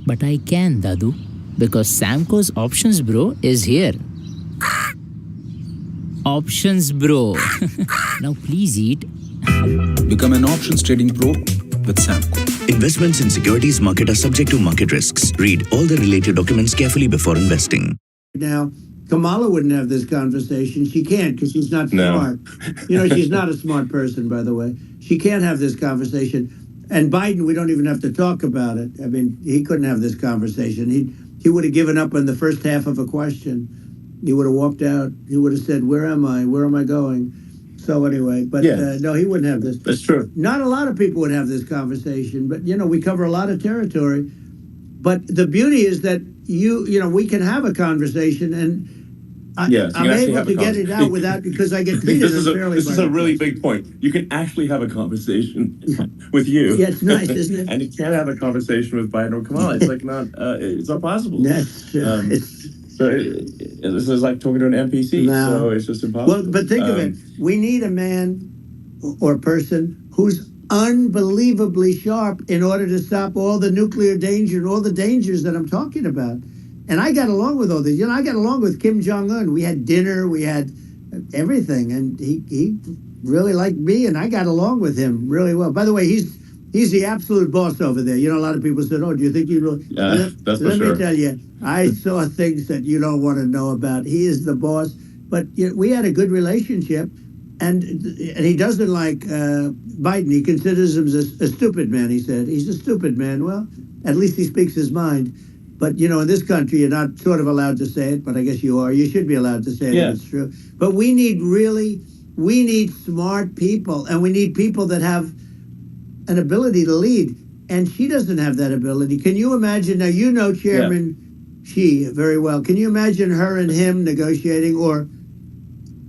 Speaker 5: But I can, Dadu, because Samco's Options Bro is here. Options Bro. Now please eat.
Speaker 16: Become an options trading pro with Samco. Investments in securities market are subject to market risks. Read all the related documents carefully before investing.
Speaker 11: Now, Kamala wouldn't have this conversation. She can't, because she's not smart. You know, she's not a smart person, by the way. She can't have this conversation. And Biden, we don't even have to talk about it. I mean, he couldn't have this conversation. He would have given up on the first half of a question. He would have walked out. He would have said, where am I? Where am I going? So anyway, but no, he wouldn't have this.
Speaker 10: That's true.
Speaker 11: Not a lot of people would have this conversation, but, you know, we cover a lot of territory. But the beauty is that you know, we can have a conversation, and I'm able to get it out without, because I get treated unfairly.
Speaker 10: This is a really big point. You can actually have a conversation with you.
Speaker 11: Yeah, it's nice, isn't it?
Speaker 10: And you can't have a conversation with Biden or Kamala. It's like it's not possible.
Speaker 11: That's true.
Speaker 10: So this is like talking to an NPC.
Speaker 11: No.
Speaker 10: So it's just impossible.
Speaker 11: Well, but think of it. We need a man or person who's unbelievably sharp in order to stop all the nuclear danger and all the dangers that I'm talking about. And I got along with all these. You know, I got along with Kim Jong-un. We had dinner. We had everything. And he really liked me, and I got along with him really well. By the way, he's the absolute boss over there. You know, a lot of people said, oh, do you think he really...
Speaker 10: Yeah, that's for sure.
Speaker 11: Let me tell you, I saw things that you don't want to know about. He is the boss. But you know, we had a good relationship, and he doesn't like Biden. He considers him a stupid man, he said. He's a stupid man. Well, at least he speaks his mind. But, you know, in this country, you're not sort of allowed to say it, but I guess you are. You should be allowed to say it if it's true. But we need smart people, and we need people that have an ability to lead. And she doesn't have that ability. Can you imagine? Now, you know Chairman Xi very well. Can you imagine her and him negotiating, or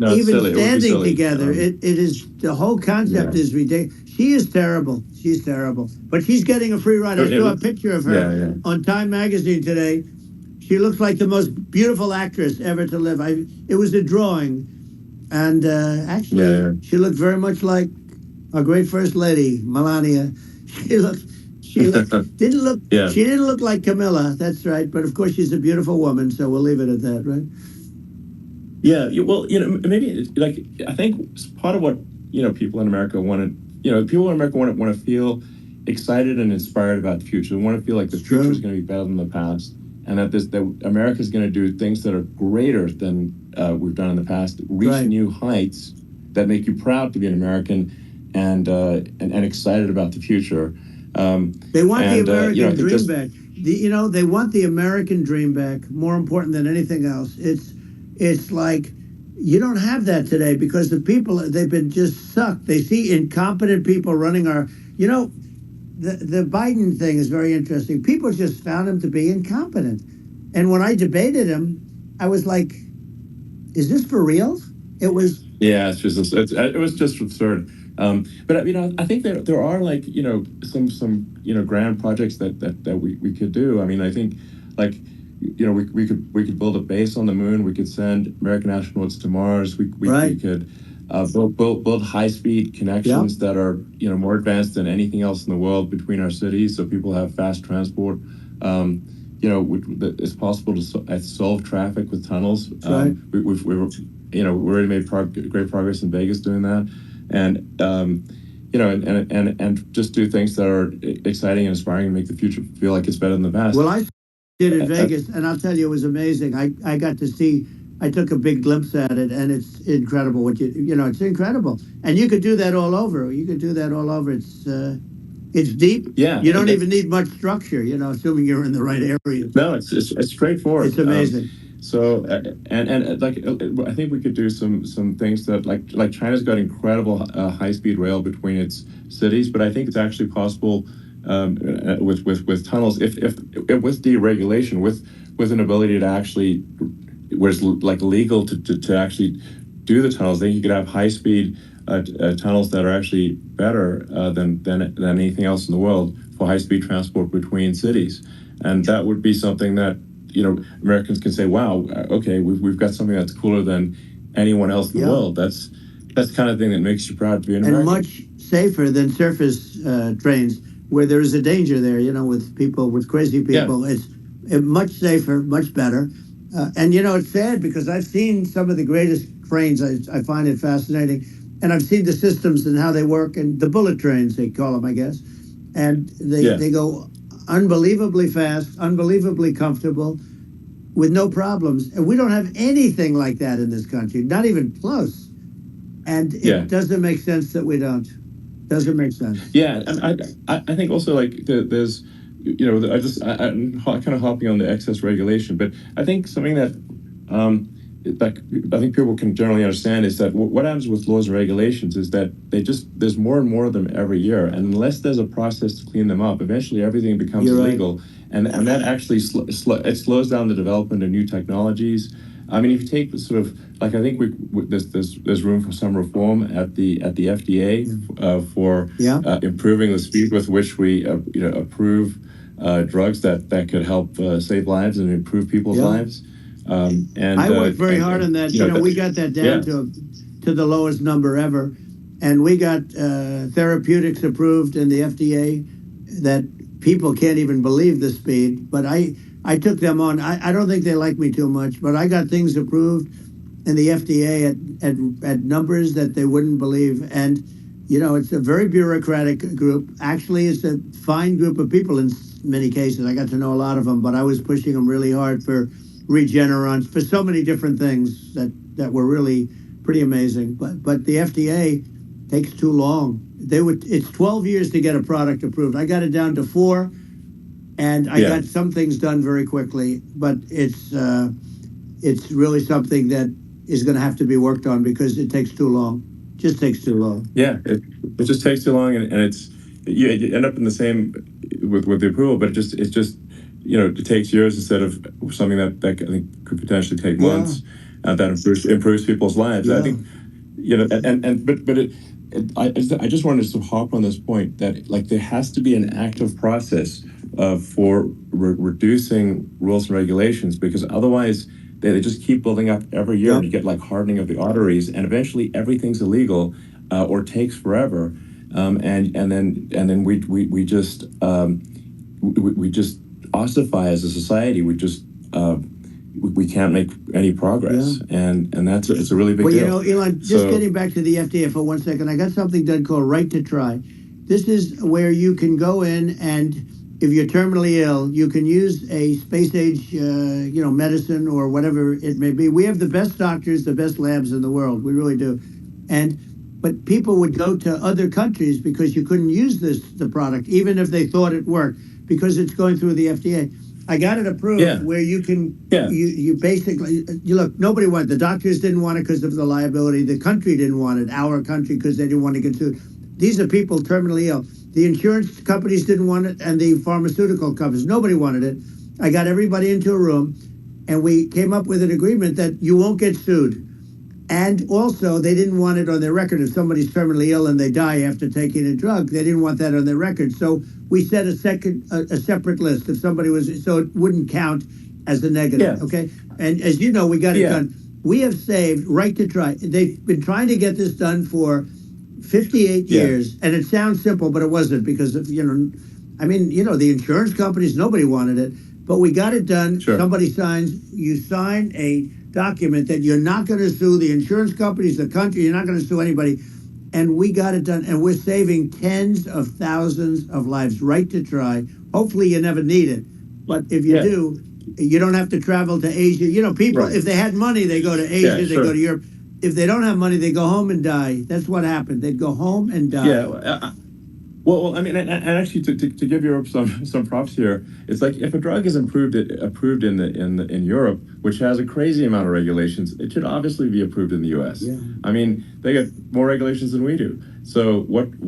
Speaker 11: even standing together? It is, the whole concept is ridiculous. She is terrible. She's terrible. But she's getting a free ride. I saw a picture of her on Time Magazine today. She looks like the most beautiful actress ever to live. It was a drawing. And actually, she looked very much like our great First Lady, Melania. She didn't look like Camilla. That's right. But of course, she's a beautiful woman. So we'll leave it at that, right?
Speaker 10: Yeah. Well, you know, maybe like, I think part of what, you know, people in America want to feel excited and inspired about the future. They want to feel like the future is going to be better than the past, and that America is going to do things that are greater than we've done in the past, reach new heights that make you proud to be an American, and excited about the future.
Speaker 11: They want the American dream back. They want the American dream back more important than anything else. It's like, you don't have that today because the people, they've been just sucked. They see incompetent people running our, you know, the Biden thing is very interesting. People just found him to be incompetent. And when I debated him, I was like, is this for real? It was.
Speaker 10: Yeah, it was just absurd. But, you know, I think there are, like, you know, some you know, grand projects that we could do. I mean, I think, like, we could build a base on the moon. We could send American astronauts to Mars. We could build high-speed connections that are more advanced than anything else in the world between our cities, so people have fast transport. It's possible to solve traffic with tunnels. We've already made great progress in Vegas doing that, and and just do things that are exciting and inspiring and make the future feel like it's better than the past.
Speaker 11: Well, I did in Vegas, and I'll tell you, it was amazing. I got to see. I took a big glimpse at it, and it's incredible. It's incredible, and you could do that all over. You could do that all over. It's deep.
Speaker 10: Yeah,
Speaker 11: you don't even need much structure. Assuming you're in the right area.
Speaker 10: No, it's straightforward.
Speaker 11: It's amazing.
Speaker 10: I think we could do some things that like China's got incredible high-speed rail between its cities, but I think it's actually possible with tunnels if with deregulation, with an ability to actually where it's legal to actually do the tunnels. Then you could have high-speed tunnels that are actually better than anything else in the world for high-speed transport between cities, and that would be something that Americans can say, wow, okay, we've got something that's cooler than anyone else in the world. That's the kind of thing that makes you proud to be an American.
Speaker 11: And much safer than surface trains, where there is a danger there, with crazy people. It's much safer, much better. And it's sad because I've seen some of the greatest trains. I find it fascinating. And I've seen the systems and how they work, and the bullet trains, they call them, I guess. And they go unbelievably fast, unbelievably comfortable, with no problems. And we don't have anything like that in this country, not even close. And it doesn't make sense that we don't. Doesn't make sense.
Speaker 10: Yeah, and I think also there's, I'm kind of hopping on the excess regulation, but I think something that I think people can generally understand is that what happens with laws and regulations is that there's more and more of them every year, and unless there's a process to clean them up, eventually everything becomes illegal, and that actually it slows down the development of new technologies. I mean, if you take sort of I think there's room for some reform at the FDA for improving the speed with which we approve drugs that could help save lives and improve people's lives. And
Speaker 11: I worked very hard on that. We got that down to the lowest number ever, and we got therapeutics approved in the FDA that people can't even believe the speed. But I took them on. I don't think they like me too much, but I got things approved in the FDA at numbers that they wouldn't believe. And it's a very bureaucratic group. Actually, it's a fine group of people in many cases. I got to know a lot of them, but I was pushing them really hard for Regeneron, for so many different things that were really pretty amazing. But the FDA takes too long. It's 12 years to get a product approved. I got it down to 4, and I got some things done very quickly. But it's really something that is going to have to be worked on because it takes too long. Just takes too long.
Speaker 10: Yeah, it just takes too long, and it's you end up in the same with the approval, but it just it takes years instead of something that I think could potentially take months, and that improves people's lives. I think, I just wanted to hop on this point that there has to be an active process for reducing rules and regulations, because otherwise they just keep building up every year, and you get hardening of the arteries, and eventually everything's illegal or takes forever, and then we just ossify as a society. We can't make any progress, and it's a really big deal.
Speaker 11: Elon, just getting back to the FDA for 1 second, I got something done called Right to Try. This is where you can go in, and if you're terminally ill, you can use a space-age, medicine or whatever it may be. We have the best doctors, the best labs in the world. We really do. But people would go to other countries because you couldn't use the product, even if they thought it worked, because it's going through the FDA. I got it approved where you can, you basically, look, nobody wanted it. The doctors didn't want it because of the liability. The country didn't want it, our country, because they didn't want to get sued. These are people terminally ill. The insurance companies didn't want it, and the pharmaceutical companies, nobody wanted it. I got everybody into a room, and we came up with an agreement that you won't get sued. And also, they didn't want it on their record. If somebody's terminally ill and they die after taking a drug, they didn't want that on their record. So we set a separate list. If somebody was, so it wouldn't count as a negative.
Speaker 2: Yeah.
Speaker 11: Okay, and as you know, we got it
Speaker 2: Yeah.
Speaker 11: done. We have saved right to try. They've been trying to get this done for 58
Speaker 2: Yeah.
Speaker 11: years, and it sounds simple, but it wasn't because of, I mean, the insurance companies, nobody wanted it, but we got it done.
Speaker 2: Sure.
Speaker 11: Somebody you sign a document that you're not going to sue the insurance companies, the country, you're not going to sue anybody. And we got it done, and we're saving tens of thousands of lives. Right to try. Hopefully you never need it, but if you
Speaker 2: Yeah.
Speaker 11: do, you don't have to travel to Asia. People,
Speaker 2: Right.
Speaker 11: if they had money, they go to Asia,
Speaker 2: Yeah,
Speaker 11: they
Speaker 2: sure.
Speaker 11: go to Europe. If they don't have money, they go home and die. That's what happened. They'd go home and die.
Speaker 10: Yeah. Well, I mean, and actually, to give Europe some props here, it's like if a drug is approved in Europe, which has a crazy amount of regulations, it should obviously be approved in the U.S.
Speaker 11: Yeah.
Speaker 10: I mean, they get more regulations than we do. So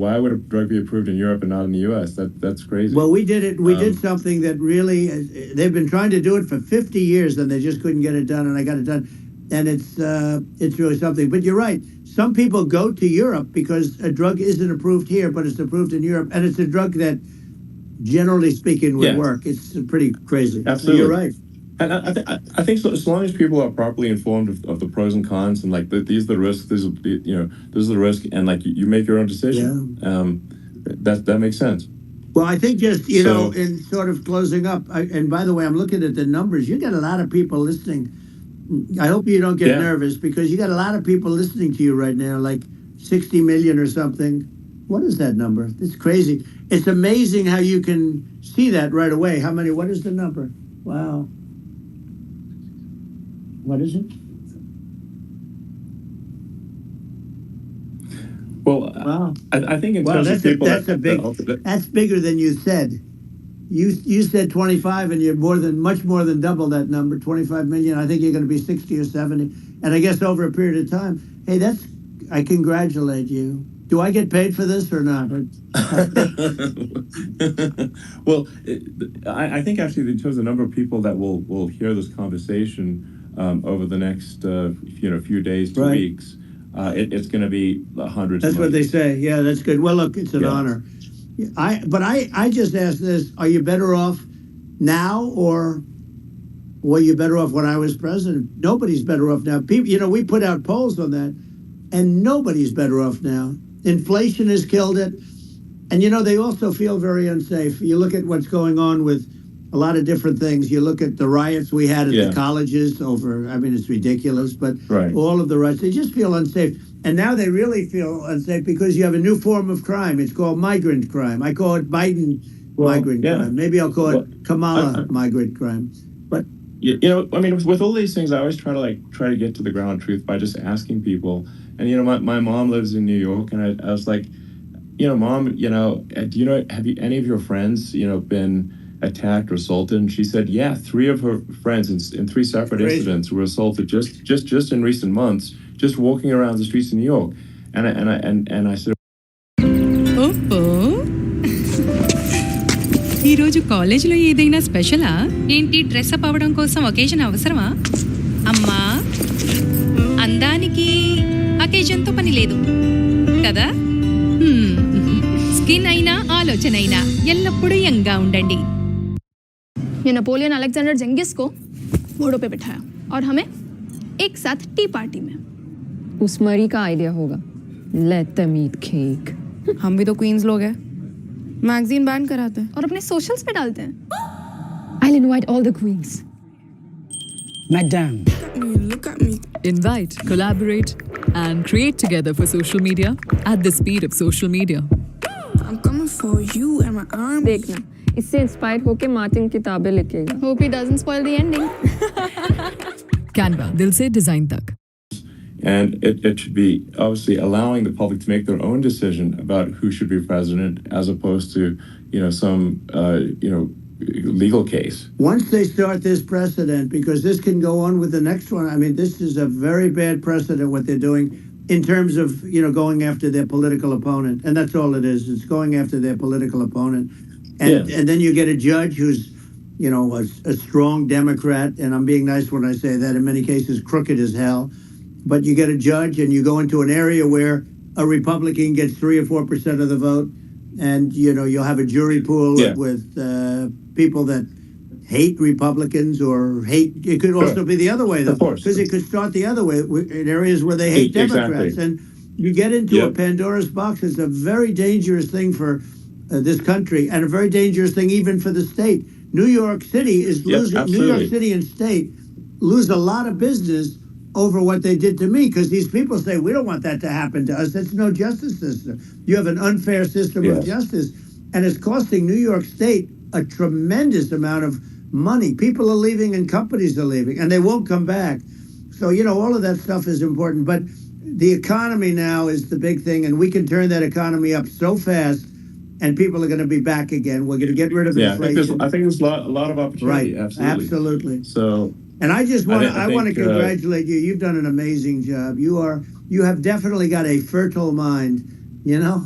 Speaker 10: why would a drug be approved in Europe and not in the U.S.? That's crazy.
Speaker 11: Well, we did it. We did something that really, they've been trying to do it for 50 years, and they just couldn't get it done, and I got it done. And it's really something. But you're right. Some people go to Europe because a drug isn't approved here, but it's approved in Europe, and it's a drug that, generally speaking, would
Speaker 10: Yeah.
Speaker 11: work. It's pretty crazy. So
Speaker 10: Absolutely.
Speaker 11: you're right.
Speaker 10: And I think so, as long as people are properly informed of the pros and cons and like these are the risks, this is the risk, and like you make your own decision. That makes sense.
Speaker 11: Well, I think just,
Speaker 10: So-
Speaker 11: in sort of closing up, and by the way, I'm looking at the numbers. You got a lot of people listening. I hope you don't get
Speaker 10: Yeah.
Speaker 11: nervous because you got a lot of people listening to you right now, like 60 million or something. What is that number? It's crazy. It's amazing how you can see that right away. What is the number? Wow. What is it?
Speaker 10: Well,
Speaker 11: Wow.
Speaker 10: I think in
Speaker 11: Wow,
Speaker 10: terms of people,
Speaker 11: that's bigger than you said. You said 25, and you're much more than double that number, 25 million. I think you're going to be 60 or 70, and I guess over a period of time. Hey, I congratulate you. Do I get paid for this or not?
Speaker 10: Well, I think actually in terms of the number of people that will hear this conversation over the next few days to
Speaker 11: Right.
Speaker 10: weeks, it's going to be hundreds.
Speaker 11: That's
Speaker 10: of
Speaker 11: what they
Speaker 10: millions.
Speaker 11: say. Yeah, that's good. Well, look, it's an
Speaker 10: Yeah.
Speaker 11: honor. I just asked this: are you better off now, or were you better off when I was president? Nobody's better off now. People, we put out polls on that, and nobody's better off now. Inflation has killed it, and they also feel very unsafe. You look at what's going on with a lot of different things. You look at the riots we had at
Speaker 10: Yeah.
Speaker 11: the colleges over. I mean, it's ridiculous, but
Speaker 10: Right.
Speaker 11: all of the riots, they just feel unsafe. And now they really feel unsafe because you have a new form of crime. It's called migrant crime. I call it Biden migrant
Speaker 10: yeah.
Speaker 11: crime. Maybe I'll call it
Speaker 10: Well,
Speaker 11: Kamala migrant crime. But
Speaker 10: I mean, with all these things, I always try to get to the ground truth by just asking people. And my mom lives in New York, and I was like, Mom, have any of your friends, been attacked or assaulted? And she said, yeah, 3 of her friends in 3 separate
Speaker 11: Crazy.
Speaker 10: incidents were assaulted just in recent months, just walking around the streets of New York. And I said,
Speaker 13: ఓహో ఈరోజు కాలేజీలో ఏదైనా స్పెషలా ఏంటి dress up అవ్వడం కోసం occasion అవసరమా అమ్మా అందానికి అకేషన్తో పని లేదు కదా స్కిన్ అయినా ఆలోచన అయినా ఎల్లప్పుడూ యంగ్గా ఉండండి
Speaker 3: ये नेपोलियन अलेक्जेंडर जेंगिस को घोड़ों पे बिठाया और हमें एक साथ टी पार्टी में
Speaker 17: उस मरी का आइडिया होगा लेट देम ईट केक
Speaker 3: हम भी तो क्वींस लोग हैं मैगजीन बैन कराते हैं और अपने सोशल्स पे डालते हैं
Speaker 17: I'll invite all the queens.
Speaker 18: Madam.
Speaker 3: Look at me.
Speaker 19: Invite, collaborate, and create together for social media at the speed of social media.
Speaker 3: I'm coming for you and my arm.
Speaker 17: देखना इससे inspire होके Martin किताबें लिखेगा
Speaker 3: Hope he doesn't spoil the ending.
Speaker 19: Canva, दिल से design तक.
Speaker 10: and it should be obviously allowing the public to make their own decision about who should be president, as opposed to some legal case.
Speaker 11: once they start this precedent, because this can go on with the next one, I mean, this is a very bad precedent what they're doing in terms of, going after their political opponent. And that's all it is. It's going after their political opponent. And then you get a judge who's, a strong Democrat, and I'm being nice when I say that, in many cases crooked as hell. But you get a judge and you go into an area where a Republican gets 3 or 4% of the vote, and you'll have a jury pool with people that hate Republicans or hate. It could also be the other way, though, because it could start the other way in areas where they hate Democrats, and you get into a Pandora's box. It's a very dangerous thing for this country, and a very dangerous thing even for the state. New York City is losing. New York City and state lose a lot of business over what they did to me, because these people say, we don't want that to happen to us. That's no justice system. You have an unfair system of justice, and it's costing New York State a tremendous amount of money. People are leaving and companies are leaving, and they won't come back. So, all of that stuff is important. But the economy now is the big thing, and we can turn that economy up so fast, and people are going to be back again. We're going to get rid of inflation.
Speaker 10: I think there's a lot of opportunity.
Speaker 11: Right,
Speaker 10: absolutely. So,
Speaker 11: and I just want to congratulate you. You've done an amazing job. You have definitely got a fertile mind.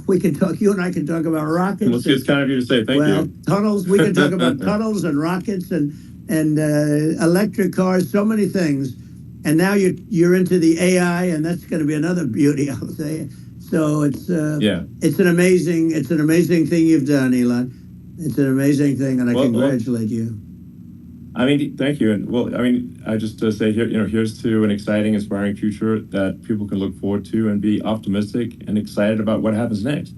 Speaker 11: We can talk. You and I can talk about rockets.
Speaker 10: Well, it's kind of you to say. Thank you.
Speaker 11: Tunnels. We can talk about tunnels and rockets and electric cars. So many things. And now you're into the AI, and that's going to be another beauty, I'll say. So it's an amazing thing you've done, Elon. It's an amazing thing, and I congratulate you.
Speaker 10: I mean, thank you. And I just say here, here's to an exciting, inspiring future that people can look forward to and be optimistic and excited about what happens next.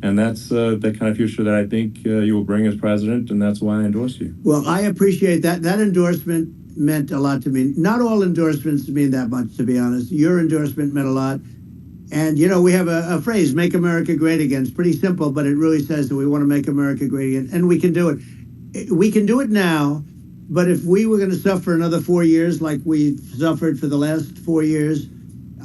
Speaker 10: And that's the kind of future that I think you will bring as president, and that's why I endorse you.
Speaker 11: Well, I appreciate that. That endorsement meant a lot to me. Not all endorsements mean that much, to be honest. Your endorsement meant a lot. And, we have a phrase, make America great again. It's pretty simple, but it really says that we want to make America great again. And we can do it. We can do it now. But if we were going to suffer another 4 years like we've suffered for the last 4 years,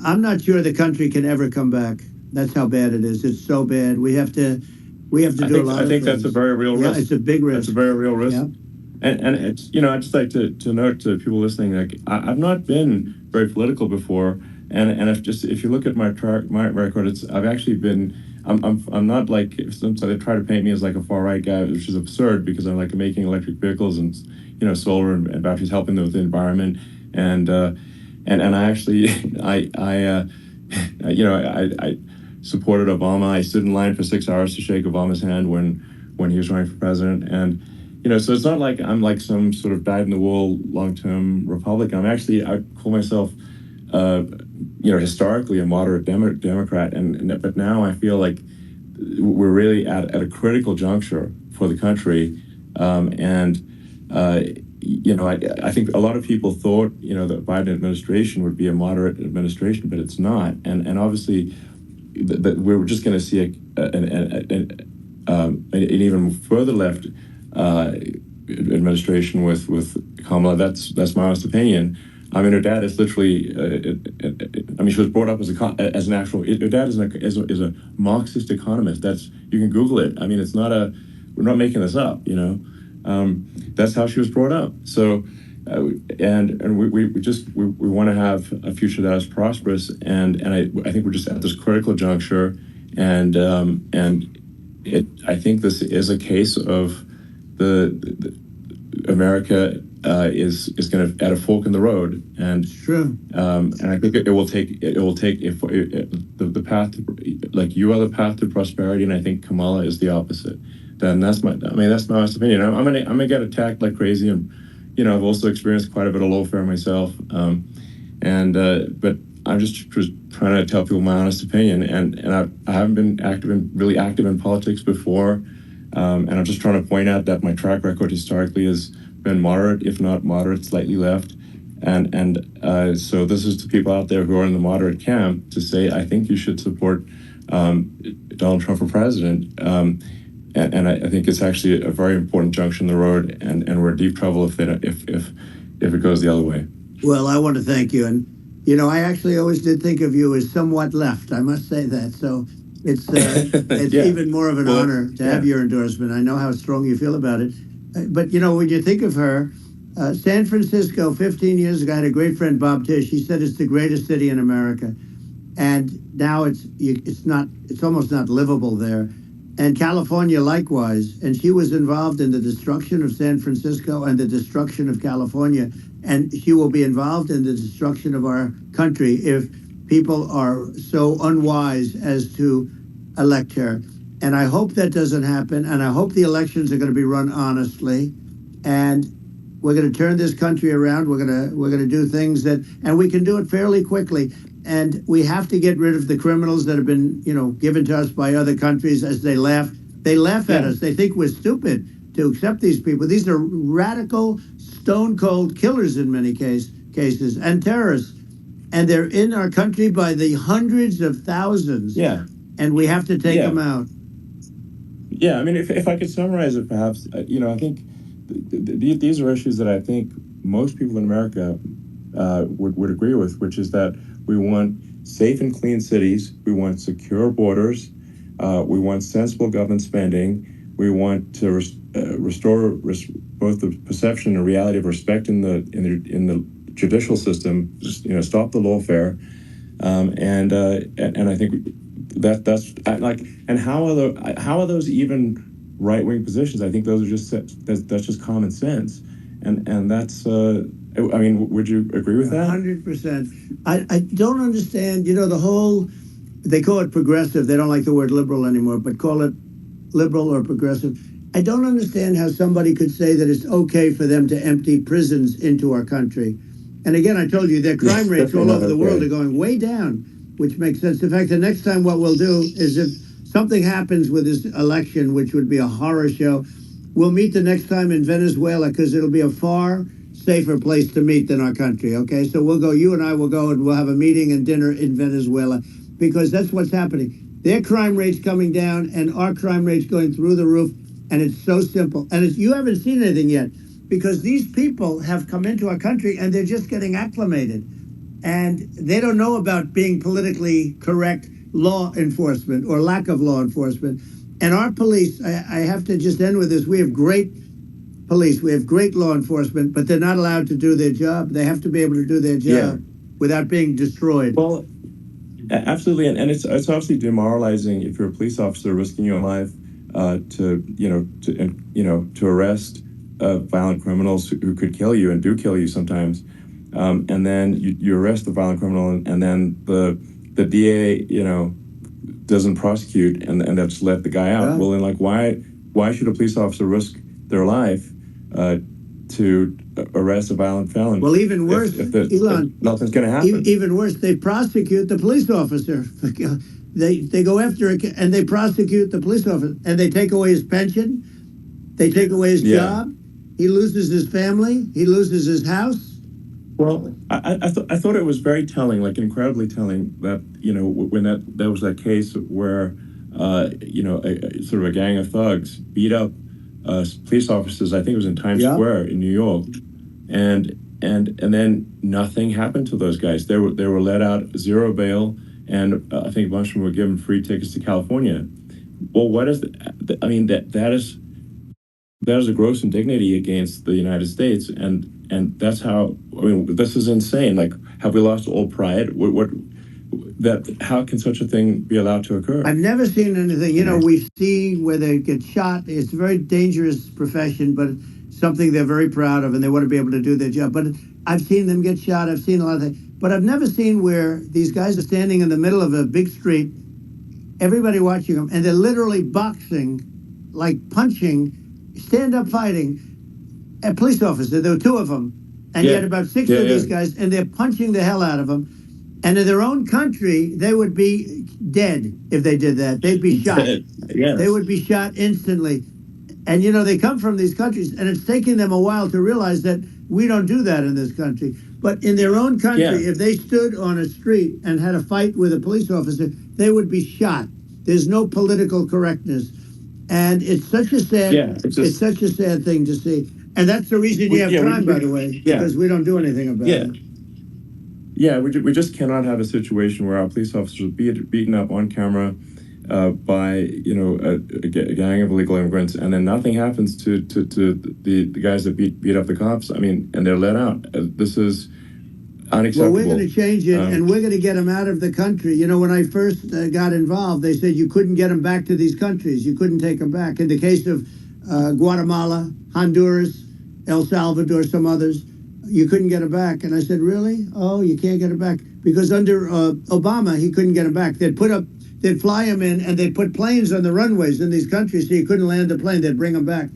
Speaker 11: I'm not sure the country can ever come back. That's how bad it is. It's so bad. We have to do a lot of things.
Speaker 10: I think that's a very real risk.
Speaker 11: Yeah, it's a big risk.
Speaker 10: It's a very real risk.
Speaker 11: Yeah.
Speaker 10: And it's, I'd just like to note to people listening, like I've not been very political before, and if you look at my record, I've actually been. I'm not like, sometimes they try to paint me as like a far right guy, which is absurd, because I'm like making electric vehicles and solar and batteries, helping them with the environment, and I actually I supported Obama. I stood in line for 6 hours to shake Obama's hand when he was running for president, and so it's not like I'm like some sort of dyed-in-the-wool long-term Republican. I call myself historically a moderate Democrat, but now I feel like we're really at a critical juncture for the country, I think a lot of people thought the Biden administration would be a moderate administration, but it's not, and obviously we're just going to see an even further left administration with Kamala. That's my honest opinion. I mean, her dad is literally. She was brought up as an actual. Her dad is a Marxist economist. You can Google it. I mean, it's not we're not making this up. That's how she was brought up. So, and we want to have a future that is prosperous. And I think we're just at this critical juncture. And I think this is a case of the America. Is going to at a fork in the road, and
Speaker 11: true.
Speaker 10: And I think it will take the path to, like you are the path to prosperity, and I think Kamala is the opposite. Then that's my honest opinion. I'm gonna get attacked like crazy, and I've also experienced quite a bit of lawfare myself, but I'm just trying to tell people my honest opinion, and I haven't been really active in politics before, and I'm just trying to point out that my track record historically has been moderate, if not moderate, slightly left, and so this is to people out there who are in the moderate camp to say, I think you should support Donald Trump for president, and I think it's actually a very important junction in the road, and we're in deep trouble if it goes the other way.
Speaker 11: Well, I want to thank you, and I actually always did think of you as somewhat left. I must say that. So it's even more of an honor to have your endorsement. I know how strong you feel about it. But, when you think of her, San Francisco 15 years ago, I had a great friend, Bob Tish. He said it's the greatest city in America. And now it's almost not livable there. And California likewise. And she was involved in the destruction of San Francisco and the destruction of California. And she will be involved in the destruction of our country if people are so unwise as to elect her. And I hope that doesn't happen. And I hope the elections are going to be run honestly. And We're going to turn this country around. We're going to do things and we can do it fairly quickly. And we have to get rid of the criminals that have been, given to us by other countries as they laugh. They laugh at us. They think we're stupid to accept these people. These are radical, stone-cold killers in many cases and terrorists. And they're in our country by the hundreds of thousands.
Speaker 10: Yeah.
Speaker 11: And we have to take them out.
Speaker 10: Yeah, I mean, if I could summarize it, perhaps, I think these are issues that I think most people in America would agree with, which is that we want safe and clean cities, we want secure borders, we want sensible government spending, we want to restore both the perception and reality of respect in the judicial system, stop the lawfare, and I think that's like, and how are those even right-wing positions? I think those are that's just common sense, and that's I mean, would you agree with that?
Speaker 11: 100%. I don't understand. The whole, they call it progressive. They don't like the word liberal anymore, but call it liberal or progressive. I don't understand how somebody could say that it's okay for them to empty prisons into our country. And again, I told you their crime rates all over the world are going way down, which makes sense. In fact, the next time what we'll do is if something happens with this election, which would be a horror show, we'll meet the next time in Venezuela because it'll be a far safer place to meet than our country, okay? So we'll go, you and I will go and we'll have a meeting and dinner in Venezuela because that's what's happening. Their crime rate's coming down and our crime rate's going through the roof, and it's so simple. And you haven't seen anything yet because these people have come into our country and they're just getting acclimated. And they don't know about being politically correct law enforcement or lack of law enforcement. And our police, I have to just end with this, we have great police, we have great law enforcement, but they're not allowed to do their job. They have to be able to do their job without being destroyed.
Speaker 10: Well, absolutely, and it's obviously demoralizing if you're a police officer risking your life to arrest violent criminals who could kill you and do kill you sometimes, and then you arrest the violent criminal, and then the DA doesn't prosecute and they just let the guy out. Yeah. Well, then why should a police officer risk their life to arrest a violent felon?
Speaker 11: Well, even worse, Elon,
Speaker 10: if nothing's going to happen.
Speaker 11: Even worse, they prosecute the police officer. They go after it and they prosecute the police officer, and they take away his pension, they take away his job, he loses his family, he loses his house.
Speaker 10: Well, I thought it was very telling, like incredibly telling, that when there was that case where sort of a gang of thugs beat up police officers. I think it was in Times Square in New York, and then nothing happened to those guys. They were let out, zero bail, and I think a bunch of them were given free tickets to California. Well, what is I mean, that is a gross indignity against the United States, and that's how, I mean, this is insane. Like, have we lost all pride? How can such a thing be allowed to occur?
Speaker 11: I've never seen anything. We see where they get shot. It's a very dangerous profession, but something they're very proud of, and they want to be able to do their job. But I've seen them get shot. I've seen a lot of things. But I've never seen where these guys are standing in the middle of a big street, everybody watching them, and they're literally boxing, like punching, stand-up fighting, a police officer. There were two of them, and yet about six of these guys, and they're punching the hell out of them. And in their own country, they would be dead if they did that. They'd be shot. Yes. They would be shot instantly. And, they come from these countries, and it's taking them a while to realize that we don't do that in this country. But in their own country, if they stood on a street and had a fight with a police officer, they would be shot. There's no political correctness. And it's such a sad, it's such a sad thing to see. And that's the reason you have crime, by the way, because we don't do anything about it.
Speaker 10: Yeah, we just cannot have a situation where our police officers are beaten up on camera by a gang of illegal immigrants, and then nothing happens to the guys that beat up the cops. I mean, and they're let out. This is unacceptable.
Speaker 11: Well, we're going to change it, and we're going to get them out of the country. When I first got involved, they said you couldn't get them back to these countries. You couldn't take them back. In the case of Guatemala, Honduras, El Salvador, some others, you couldn't get them back. And I said, really? Oh, you can't get them back? Because under Obama, he couldn't get them back. They'd fly him in, and they'd put planes on the runways in these countries so you couldn't land the plane. They'd bring them back.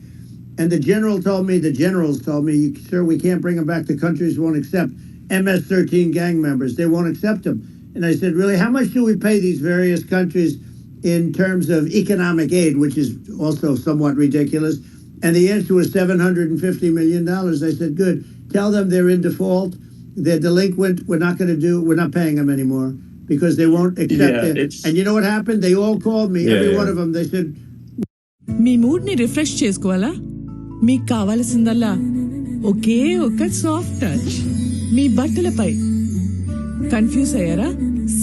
Speaker 11: And the generals told me, sir, we can't bring them back. The countries won't accept MS-13 gang members. They won't accept them. And I said, really, how much do we pay these various countries in terms of economic aid, which is also somewhat ridiculous? And the answer was $750 million. I said, good. Tell them they're in default. They're delinquent. We're not paying them anymore because they won't accept it. And you know what happened? They all called me, every one of them. They said,
Speaker 20: me mood ని refresh చేసుకోవాలా మీకు కావాల్సిందల్లా ఒకే ఒక soft touch me బట్టలపై confuse అయ్యారా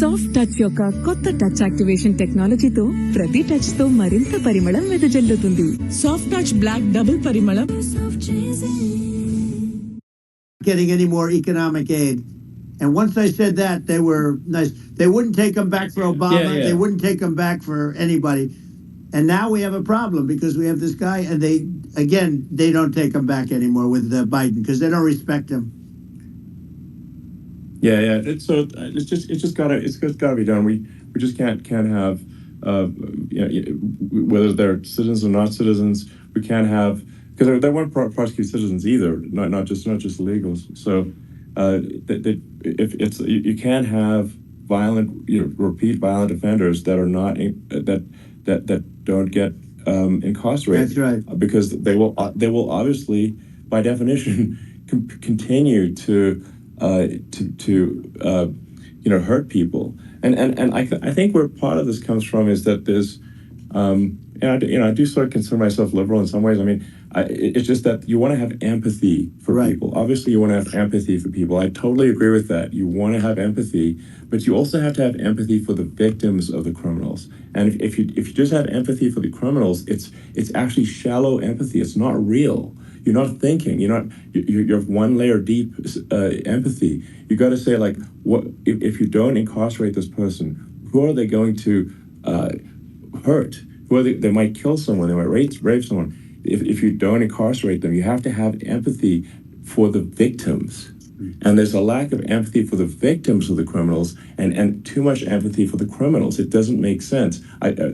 Speaker 20: soft touch యొక్క కొత్త touch activation టెక్నాలజీతో ప్రతి touch తో మరింత పరిమళం వెదజల్లుతుంది సాఫ్ట్ టచ్ బ్లాక్ డబుల్ పరిమళం
Speaker 11: getting any more economic aid. And once I said that, they were nice. They wouldn't take them back for Obama. They wouldn't take them back for anybody. And now we have a problem because we have this guy, and they don't take him back anymore with Biden because they don't respect him.
Speaker 10: Yeah. It's just gotta be done. We just can't have whether they're citizens or not citizens. We can't have because they won't prosecute citizens either, not just illegals. So if it's you can't have violent repeat violent offenders that are not that don't get incarcerated.
Speaker 11: That's right.
Speaker 10: Because they will obviously, by definition, continue to hurt people. And I think where part of this comes from is that there's I do sort of consider myself liberal in some ways. I mean, it's just that you want to have empathy for people. Obviously, you want to have empathy for people. I totally agree with that. You want to have empathy, but you also have to have empathy for the victims of the criminals. And if you just have empathy for the criminals, it's actually shallow empathy. It's not real. You're not thinking. You're one layer deep empathy. You got to say like, what if you don't incarcerate this person? Who are they going to hurt? They might kill someone. They might rape someone. If you don't incarcerate them, you have to have empathy for the victims. And there's a lack of empathy for the victims of the criminals and too much empathy for the criminals. It doesn't make sense.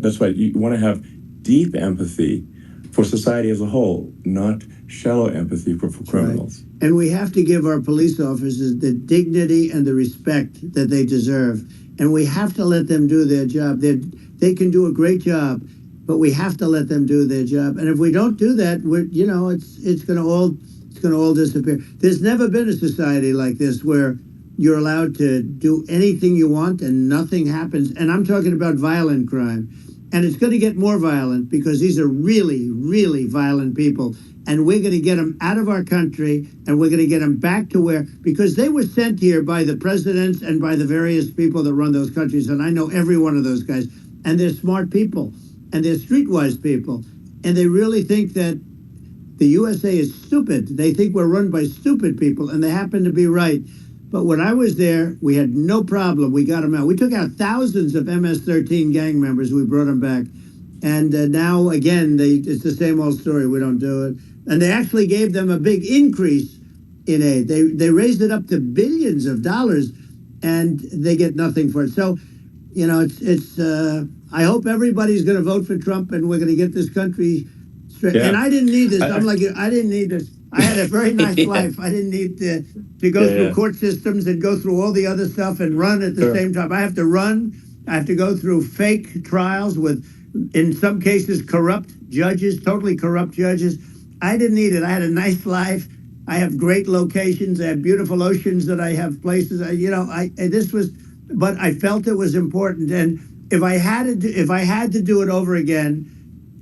Speaker 10: That's why you want to have deep empathy for society as a whole, not shallow empathy for criminals.
Speaker 11: Right. And we have to give our police officers the dignity and the respect that they deserve. And we have to let them do their job. They can do a great job, but we have to let them do their job. And if we don't do that, it's going to all disappear. There's never been a society like this where you're allowed to do anything you want and nothing happens. And I'm talking about violent crime. And it's going to get more violent because these are really, really violent people. And we're going to get them out of our country, and we're going to get them back to because they were sent here by the presidents and by the various people that run those countries. And I know every one of those guys. And they're smart people. And they're streetwise people. And they really think that the USA is stupid. They think we're run by stupid people, and they happen to be right. But when I was there, we had no problem. We got them out. We took out thousands of MS-13 gang members. We brought them back. And now, again, it's the same old story. We don't do it. And they actually gave them a big increase in aid. They raised it up to billions of dollars, and they get nothing for it. So, I hope everybody's going to vote for Trump, and we're going to get this country straight. Yeah. And I didn't need this. I didn't need this. I had a very nice life. I didn't need to go through court systems and go through all the other stuff and run at the same time. I have to run. I have to go through fake trials with, in some cases, corrupt judges, totally corrupt judges. I didn't need it. I had a nice life. I have great locations. I have beautiful oceans that I have places. But I felt it was important. And if I had to do it over again,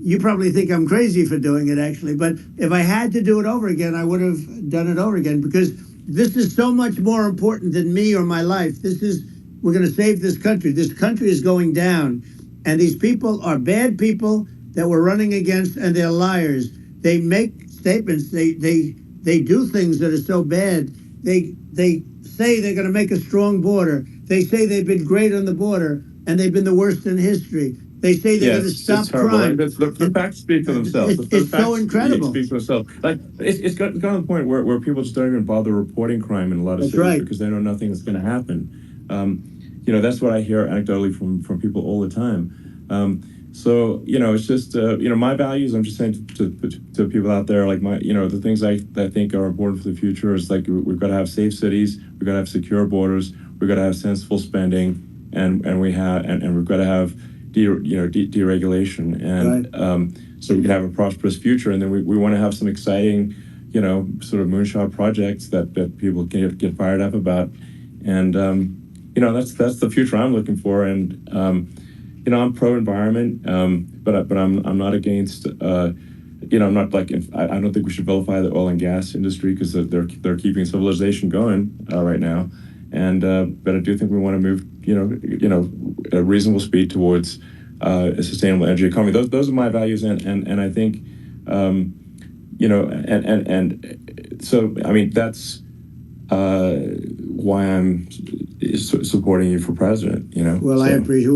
Speaker 11: you probably think I'm crazy for doing it, actually. But if I had to do it over again, I would have done it over again because this is so much more important than me or my life. We're going to save this country. This country is going down. And these people are bad people that we're running against, and they're liars. They make statements. They do things that are so bad. They say they're going to make a strong border. They say they've been great on the border, and they've been the worst in history. They say they're going to stop crime.
Speaker 10: The facts speak for themselves.
Speaker 11: It's so incredible.
Speaker 10: Speak for themselves. Like it's got to the point where people just don't even bother reporting crime in a lot of cities because they know nothing is going to happen. That's what I hear anecdotally from people all the time. So, it's just, my values, I'm just saying to people out there, like the things I think are important for the future is like, we've got to have safe cities, we've got to have secure borders, we've got to have sensible spending, and we've got to have, deregulation. And so we can have a prosperous future. And then we want to have some exciting, sort of moonshot projects that people can get fired up about. And, that's the future I'm looking for. And, I'm pro-environment, but I'm not against. I'm not like I don't think we should vilify the oil and gas industry because they're keeping civilization going right now, and but I do think we want to move at a reasonable speed towards a sustainable energy economy. Those are my values, and I think so I mean that's why I'm supporting you for president.
Speaker 11: Well, so. I appreciate it.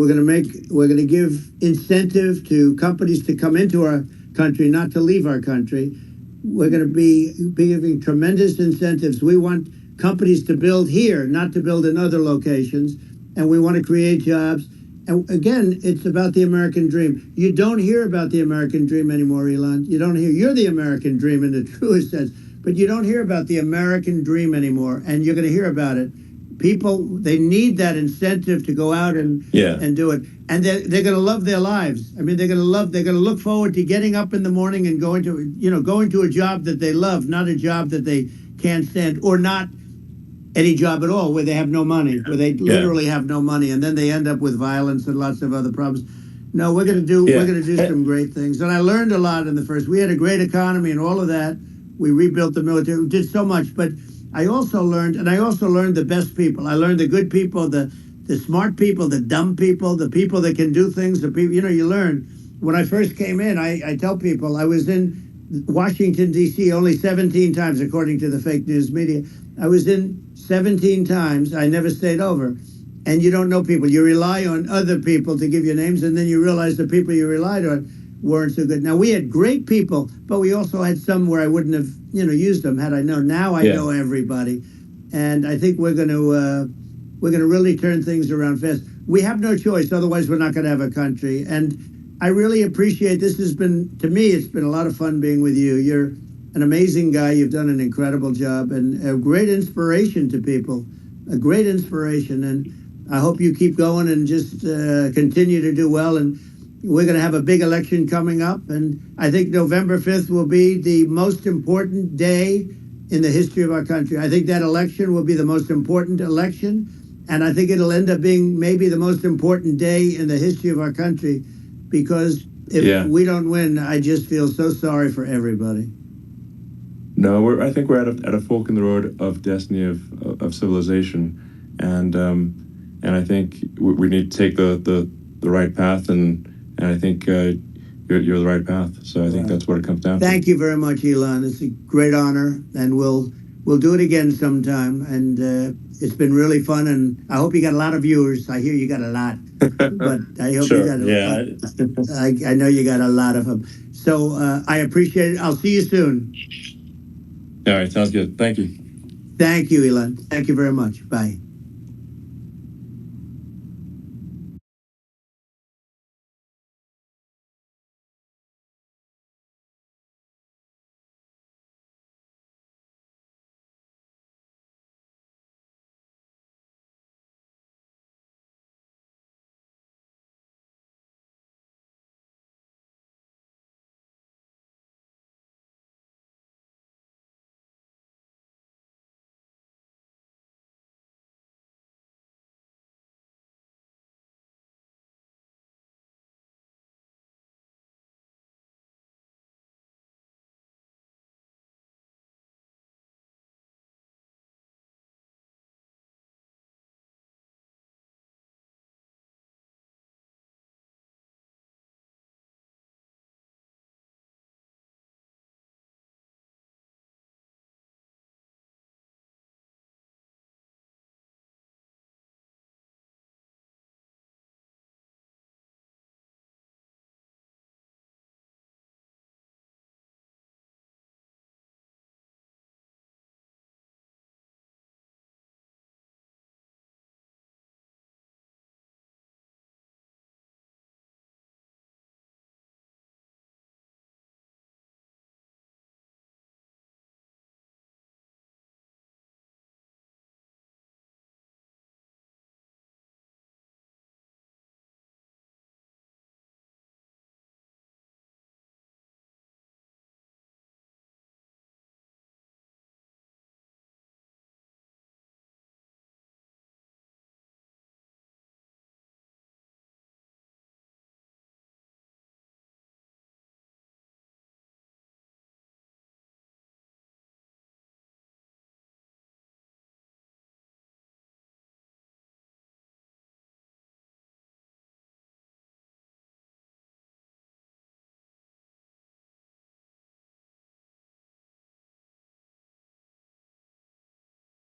Speaker 11: We're going to give incentive to companies to come into our country, not to leave our country. We're going to be giving tremendous incentives. We want companies to build here, not to build in other locations, and we want to create jobs. And again, it's about the American dream. You don't hear about the American dream anymore, Elon. You don't hear. You're the American dream in the truest sense, but you don't hear about the American dream anymore, and you're going to hear about it. People, they need that incentive to go out and do it, and they're going to love their lives. I mean, they're going to look forward to getting up in the morning and going to a job that they love, not a job that they can't stand, or not any job at all where they have no money, where they literally have no money, and then they end up with violence and lots of other problems. No, we're going to do some great things, and I learned a lot in the first. We had a great economy and all of that. We rebuilt the military, we did so much, but I also learned the best people. I learned the good people, the smart people, the dumb people, the people that can do things. The people, you learn. When I first came in, I tell people I was in Washington, D.C. only 17 times, according to the fake news media. I was in 17 times. I never stayed over. And you don't know people. You rely on other people to give you names, and then you realize the people you relied on weren't so good. Now, we had great people, but we also had some where I wouldn't have, used them had I known. Now I know everybody, and I think we're going to really turn things around fast. We have no choice, otherwise we're not going to have a country. And I really appreciate this. To me, it's been a lot of fun being with you. You're an amazing guy. You've done an incredible job and a great inspiration to people, a great inspiration. And I hope you keep going and just continue to do well. And we're going to have a big election coming up, and I think November 5th will be the most important day in the history of our country. I think that election will be the most important election, and I think it'll end up being maybe the most important day in the history of our country, because if we don't win, I just feel so sorry for everybody.
Speaker 10: No, I think we're at a fork in the road of destiny of civilization, and I think we need to take the right path, and I think you're the right path. So I think that's what it comes down to.
Speaker 11: Thank you very much, Elon. It's a great honor, and we'll do it again sometime. And it's been really fun, and I hope you got a lot of viewers. I hear you got a lot, but I hope you got a lot. I know you got a lot of them. So I appreciate it. I'll see you soon.
Speaker 10: All right, sounds good. Thank you.
Speaker 11: Thank you, Elon. Thank you very much. Bye.